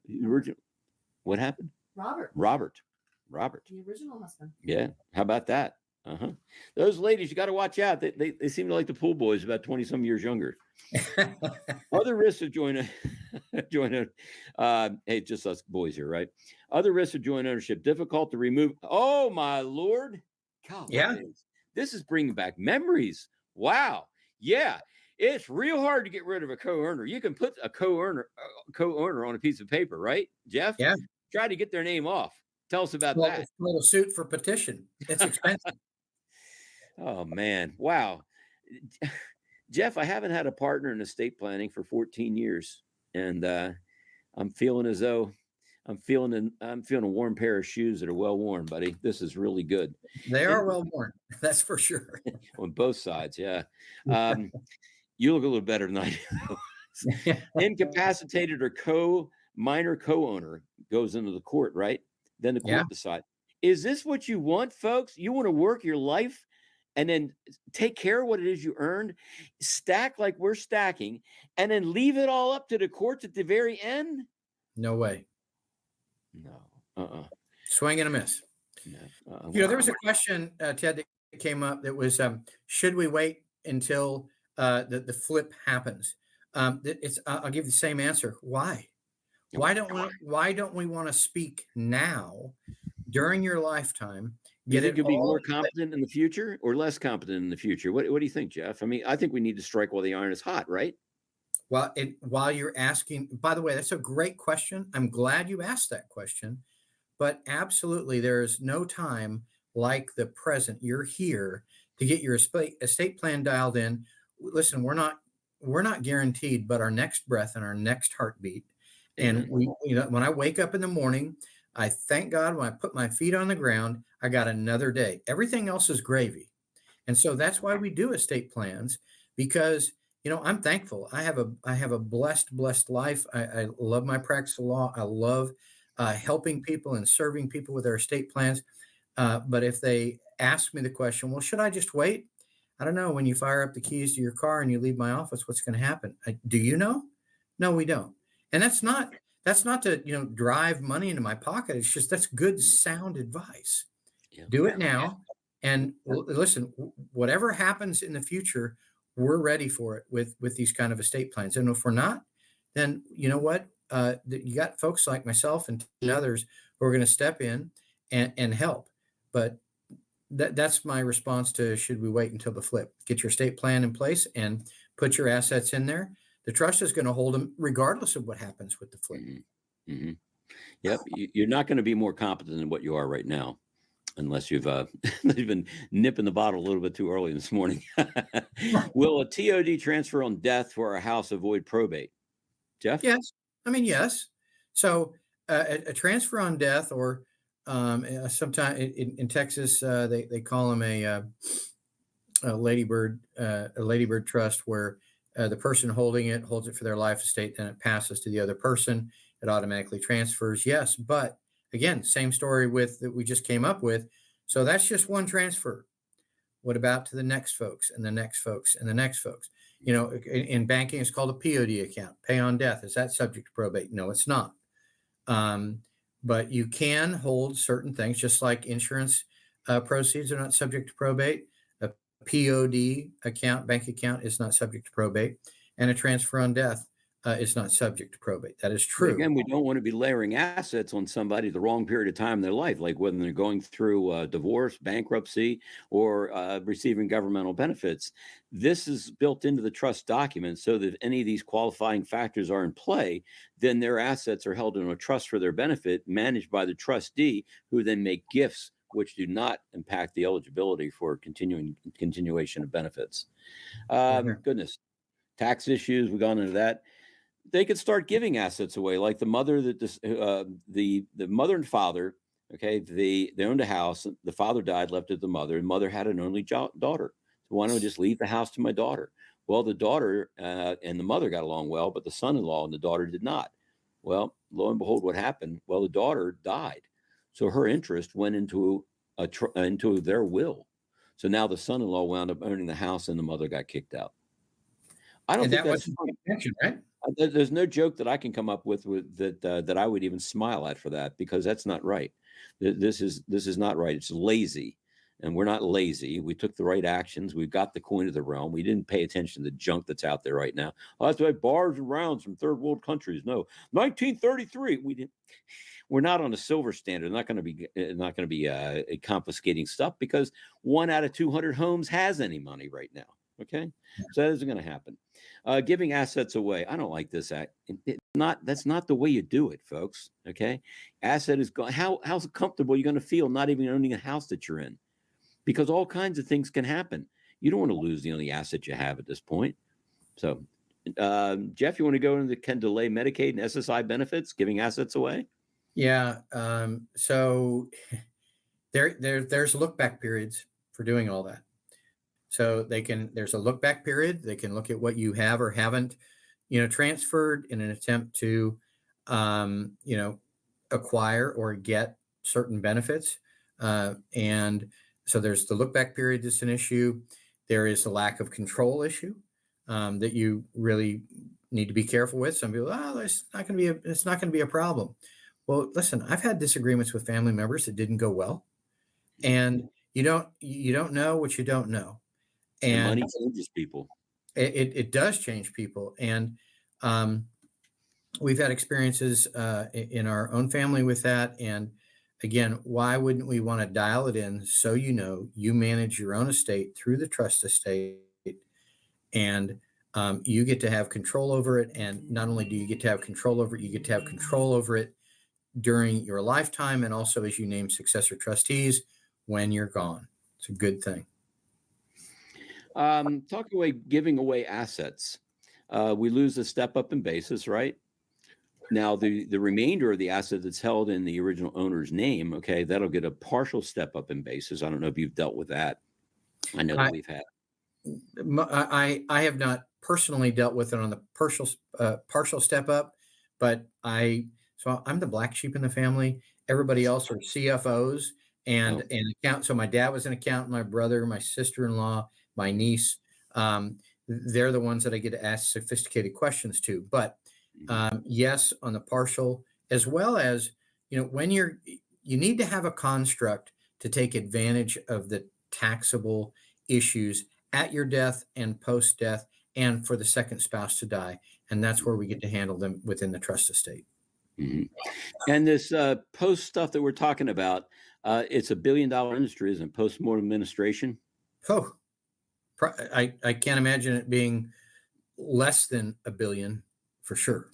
What happened? Robert. The original husband. Yeah. How about that? Those ladies, you got to watch out. They seem to like the pool boys, about 20 some years younger. Other risks of joint hey, just us boys here, right? Other risks of joint ownership, difficult to remove. Oh my Lord. God, yeah. This is bringing back memories. Wow. Yeah. It's real hard to get rid of a co-owner. You can put a co-owner on a piece of paper, right, Jeff? Yeah. Try to get their name off. Tell us about that. It's a little suit for petition. It's expensive. Oh, man. Wow. Jeff, I haven't had a partner in estate planning for 14 years. And I'm feeling as though I'm feeling a warm pair of shoes that are well worn, buddy. This is really good. They are well worn. That's for sure. On both sides. Yeah. You look a little better than I do. Incapacitated or minor co-owner goes into the court, right? Then the court decides. Is this what you want, folks? You want to work your life and then take care of what it is you earned, stack like we're stacking, and then leave it all up to the courts at the very end? No way. No. swing and a miss. Yeah. There was a question, Ted, that came up that was, should we wait until the flip happens? I'll give you the same answer. Why? Why don't we want to speak now during your lifetime? Do you think you'll be more competent in the future or less competent in the future? What do you think, Jeff? I mean, I think we need to strike while the iron is hot, right? Well, while you're asking, by the way, that's a great question. I'm glad you asked that question, but absolutely, there is no time like the present. You're here to get your estate plan dialed in. Listen, we're not guaranteed, but our next breath and our next heartbeat. And when I wake up in the morning, I thank God when I put my feet on the ground, I got another day. Everything else is gravy. And so that's why we do estate plans, because I'm thankful. I have a blessed life. I love my practice of law. I love helping people and serving people with their estate plans. But if they ask me the question, well, should I just wait? I don't know. When you fire up the keys to your car and you leave my office, what's going to happen? Do you know? No, we don't. And that's not to drive money into my pocket. It's just that's good sound advice. Yeah. Do it now, and listen. Whatever happens in the future, we're ready for it with these kind of estate plans. And if we're not, then you know what? You got folks like myself and others who are going to step in and help. But that's my response to should we wait until the flip? Get your estate plan in place and put your assets in there. The trust is going to hold them regardless of what happens with the flip. Mm-hmm. Mm-hmm. Yep. You're not going to be more competent than what you are right now, unless you've been nipping the bottle a little bit too early this morning. Will a TOD transfer on death for a house avoid probate? Jeff? Yes. I mean, yes. So a transfer on death, or sometimes in Texas, they call them a ladybird trust, where the person holding it holds it for their life estate, then it passes to the other person. It automatically transfers. Yes. But again, same story that we just came up with. So that's just one transfer. What about to the next folks and the next folks and the next folks? In banking, it's called a POD account, pay on death. Is that subject to probate? No, it's not. But you can hold certain things, just like insurance proceeds are not subject to probate. POD account, bank account, is not subject to probate, and a transfer on death is not subject to probate. That is true. Again, we don't want to be layering assets on somebody the wrong period of time in their life, like whether they're going through divorce, bankruptcy, or receiving governmental benefits. This is built into the trust document so that if any of these qualifying factors are in play, then their assets are held in a trust for their benefit, managed by the trustee, who then make gifts which do not impact the eligibility for continuation of benefits. Goodness, tax issues, we've gone into that. They could start giving assets away, like the mother the mother and father. Okay, they owned a house. The father died, left it to the mother, and mother had an only daughter. So why don't we just leave the house to my daughter? Well, the daughter and the mother got along well, but the son-in-law and the daughter did not. Well, lo and behold, what happened? Well, the daughter died. So her interest went into their will. So now the son-in-law wound up owning the house, and the mother got kicked out. I don't think that's intention, right? There's no joke that I can come up with that I would even smile at for that, because that's not right. This is not right. It's lazy, and we're not lazy. We took the right actions. We've got the coin of the realm. We didn't pay attention to the junk that's out there right now. Oh, that's right, bars and rounds from third world countries. No, 1933. We didn't. We're not on a silver standard. Not going to be confiscating stuff, because 1 out of 200 homes has any money right now. Okay, so that isn't going to happen. Giving assets away, I don't like this act. That's not the way you do it, folks. Okay, asset is gone. How comfortable are you going to feel not even owning a house that you're in? Because all kinds of things can happen. You don't want to lose the only asset you have at this point. So, Jeff, you want to go into can delay Medicaid and SSI benefits, giving assets away? Yeah. So there's look back periods for doing all that. So there's a look back period. They can look at what you have or haven't, transferred in an attempt to, acquire or get certain benefits. And so there's the look back period that's an issue. There is a lack of control issue that you really need to be careful with. Some people, it's not going to be a problem. Well, listen, I've had disagreements with family members that didn't go well, and you don't know what you don't know, And and money changes people. it does change people. And um, we've had experiences in our own family with that. And again, why wouldn't we want to dial it in so you manage your own estate through the trust estate, and you get to have control over it. And not only do you get to have control over it, you get to have control over it during your lifetime, and also as you name successor trustees when you're gone. It's a good thing. Talking away, giving away assets. We lose the step up in basis, right? Now, the remainder of the asset that's held in the original owner's name, okay, that'll get a partial step up in basis. I don't know if you've dealt with that. I know that we've had. I have not personally dealt with it on the partial step up, but I'm the black sheep in the family. Everybody else are CFOs and account. So my dad was an accountant, my brother, my sister-in-law, my niece. They're the ones that I get to ask sophisticated questions to. But yes, on the partial, as well as, when you need to have a construct to take advantage of the taxable issues at your death and post-death, and for the second spouse to die. And that's where we get to handle them within the trust estate. Mm-hmm. And this post stuff that we're talking about, it's $1 billion industry, isn't it? Post-mortem administration. Oh, I can't imagine it being less than $1 billion for sure.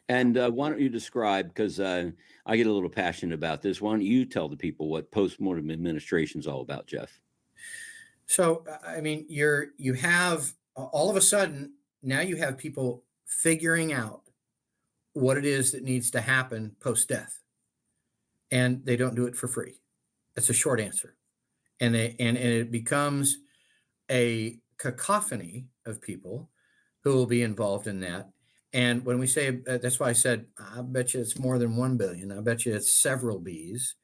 And why don't you describe, because I get a little passionate about this, why don't you tell the people what post-mortem administration is all about, Jeff? So, I mean, you have all of a sudden, now you have people figuring out what it is that needs to happen post-death, and they don't do it for free. That's a short answer. And it becomes a cacophony of people who will be involved in that. And when we say, that's why I said, I bet you it's more than 1 billion. I bet you it's several B's.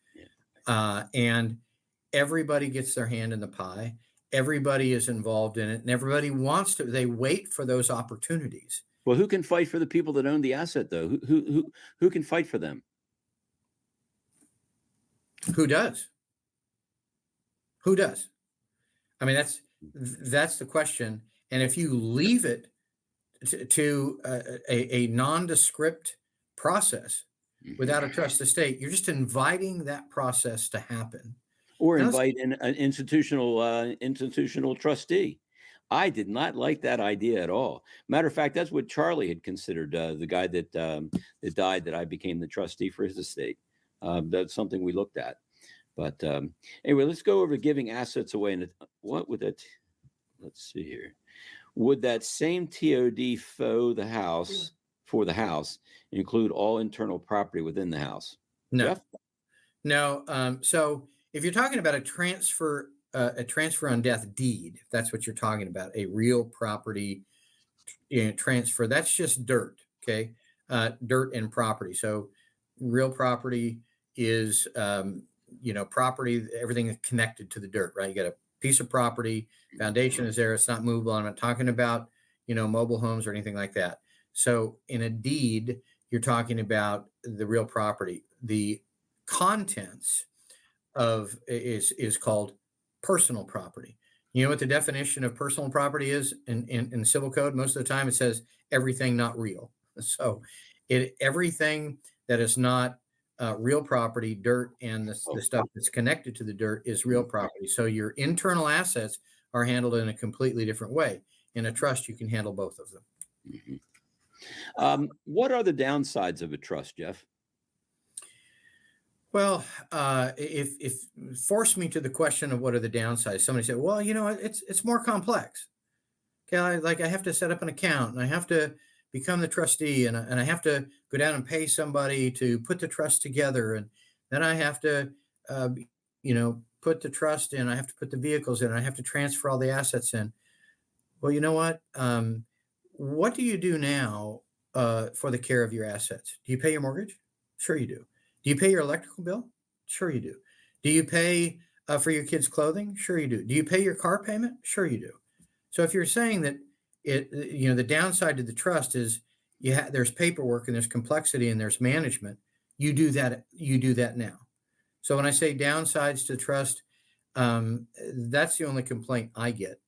Yeah. And everybody gets their hand in the pie. Everybody is involved in it, and everybody wants to. They wait for those opportunities. Well, who can fight for the people that own the asset, though? Who can fight for them? Who does? Who does? I mean, that's the question. And if you leave it to a nondescript process without a trust estate, you're just inviting that process to happen. Or invite an institutional trustee. I did not like that idea at all. Matter of fact, that's what Charlie had considered. The guy that died, that I became the trustee for his estate. That's something we looked at. But anyway, let's go over giving assets away. And what would that? Let's see here. Would that same TOD for the house include all internal property within the house? No. Jeff? No. So if you're talking about a transfer on death deed, if that's what you're talking about, a real property transfer, that's just dirt. Okay. Dirt and property. So real property is, property, everything is connected to the dirt, right? You got a piece of property, foundation is there. It's not movable. I'm not talking about, mobile homes or anything like that. So in a deed, you're talking about the real property. The contents is called personal property. You know what the definition of personal property is in civil code? Most of the time it says everything not real. So everything that is not real property, dirt, and the stuff that's connected to the dirt is real property. So your internal assets are handled in a completely different way. In a trust, you can handle both of them. Mm-hmm. What are the downsides of a trust, Jeff? Well, if force me to the question of what are the downsides, somebody said, well, it's more complex. Okay, I have to set up an account, and I have to become the trustee, and I have to go down and pay somebody to put the trust together, and then I have to, put the trust in. I have to put the vehicles in. I have to transfer all the assets in. Well, you know what? What do you do now for the care of your assets? Do you pay your mortgage? Sure you do. Do you pay your electrical bill? Sure you do. Do you pay for your kids' clothing? Sure you do. Do you pay your car payment? Sure you do. So if you're saying that the downside to the trust is there's paperwork and there's complexity and there's management, you do that. You do that now. So when I say downsides to trust, that's the only complaint I get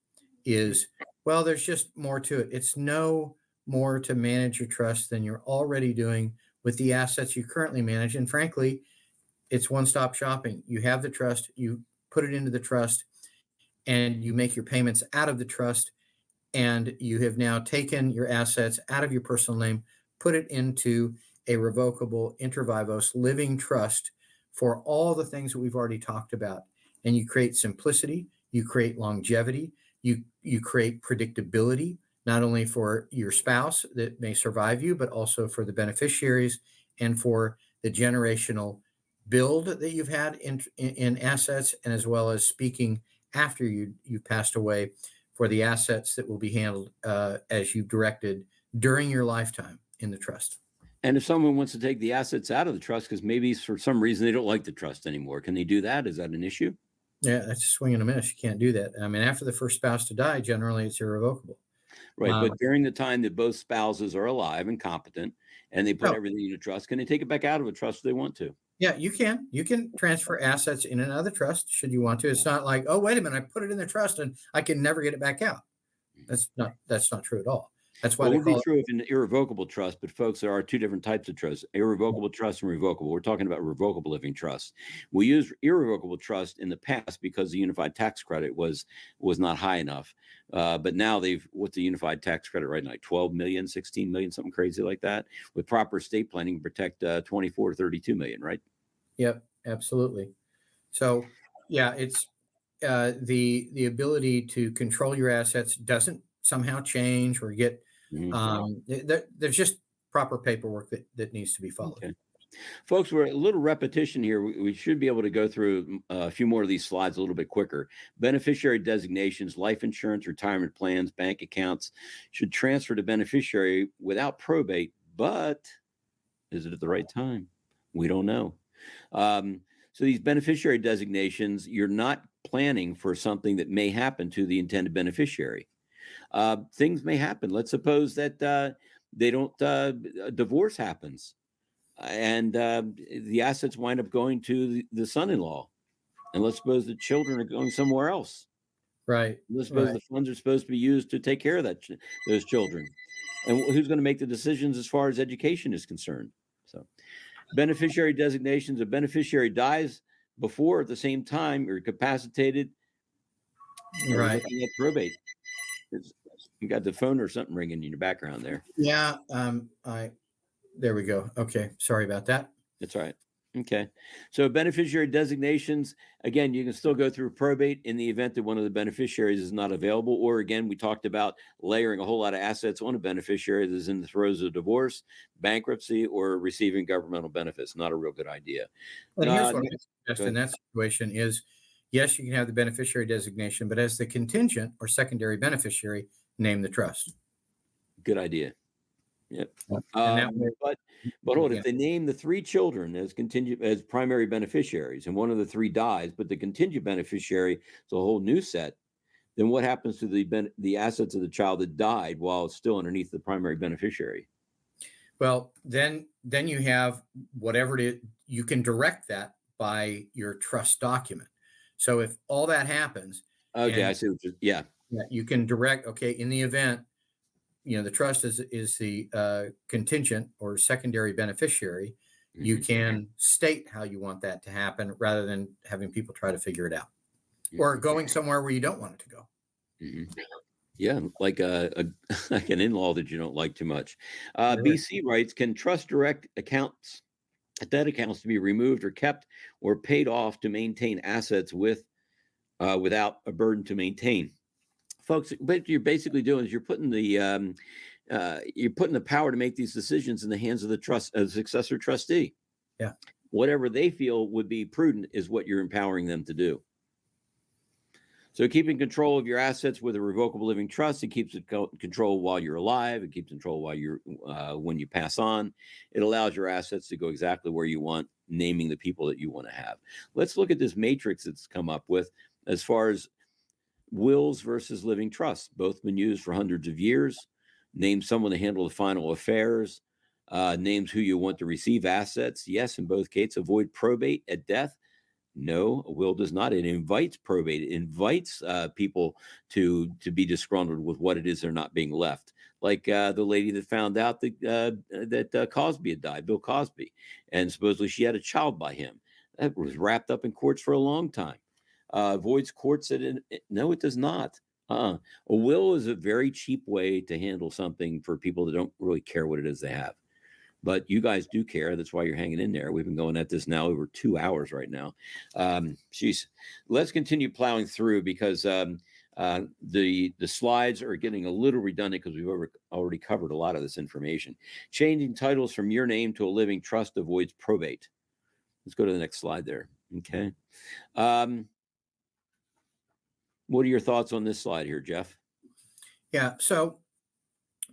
is, well, there's just more to it. It's no more to manage your trust than you're already doing with the assets you currently manage. And frankly, it's one-stop shopping. You have the trust, you put it into the trust, and you make your payments out of the trust. And you have now taken your assets out of your personal name, put it into a revocable inter vivos living trust for all the things that we've already talked about. And you create simplicity, you create longevity, you create predictability, not only for your spouse that may survive you, but also for the beneficiaries and for the generational build that you've had in assets, and as well as speaking after you've passed away for the assets that will be handled as you've directed during your lifetime in the trust. And if someone wants to take the assets out of the trust because maybe for some reason they don't like the trust anymore, can they do that? Is that an issue? Yeah, that's a swing and a miss. You can't do that. I mean, after the first spouse to die, generally it's irrevocable. Right. But during the time that both spouses are alive and competent and they put everything in a trust, can they take it back out of a trust if they want to? Yeah, you can. You can transfer assets in and out of the trust should you want to. It's not like, oh, wait a minute, I put it in the trust and I can never get it back out. That's not true at all. That's why Well, they it would be call true if an irrevocable trust, but folks, there are two different types of trusts: irrevocable trust and revocable. We're talking about revocable living trust. We used irrevocable trust in the past because the unified tax credit was not high enough. But now what's the unified tax credit right now? Like 12 million, 16 million, something crazy like that. With proper estate planning, protect 24 to 32 million, right? Yep, absolutely. So yeah, it's the ability to control your assets doesn't somehow change or get there's just proper paperwork that needs to be followed. Okay. Folks, we're a little repetition here. We should be able to go through a few more of these slides a little bit quicker. Beneficiary designations, life insurance, retirement plans, bank accounts should transfer to beneficiary without probate, but is it at the right time? We don't know. So these beneficiary designations, you're not planning for something that may happen to the intended beneficiary. Things may happen. Let's suppose that they don't, a divorce happens and the assets wind up going to the son-in-law. And let's suppose the children are going somewhere else. Right. Let's suppose the funds are supposed to be used to take care of those children. And who's going to make the decisions as far as education is concerned? So beneficiary designations, a beneficiary dies before at the same time or incapacitated. Right. Probate. You got the phone or something ringing in your background there. Yeah. There we go. Okay. Sorry about that. That's right. Okay. So beneficiary designations, again, you can still go through probate in the event that one of the beneficiaries is not available. Or again, we talked about layering a whole lot of assets on a beneficiary that is in the throes of divorce, bankruptcy, or receiving governmental benefits. Not a real good idea. And here's what I suggest in that situation is, yes, you can have the beneficiary designation, but as the contingent or secondary beneficiary, name the trust. Good idea. Yep. But hold, if they name the three children as primary beneficiaries and one of the three dies, but the contingent beneficiary is a whole new set, then what happens to the assets of the child that died while it's still underneath the primary beneficiary? Well, then you have whatever it is, you can direct that by your trust document. So if all that happens, okay, I see. Yeah, you can direct. Okay, in the event, the trust is the contingent or secondary beneficiary. Mm-hmm. You can state how you want that to happen rather than having people try to figure it out, or going somewhere where you don't want it to go. Mm-hmm. Yeah, like like an in-law that you don't like too much. BC writes, can trust direct debt accounts to be removed or kept or paid off to maintain assets without a burden to maintain? Folks, what you're basically doing is you're putting the power to make these decisions in the hands of the successor trustee. Yeah. Whatever they feel would be prudent is what you're empowering them to do. So keeping control of your assets with a revocable living trust, it keeps it control while you're alive. It keeps control while when you pass on. It allows your assets to go exactly where you want, naming the people that you want to have. Let's look at this matrix that's come up with as far as wills versus living trusts. Both been used for hundreds of years. Name someone to handle the final affairs. names who you want to receive assets. Yes, in both cases. Avoid probate at death. No, a will does not. It invites probate. It invites people to be disgruntled with what it is they're not being left. Like the lady that found out that Cosby had died, Bill Cosby, and supposedly she had a child by him. That was wrapped up in courts for a long time. Avoids courts. No, it does not. A will is a very cheap way to handle something for people that don't really care what it is they have. But you guys do care. That's why you're hanging in there. We've been going at this now over 2 hours right now. Let's continue plowing through because the slides are getting a little redundant because we've already covered a lot of this information. Changing titles from your name to a living trust avoids probate. Let's go to the next slide there. Okay. What are your thoughts on this slide here, Jeff? Yeah. So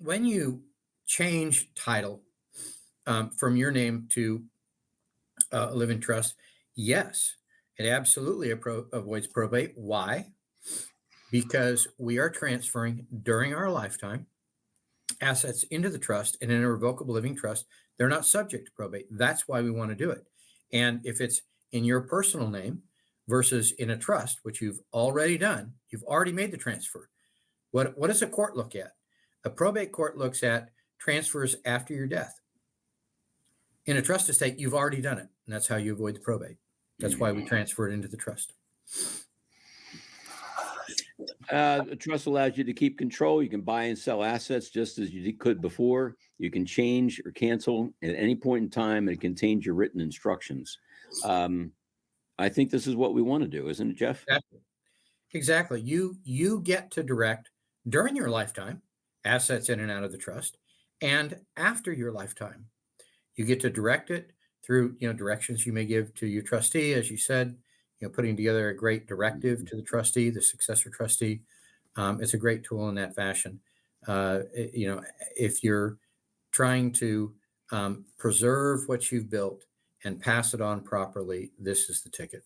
when you change title from your name to a living trust, yes, it absolutely avoids probate. Why? Because we are transferring during our lifetime assets into the trust, and in a revocable living trust, they're not subject to probate. That's why we want to do it. And if it's in your personal name versus in a trust, which you've already done, you've already made the transfer. What does a court look at? A probate court looks at transfers after your death. In a trust estate, you've already done it, and that's how you avoid the probate. That's why we transfer it into the trust. A trust allows you to keep control. You can buy and sell assets just as you could before. You can change or cancel at any point in time, and it contains your written instructions. I think this is what we want to do, isn't it, Jeff? Exactly. You get to direct during your lifetime assets in and out of the trust, and after your lifetime, you get to direct it through directions you may give to your trustee, as you said. Putting together a great directive to the trustee, the successor trustee. It's a great tool in that fashion. If you're trying to preserve what you've built and pass it on properly, this is the ticket.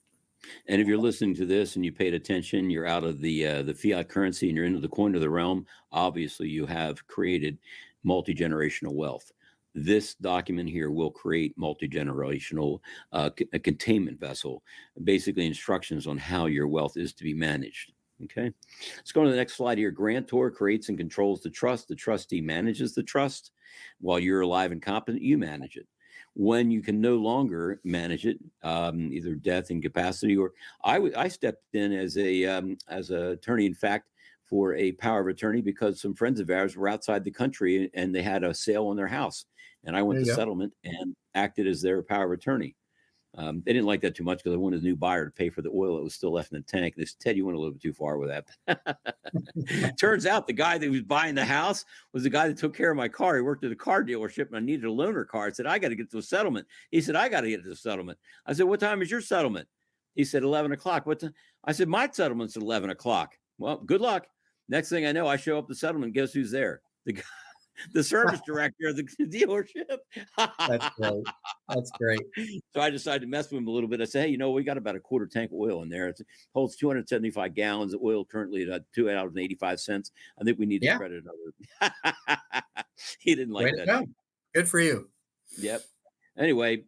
And if you're listening to this and you paid attention, you're out of the fiat currency and you're into the coin of the realm. Obviously, you have created multi-generational wealth. This document here will create multi-generational a containment vessel, basically instructions on how your wealth is to be managed. Okay, let's go to the next slide here. Grantor creates and controls the trust. The trustee manages the trust. While you're alive and competent, you manage it. When you can no longer manage it, either death, incapacity, or I stepped in as a attorney, in fact, for a power of attorney because some friends of ours were outside the country and they had a sale on their house. And I went to settlement and acted as their power of attorney. They didn't like that too much because I wanted a new buyer to pay for the oil that was still left in the tank. They said, Ted, you went a little bit too far with that. Turns out the guy that was buying the house was the guy that took care of my car. He worked at a car dealership and I needed a loaner car. I said, I got to get to a settlement. He said, I got to get to a settlement. I said, what time is your settlement? He said, 11 o'clock. I said, my settlement's at 11 o'clock. Well, good luck. Next thing I know, I show up at the settlement. Guess who's there? The service director of the dealership. That's great. That's great. So I decided to mess with him a little bit. I said, hey, we got about a quarter tank of oil in there. It holds 275 gallons of oil currently at $2.85. I think we need to credit another. He didn't like that. Good for you. Yep. Anyway,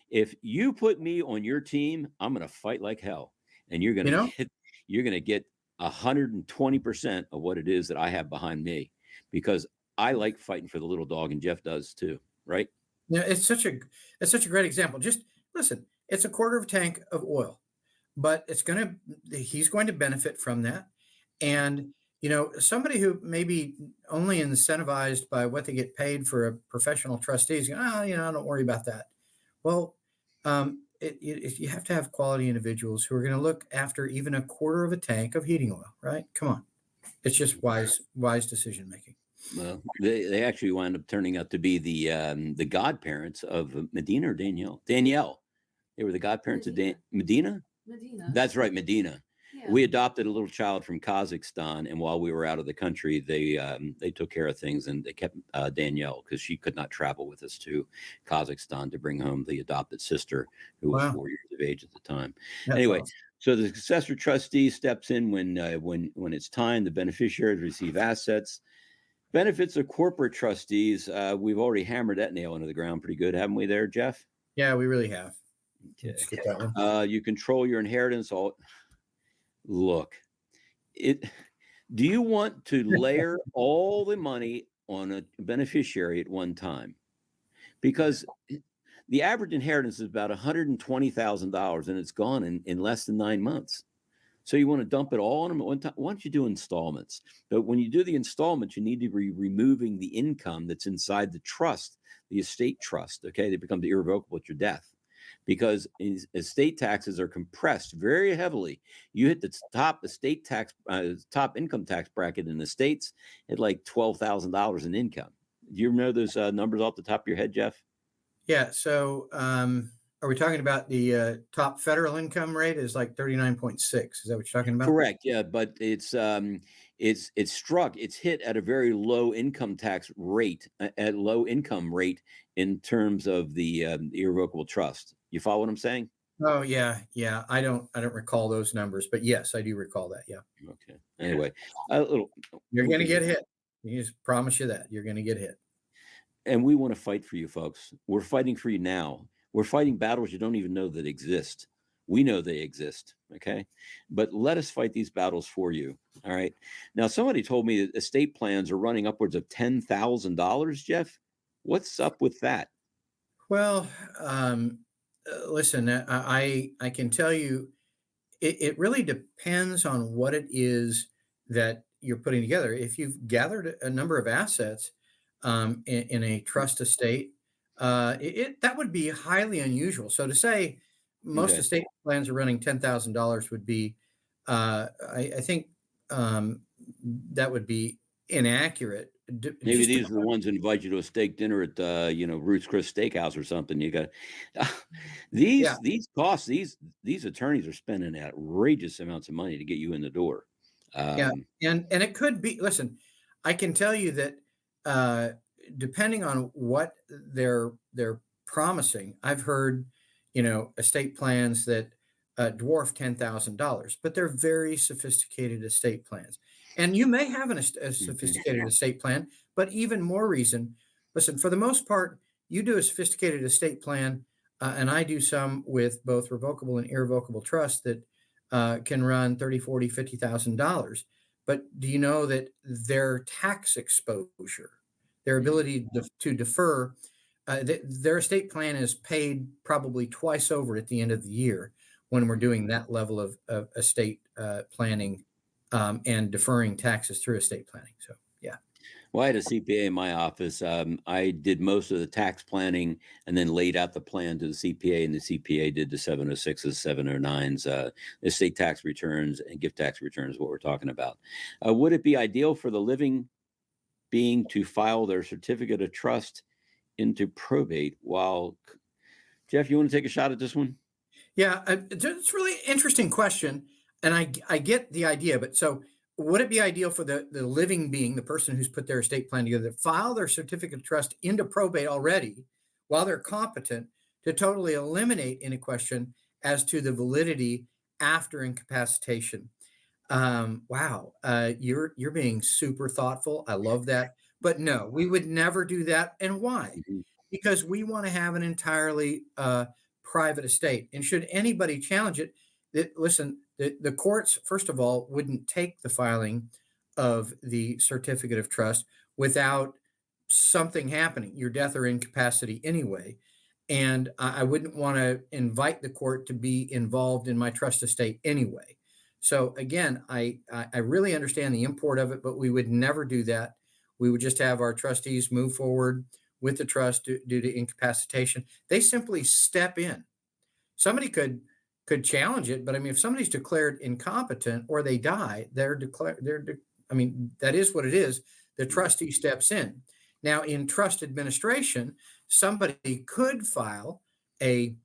if you put me on your team, I'm going to fight like hell. And you're going to get 120% of what it is that I have behind me, because I like fighting for the little dog, and Jeff does too, right? Yeah, it's such a great example. Just listen, it's a quarter of a tank of oil, but he's going to benefit from that. And somebody who may be only incentivized by what they get paid for a professional trustee is going, don't worry about that. Well, you have to have quality individuals who are going to look after even a quarter of a tank of heating oil, right? Come on. It's just wise decision making. Well, they actually wound up turning out to be the godparents of Medina or Danielle. Danielle. They were the godparents of Medina? Medina. That's right, Medina. Yeah. We adopted a little child from Kazakhstan, and while we were out of the country, they took care of things, and they kept Danielle because she could not travel with us to Kazakhstan to bring home the adopted sister who was 4 years of age at the time. That's anyway. Awesome. So the successor trustee steps in when it's time. The beneficiaries receive assets. Benefits of corporate trustees. We've already hammered that nail into the ground pretty good, haven't we there, Jeff? Yeah, we really have. Okay. Let's get that one. You control your inheritance. Look, do you want to layer all the money on a beneficiary at one time? Because the average inheritance is about $120,000 and it's gone in less than 9 months. So you want to dump it all on them at one time? Why don't you do installments? But when you do the installments, you need to be removing the income that's inside the trust, the estate trust. Okay, they become irrevocable at your death, because estate taxes are compressed very heavily. You hit the top estate tax, top income tax bracket in the states at like $12,000 in income. Do you know those numbers off the top of your head, Jeff? Yeah. So are we talking about the top federal income rate is like 39.6? Is that what you're talking about? Correct. Yeah, but it's hit at a very low income tax rate, at low income rate in terms of the irrevocable trust. You follow what I'm saying? Oh yeah, yeah. I don't recall those numbers, but yes, I do recall that. Yeah. Okay. Anyway, you're going to get hit. You just promise you that you're going to get hit. And we want to fight for you, folks. We're fighting for you now. We're fighting battles you don't even know that exist. We know they exist, okay? But let us fight these battles for you, all right? Now, somebody told me that estate plans are running upwards of $10,000, Jeff. What's up with that? Well, listen, I can tell you, it really depends on what it is that you're putting together. If you've gathered a number of assets in a trust estate, that would be highly unusual. So to say most estate plans are running $10,000 would be, I think that would be inaccurate. Maybe these are the ones that invite you to a steak dinner at Ruth's Chris Steakhouse or something. You got these costs. These attorneys are spending outrageous amounts of money to get you in the door. And it could be. Listen, I can tell you that depending on what they're promising, I've heard estate plans that dwarf $10,000, but they're very sophisticated estate plans. And you may have a sophisticated estate plan, but even more reason, listen, for the most part, you do a sophisticated estate plan, and I do some with both revocable and irrevocable trust that can run $30,000, $40,000, $50,000. But do you know that their tax exposure, their ability to defer, their estate plan is paid probably twice over at the end of the year when we're doing that level of estate planning and deferring taxes through estate planning. So, yeah. Well, I had a CPA in my office. I did most of the tax planning and then laid out the plan to the CPA, and the CPA did the 706s, 709s, estate tax returns and gift tax returns, what we're talking about. Would it be ideal for the living being to file their certificate of trust into probate? While Jeff, you want to take a shot at this one? Yeah, it's a really interesting question. And I get the idea, but so would it be ideal for the living being, the person who's put their estate plan together, to file their certificate of trust into probate already while they're competent to totally eliminate any question as to the validity after incapacitation? Wow, you're being super thoughtful. I love that. But no, we would never do that. And why? Mm-hmm. Because we want to have an entirely private estate. And should anybody challenge it, listen, the courts, first of all, wouldn't take the filing of the certificate of trust without something happening, your death or incapacity anyway. And I wouldn't want to invite the court to be involved in my trust estate anyway. So again, I really understand the import of it, but we would never do that. We would just have our trustees move forward with the trust due to incapacitation. They simply step in. Somebody could challenge it, but I mean, if somebody's declared incompetent or they die, I mean, that is what it is. The trustee steps in. Now, in trust administration, somebody could file a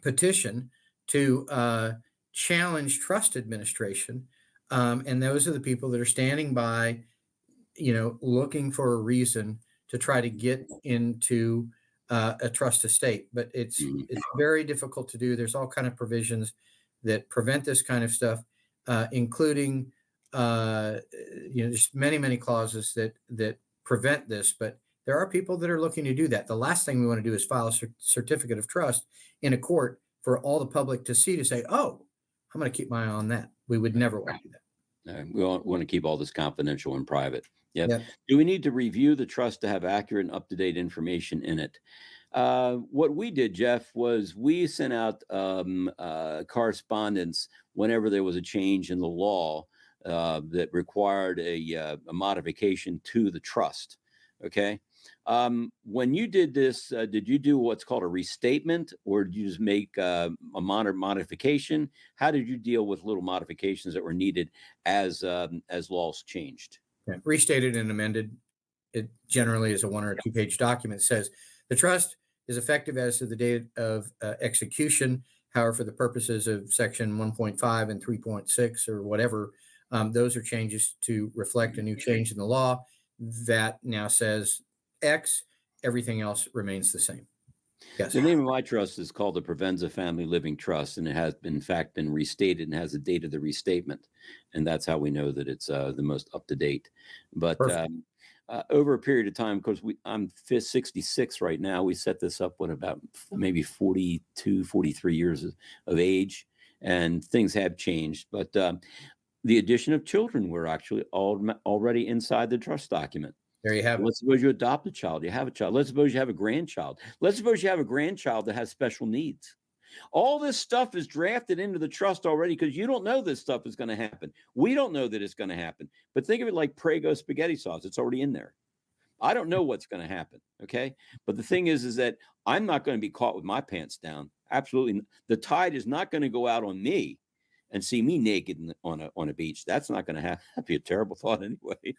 petition to challenge trust administration, and those are the people that are standing by, looking for a reason to try to get into a trust estate. But it's very difficult to do. There's all kind of provisions that prevent this kind of stuff, including there's many clauses that prevent this, but there are people that are looking to do that. The last thing we want to do is file a certificate of trust in a court for all the public to see, to say, oh, I'm going to keep my eye on that. We would never want to do that. We want to keep all this confidential and private. Yep. Yep. Do we need to review the trust to have accurate and up-to-date information in it? What we did, Jeff, was we sent out correspondence whenever there was a change in the law that required a modification to the trust. Okay. When you did this, did you do what's called a restatement, or did you just make a minor modification? How did you deal with little modifications that were needed as laws changed? Yeah. Restated and amended. It generally is a 1 or 2 page document. It says the trust is effective as of the date of execution. However, for the purposes of section 1.5 and 3.6 or whatever, those are changes to reflect a new change in the law that now says X, everything else remains the same. Yes. The name of my trust is called the Provenza Family Living Trust, and it has in fact been restated and has a date of the restatement. And that's how we know that it's the most up to date. But over a period of time, because I'm 66 right now, we set this up with about maybe 42, 43 years of age, and things have changed. But the addition of children were actually already inside the trust document. There you have it. Let's suppose you adopt a child, you have a child. Let's suppose you have a grandchild. Let's suppose you have a grandchild that has special needs. All this stuff is drafted into the trust already, because you don't know this stuff is going to happen. We don't know that it's going to happen. But think of it like Prego spaghetti sauce. It's already in there. I don't know what's going to happen. Okay. But the thing is that I'm not going to be caught with my pants down. Absolutely. The tide is not going to go out on me and see me naked on a beach. That's not going to happen. That'd be a terrible thought anyway.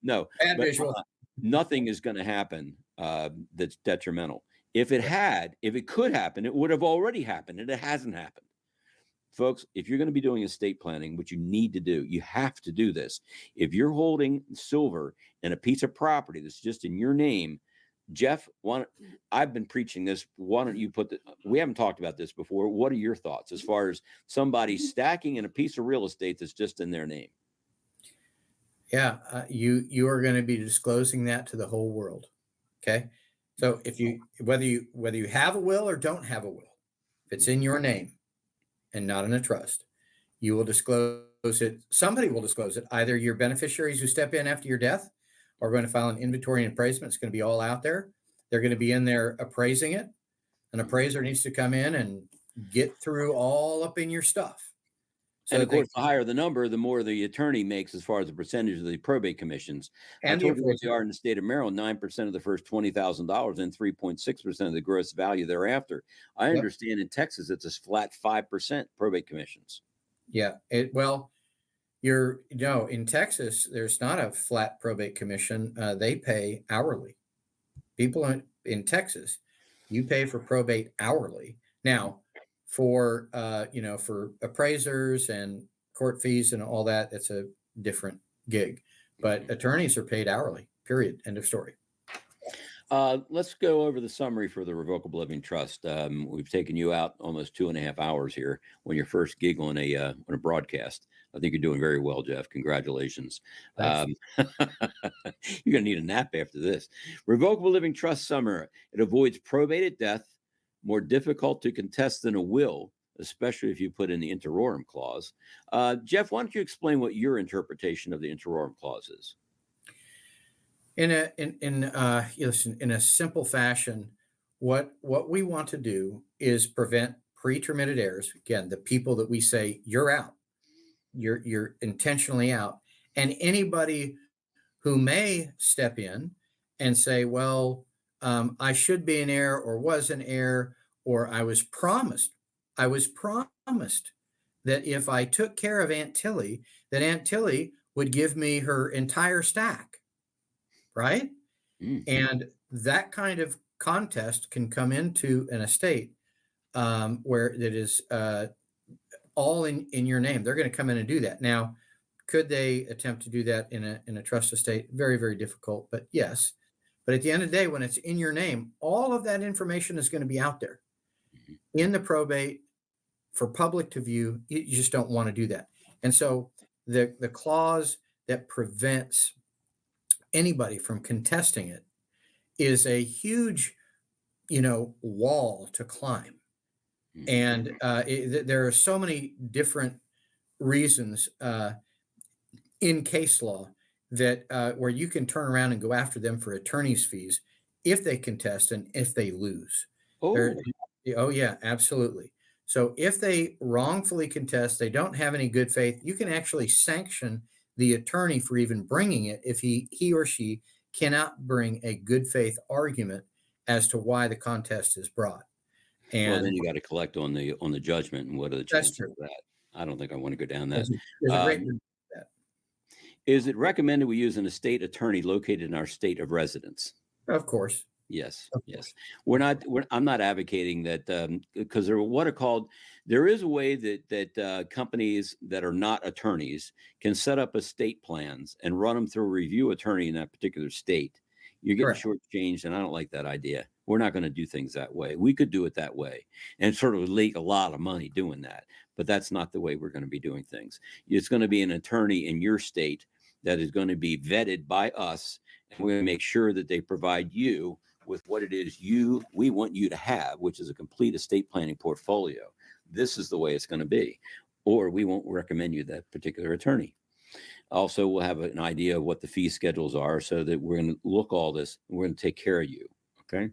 No, Bad visual. Nothing is going to happen that's detrimental. If it could happen, it would have already happened, and it hasn't happened. Folks, if you're going to be doing estate planning, which you need to do, you have to do this. If you're holding silver in a piece of property that's just in your name, Jeff, I've been preaching this. Why don't you we haven't talked about this before. What are your thoughts as far as somebody stacking in a piece of real estate that's just in their name? Yeah. You are going to be disclosing that to the whole world. Okay. So whether you have a will or don't have a will, if it's in your name and not in a trust, you will disclose it. Somebody will disclose it. Either your beneficiaries who step in after your death are going to file an inventory and appraisement. It's going to be all out there. They're going to be in there appraising it. An appraiser needs to come in and get through all up in your stuff. So and of course, the higher the number, the more the attorney makes as far as the percentage of the probate commissions. And I told you what they are in the state of Maryland: 9% of the first $20,000 and 3.6% of the gross value thereafter. I understand in Texas it's a flat 5% probate commissions. Yeah. In Texas, there's not a flat probate commission. They pay hourly. People in Texas, you pay for probate hourly. Now, for appraisers and court fees and all that, it's a different gig. But attorneys are paid hourly. Period. End of story. Let's go over the summary for the Revocable Living Trust. We've taken you out almost 2.5 hours here when your first gig on a broadcast. I think you're doing very well, Jeff. Congratulations. You're going to need a nap after this. Revocable Living Trust summary. It avoids probate at death, more difficult to contest than a will, especially if you put in the interorum clause. Jeff, why don't you explain what your interpretation of the interorum clause is? In a simple fashion, what we want to do is prevent pre-termitted heirs. Again, the people that we say you're out, you're intentionally out, and anybody who may step in and say, well, I should be an heir, or was an heir, or I was promised that if I took care of Aunt Tilly, that Aunt Tilly would give me her entire stack. Right? Mm-hmm. And that kind of contest can come into an estate where it is all in your name. They're going to come in and do that. Now, could they attempt to do that in a trust estate? Very, very difficult, but yes. But at the end of the day, when it's in your name, all of that information is going to be out there in the probate for public to view. You just don't want to do that. And so the clause that prevents anybody from contesting it is a huge, wall to climb. And there are so many different reasons in case law that where you can turn around and go after them for attorney's fees if they contest and if they lose. Oh, Oh yeah, absolutely. So if they wrongfully contest, they don't have any good faith, you can actually sanction the attorney for even bringing it if he or she cannot bring a good faith argument as to why the contest is brought. And well, then you got to collect on the judgment, and what are the chances true. of that? I don't think I want to go down that. There's a great Is it recommended we use an estate attorney located in our state of residence? Of course. Yes, yes. I'm not advocating that because there what are called. There is a way that companies that are not attorneys can set up estate plans and run them through a review attorney in that particular state. You're getting shortchanged, and I don't like that idea. We're not going to do things that way. We could do it that way and sort of leak a lot of money doing that, but that's not the way we're going to be doing things. It's going to be an attorney in your state that is going to be vetted by us, and we're going to make sure that they provide you with what it is we want you to have, which is a complete estate planning portfolio. This is the way it's going to be, or we won't recommend you that particular attorney. Also, we'll have an idea of what the fee schedules are so that we're going to look all this and we're going to take care of you. Okay.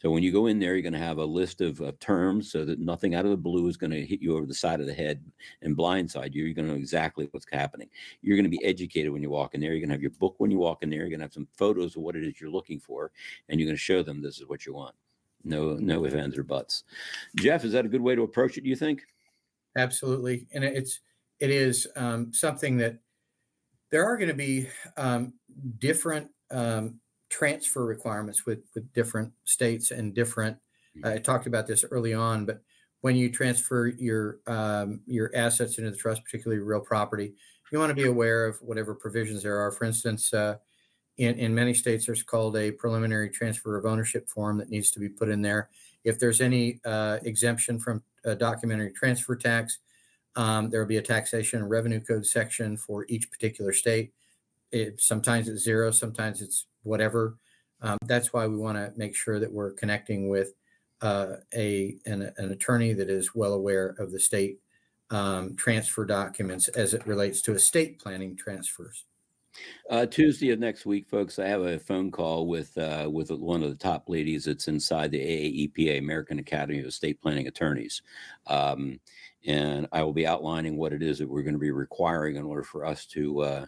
So when you go in there, you're going to have a list of terms so that nothing out of the blue is going to hit you over the side of the head and blindside you. You're going to know exactly what's happening. You're going to be educated when you walk in there. You're going to have your book when you walk in there. You're going to have some photos of what it is you're looking for, and you're going to show them this is what you want. No ifs, ands, or buts. Jeff, is that a good way to approach it, do you think? Absolutely. And it is something that there are going to be different transfer requirements with different states and different. I talked about this early on, but when you transfer your assets into the trust, particularly real property, you want to be aware of whatever provisions there are. For instance, in many states, there's called a preliminary transfer of ownership form that needs to be put in there. If there's any exemption from documentary transfer tax, there will be a taxation and revenue code section for each particular state. Sometimes it's zero, sometimes it's whatever. That's why we want to make sure that we're connecting with an attorney that is well aware of the state transfer documents as it relates to estate planning transfers. Tuesday of next week, folks, I have a phone call with one of the top ladies that's inside the AAEPA, American Academy of Estate Planning Attorneys. And I will be outlining what it is that we're going to be requiring in order for us to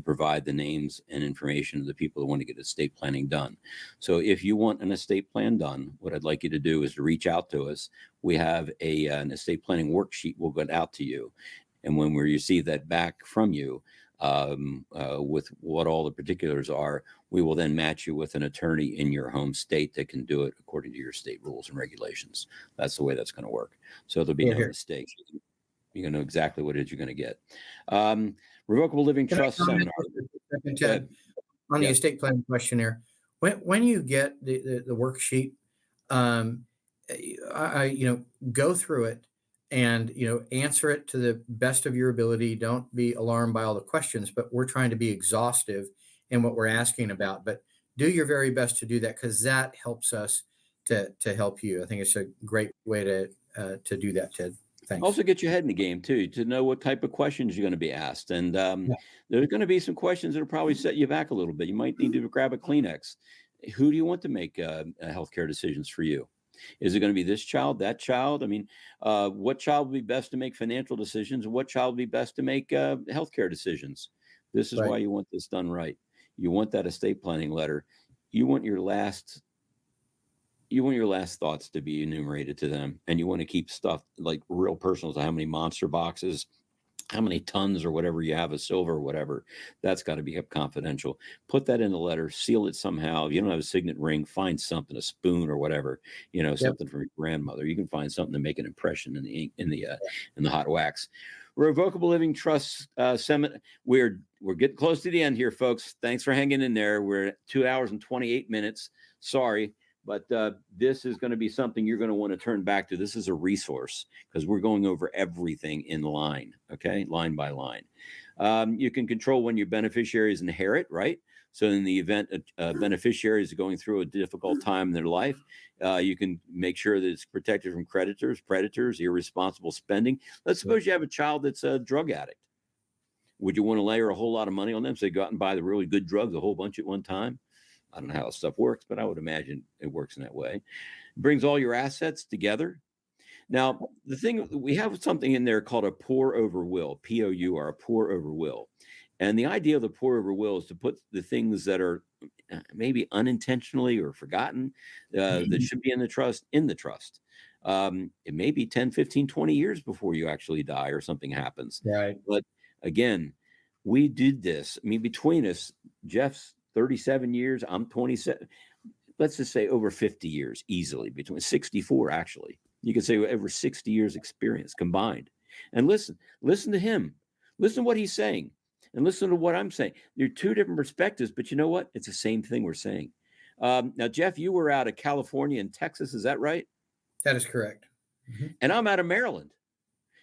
provide the names and information of the people that want to get estate planning done. So if you want an estate plan done, what I'd like you to do is to reach out to us. We have an estate planning worksheet we'll get out to you. And when we receive that back from you, with what all the particulars are, we will then match you with an attorney in your home state that can do it according to your state rules and regulations. That's the way that's going to work. So there'll be no mistakes. You're going to know exactly what it is you're going to get. Revocable Living Trust Seminar. Ted, on the estate planning questionnaire, when you get the worksheet, I go through it and answer it to the best of your ability. Don't be alarmed by all the questions, but we're trying to be exhaustive in what we're asking about. But do your very best to do that, because that helps us to help you. I think it's a great way to do that, Ted. Thanks. Also get your head in the game too, to know what type of questions you're going to be asked. And there's going to be some questions that will probably set you back a little bit. You might need to grab a Kleenex. Who do you want to make healthcare decisions for you? Is it going to be this child, that child? I mean, what child would be best to make financial decisions? What child would be best to make healthcare decisions? This is why you want this done right. You want that estate planning letter. You want your last thoughts to be enumerated to them, and you want to keep stuff like real personal, so how many monster boxes, how many tons or whatever you have of silver or whatever. That's got to be kept confidential. Put that in the letter, seal it somehow. If you don't have a signet ring, find something, a spoon or whatever, something from your grandmother. You can find something to make an impression in the ink, in the hot wax. Revocable Living Trust Seminar. We're getting close to the end here, folks. Thanks for hanging in there. We're at 2 hours and 28 minutes. Sorry. but this is going to be something you're going to want to turn back to. This is a resource because we're going over everything in line, okay, line by line. You can control when your beneficiaries inherit, right? So in the event a beneficiary is going through a difficult time in their life, you can make sure that it's protected from creditors, predators, irresponsible spending. Let's suppose you have a child that's a drug addict. Would you want to layer a whole lot of money on them so they go out and buy the really good drugs, a whole bunch at one time? I don't know how this stuff works, but I would imagine it works in that way. It brings all your assets together. Now, the thing, we have something in there called a pour over will, POUR, a pour over will. And the idea of the pour over will is to put the things that are maybe unintentionally or forgotten that should be in the trust. It may be 10, 15, 20 years before you actually die or something happens. Right. But again, we did this. I mean, between us, Jeff's 37 years, I'm 27. Let's just say over 50 years easily, between 64, actually. You could say over 60 years experience combined. And listen to him. Listen to what he's saying. And listen to what I'm saying. They're two different perspectives, but you know what? It's the same thing we're saying. Now, Jeff, you were out of California and Texas. Is that right? That is correct. And I'm out of Maryland.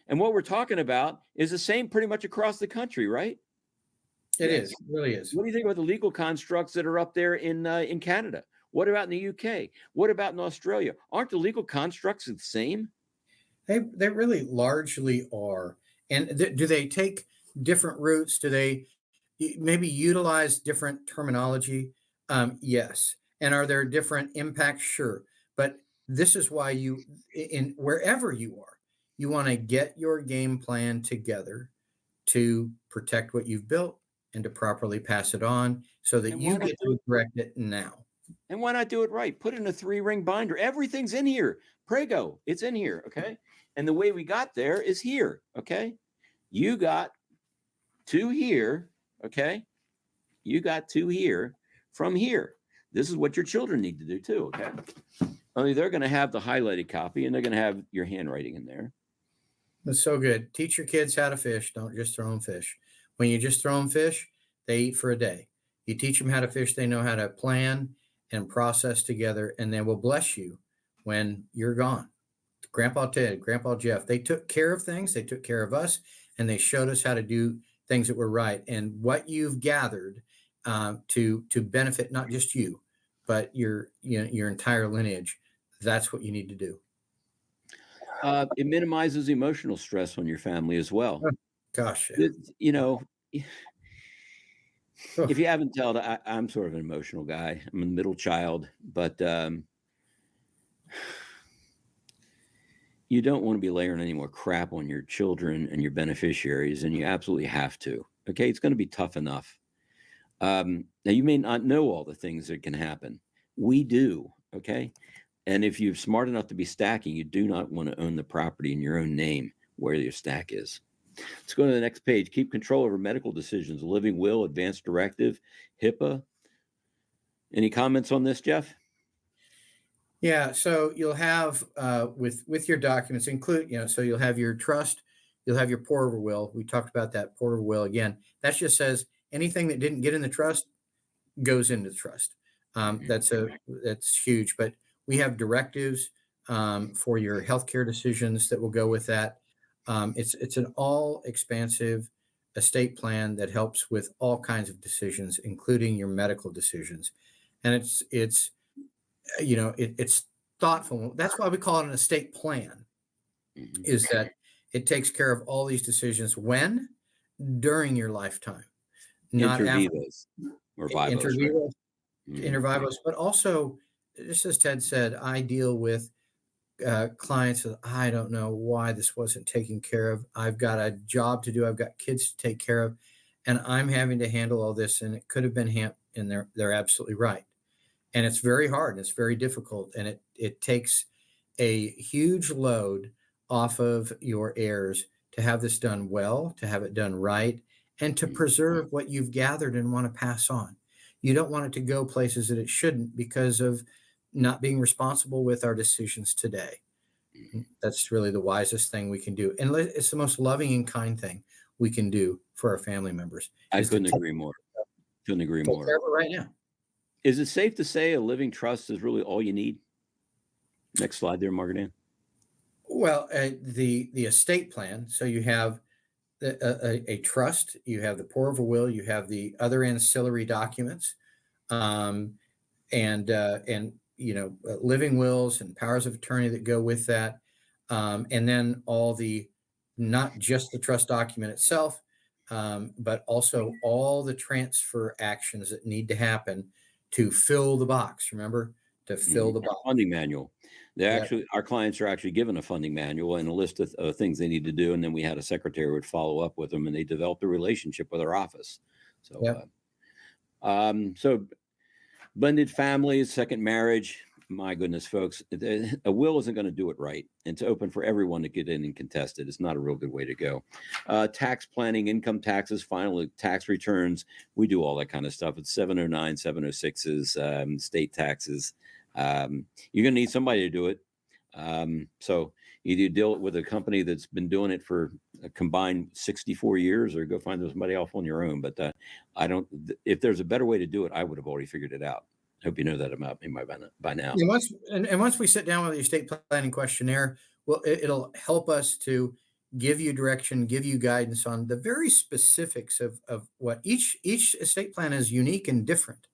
And what we're talking about is the same pretty much across the country, right? It is. It really is. What do you think about the legal constructs that are up there in Canada? What about in the UK? What about in Australia? Aren't the legal constructs the same? They really largely are. And do they take different routes? Do they maybe utilize different terminology? Yes. And are there different impacts? Sure. But this is why wherever you are, you want to get your game plan together to protect what you've built and to properly pass it on so that you get to correct it now. And why not do it right? Put in a 3-ring binder. Everything's in here. Prego, it's in here. Okay. And the way we got there is here. Okay. You got 2 here. Okay. You got 2 here from here. This is what your children need to do too. Okay. Only they're going to have the highlighted copy and they're going to have your handwriting in there. That's so good. Teach your kids how to fish. Don't just throw them fish. When you just throw them fish, they eat for a day. You teach them how to fish, they know how to plan and process together, and they will bless you when you're gone. Grandpa Ted, Grandpa Jeff, they took care of things, they took care of us, and they showed us how to do things that were right. And what you've gathered to benefit not just you, but your entire lineage, that's what you need to do. It minimizes emotional stress on your family as well. Oh, gosh. You know, if you haven't told, I'm sort of an emotional guy. I'm a middle child, but you don't want to be layering any more crap on your children and your beneficiaries, and you absolutely have to. Okay, it's going to be tough enough. Now, you may not know all the things that can happen. We do, okay? And if you're smart enough to be stacking, you do not want to own the property in your own name where your stack is. Let's go to the next page. Keep control over medical decisions, living will, advanced directive, HIPAA. Any comments on this, Jeff? Yeah, so you'll have with your documents include, so you'll have your trust, you'll have your pour over will. We talked about that pour over will again. That just says anything that didn't get in the trust goes into the trust. That's huge. But we have directives for your healthcare decisions that will go with that. It's an all expansive estate plan that helps with all kinds of decisions, including your medical decisions. And it's thoughtful. That's why we call it an estate plan, is that it takes care of all these decisions during your lifetime, not inter vivos or vivos, inter vivos, but also, just as Ted said, I deal with clients that I don't know why this wasn't taken care of. I've got a job to do. I've got kids to take care of, and I'm having to handle all this. And it could have been and they're absolutely right. And it's very hard and it's very difficult. And it takes a huge load off of your heirs to have this done well, to have it done right, and to preserve what you've gathered and want to pass on. You don't want it to go places that it shouldn't because of not being responsible with our decisions today. That's really the wisest thing we can do. And it's the most loving and kind thing we can do for our family members. I couldn't agree more. Couldn't agree more. Right now. Is it safe to say a living trust is really all you need? Next slide there, Margaret. Well, the estate plan. So you have a trust, you have the pour of a will, you have the other ancillary documents, um, and living wills and powers of attorney that go with that, and then all the not just the trust document itself, but also all the transfer actions that need to happen to fill the box. Remember, to fill the box. Funding manual. Yep. Our clients are actually given a funding manual and a list of things they need to do, and then we had a secretary would follow up with them, and they developed a relationship with our office. So, Yep. So blended families, second marriage. My goodness, folks, a will isn't going to do it right. It's open for everyone to get in and contest it. It's not a real good way to go. Tax planning, income taxes, final tax returns. We do all that kind of stuff. It's 709, 706s, state taxes. You're going to need somebody to do it. So either you deal with a company that's been doing it for a combined 64 years, or go find somebody else on your own. But if there's a better way to do it, I would have already figured it out. Hope you know that about me by now. And once we sit down with the estate planning questionnaire, well, it'll help us to give you direction, give you guidance on the very specifics of what each estate plan is unique and different.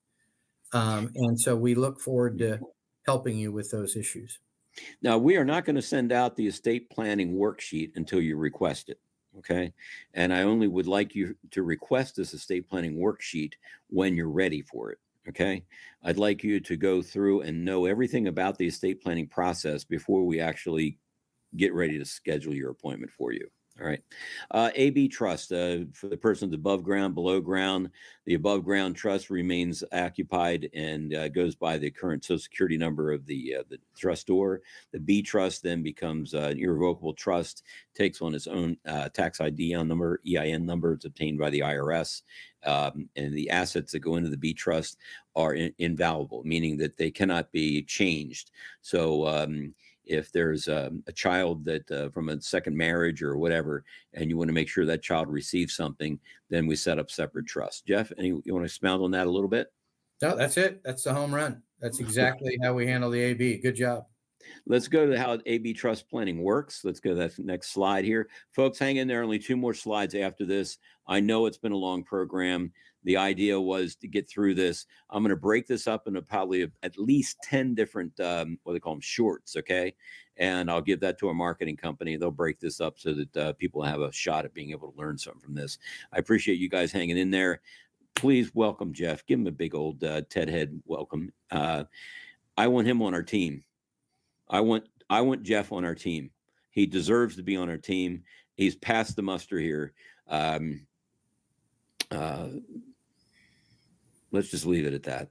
And so we look forward to helping you with those issues. Now, we are not going to send out the estate planning worksheet until you request it. Okay. And I only would like you to request this estate planning worksheet when you're ready for it. Okay. I'd like you to go through and know everything about the estate planning process before we actually get ready to schedule your appointment for you. All right. AB trust, for the persons above ground, below ground. The above ground trust remains occupied and goes by the current Social Security number of the trustor. The B trust then becomes an irrevocable trust, takes on its own tax ID number, EIN number. It's obtained by the IRS. And the assets that go into the B trust are invaluable, meaning that they cannot be changed. So if there's a child that from a second marriage or whatever, and you want to make sure that child receives something, then we set up separate trusts. Jeff, you want to expound on that a little bit? No, that's it. That's the home run. That's exactly how we handle the AB. Good job. Let's go to how AB trust planning works. Let's go to that next slide here. Folks, hang in there. Only 2 more slides after this. I know it's been a long program. The idea was to get through this. I'm going to break this up into probably at least 10 different, what they call them, shorts, okay? And I'll give that to a marketing company. They'll break this up so that people have a shot at being able to learn something from this. I appreciate you guys hanging in there. Please welcome Jeff. Give him a big old Ted head welcome. I want him on our team. I want Jeff on our team. He deserves to be on our team. He's passed the muster here. Let's just leave it at that.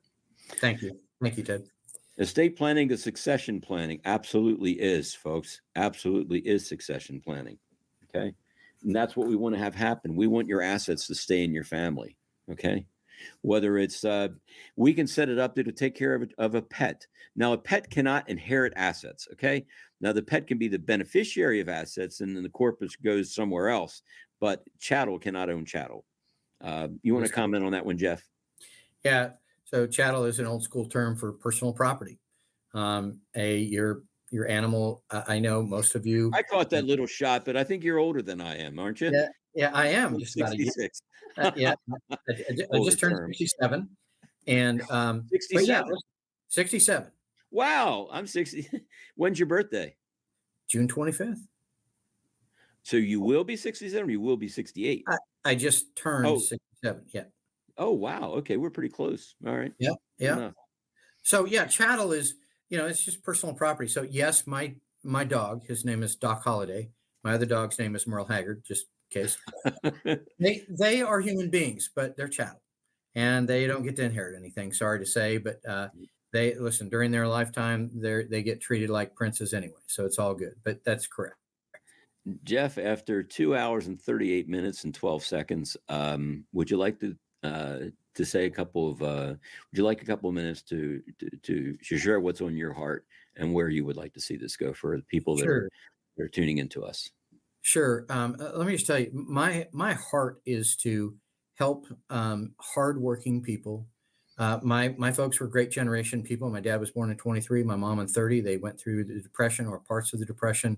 Thank you. Thank you, Ted. Estate planning to succession planning absolutely is, folks. Absolutely is succession planning. Okay. And that's what we want to have happen. We want your assets to stay in your family. Okay. Whether it's, we can set it up to take care of a pet. Now, a pet cannot inherit assets. Okay. Now, the pet can be the beneficiary of assets, and then the corpus goes somewhere else, but chattel cannot own chattel. You want to comment on that one, Jeff? Yeah. So chattel is an old school term for personal property. Your animal. I know most of you. I caught that little shot, but I think you're older than I am, aren't you? Yeah, I am. Just 66. about a year. I just turned 67, and 67. Yeah, 67. Wow, I'm 60. When's your birthday? June 25th. So you will be 67, or you will be 68? I just turned 67. Yeah. Oh, wow. Okay, we're pretty close. All right. Yeah. Yeah. So yeah, chattel is, it's just personal property. So yes, my dog, his name is Doc Holliday. My other dog's name is Merle Haggard, just in case. They are human beings, but they're chattel, and they don't get to inherit anything. Sorry to say, but they listen during their lifetime. They get treated like princes anyway, so it's all good. But that's correct. Jeff, after 2 hours and 38 minutes and 12 seconds, would you like to say a couple of? Would you like a couple of minutes to share what's on your heart and where you would like to see this go for the people that are tuning into us? Sure. Let me just tell you, my heart is to help hardworking people My folks were great generation people. My dad was born in 23, my mom in 30. They went through the Depression or parts of the Depression.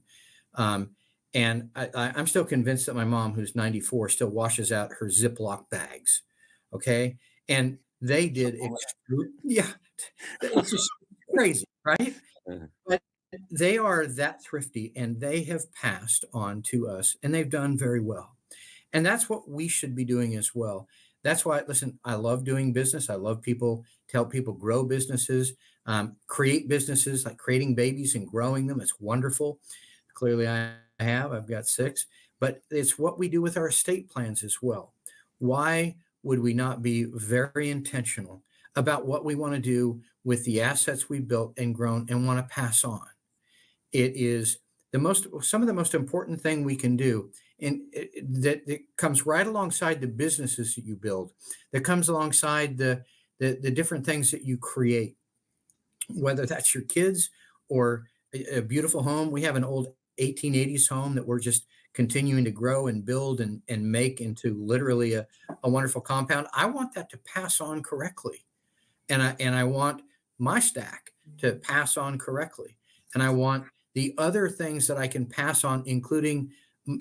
And I'm still convinced that my mom, who's 94, still washes out her Ziploc bags. Okay. And they did, yeah, it's just crazy, right? But they are that thrifty and they have passed on to us and they've done very well. And that's what we should be doing as well. That's why, listen, I love doing business. I love people to help people grow businesses, create businesses, like creating babies and growing them. It's wonderful. Clearly, I've got 6, but it's what we do with our estate plans as well. Why would we not be very intentional about what we want to do with the assets we've built and grown and want to pass on? It is some of the most important thing we can do. And that comes right alongside the businesses that you build, that comes alongside the different things that you create, whether that's your kids or a beautiful home. We have an old 1880s home that we're just continuing to grow and build and make into literally a wonderful compound. I want that to pass on correctly. And I want my stack to pass on correctly. And I want the other things that I can pass on, including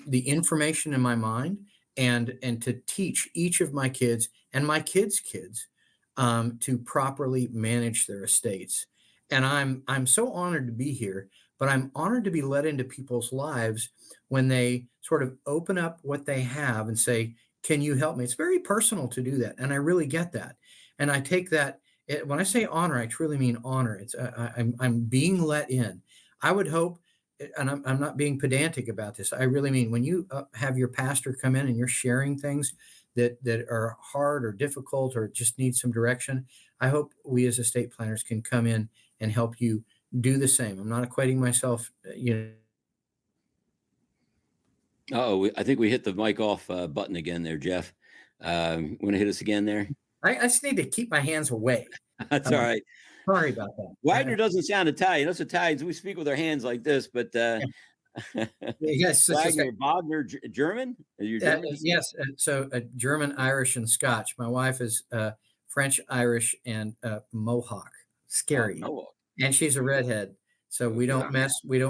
the information in my mind and to teach each of my kids and my kids' kids to properly manage their estates. And I'm so honored to be here, but I'm honored to be let into people's lives when they sort of open up what they have and say, can you help me? It's very personal to do that. And I really get that. And I take that, when I say honor, I truly mean honor. It's I'm being let in. I would hope, and I'm not being pedantic about this, I really mean when you have your pastor come in and you're sharing things that are hard or difficult or just need some direction, I hope we as estate planners can come in and help you do the same. I'm not equating myself, Oh, I think we hit the mic off button again there, Jeff. Want to hit us again there? I just need to keep my hands away. That's all right. Sorry about that. Wagner doesn't sound Italian. Us Italians, we speak with our hands like this, but yes, Wagner, German? Are you German? Yes. So German, Irish, and Scotch. My wife is French, Irish, and Mohawk. Scary. Oh, Mohawk. And she's a redhead. So we don't mess with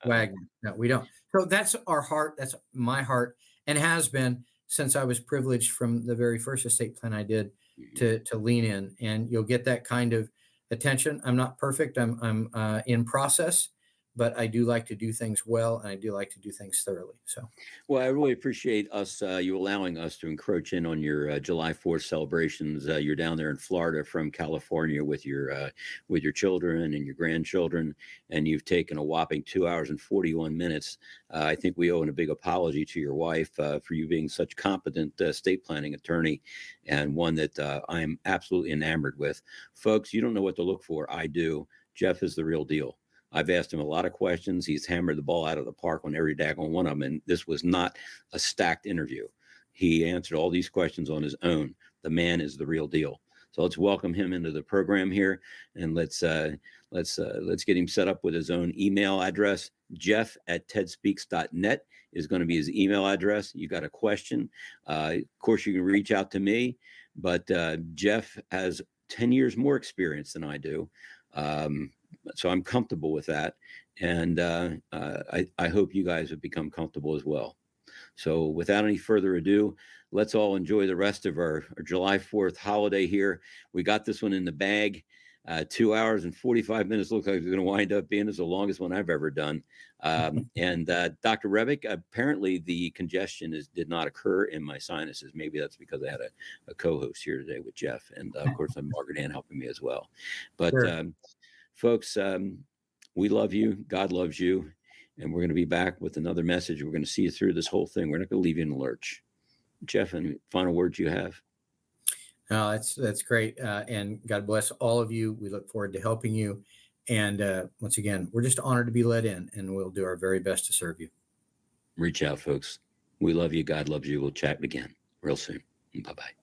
Wagner. No, we don't. So that's our heart. That's my heart, and has been since I was privileged from the very first estate plan I did to lean in. And you'll get that kind of attention. I'm not perfect. I'm in process, but I do like to do things well, and I do like to do things thoroughly. So, well, I really appreciate you allowing us to encroach in on your July 4th celebrations. You're down there in Florida from California with your children and your grandchildren, and you've taken a whopping 2 hours and 41 minutes. I think we owe a big apology to your wife for you being such competent estate planning attorney, and one that I am absolutely enamored with. Folks, you don't know what to look for. I do. Jeff is the real deal. I've asked him a lot of questions. He's hammered the ball out of the park on every daggone one of them. And this was not a stacked interview. He answered all these questions on his own. The man is the real deal. So let's welcome him into the program here, and let's get him set up with his own email address. Jeff@tedspeaks.net is going to be his email address. You got a question? Of course, you can reach out to me, but Jeff has 10 years more experience than I do. So I'm comfortable with that. And I hope you guys have become comfortable as well. So without any further ado, let's all enjoy the rest of our July 4th holiday here. We got this one in the bag. 2 hours and 45 minutes looks like it's going to wind up being the longest one I've ever done. And Dr. Rebick, apparently the congestion did not occur in my sinuses. Maybe that's because I had a co-host here today with Jeff. And of course, I'm Margaret Ann helping me as well. But sure. Folks, we love you. God loves you. And we're going to be back with another message. We're going to see you through this whole thing. We're not going to leave you in the lurch. Jeff, any final words you have? No, that's great. And God bless all of you. We look forward to helping you. And once again, we're just honored to be let in, and we'll do our very best to serve you. Reach out, folks. We love you. God loves you. We'll chat again real soon. Bye-bye.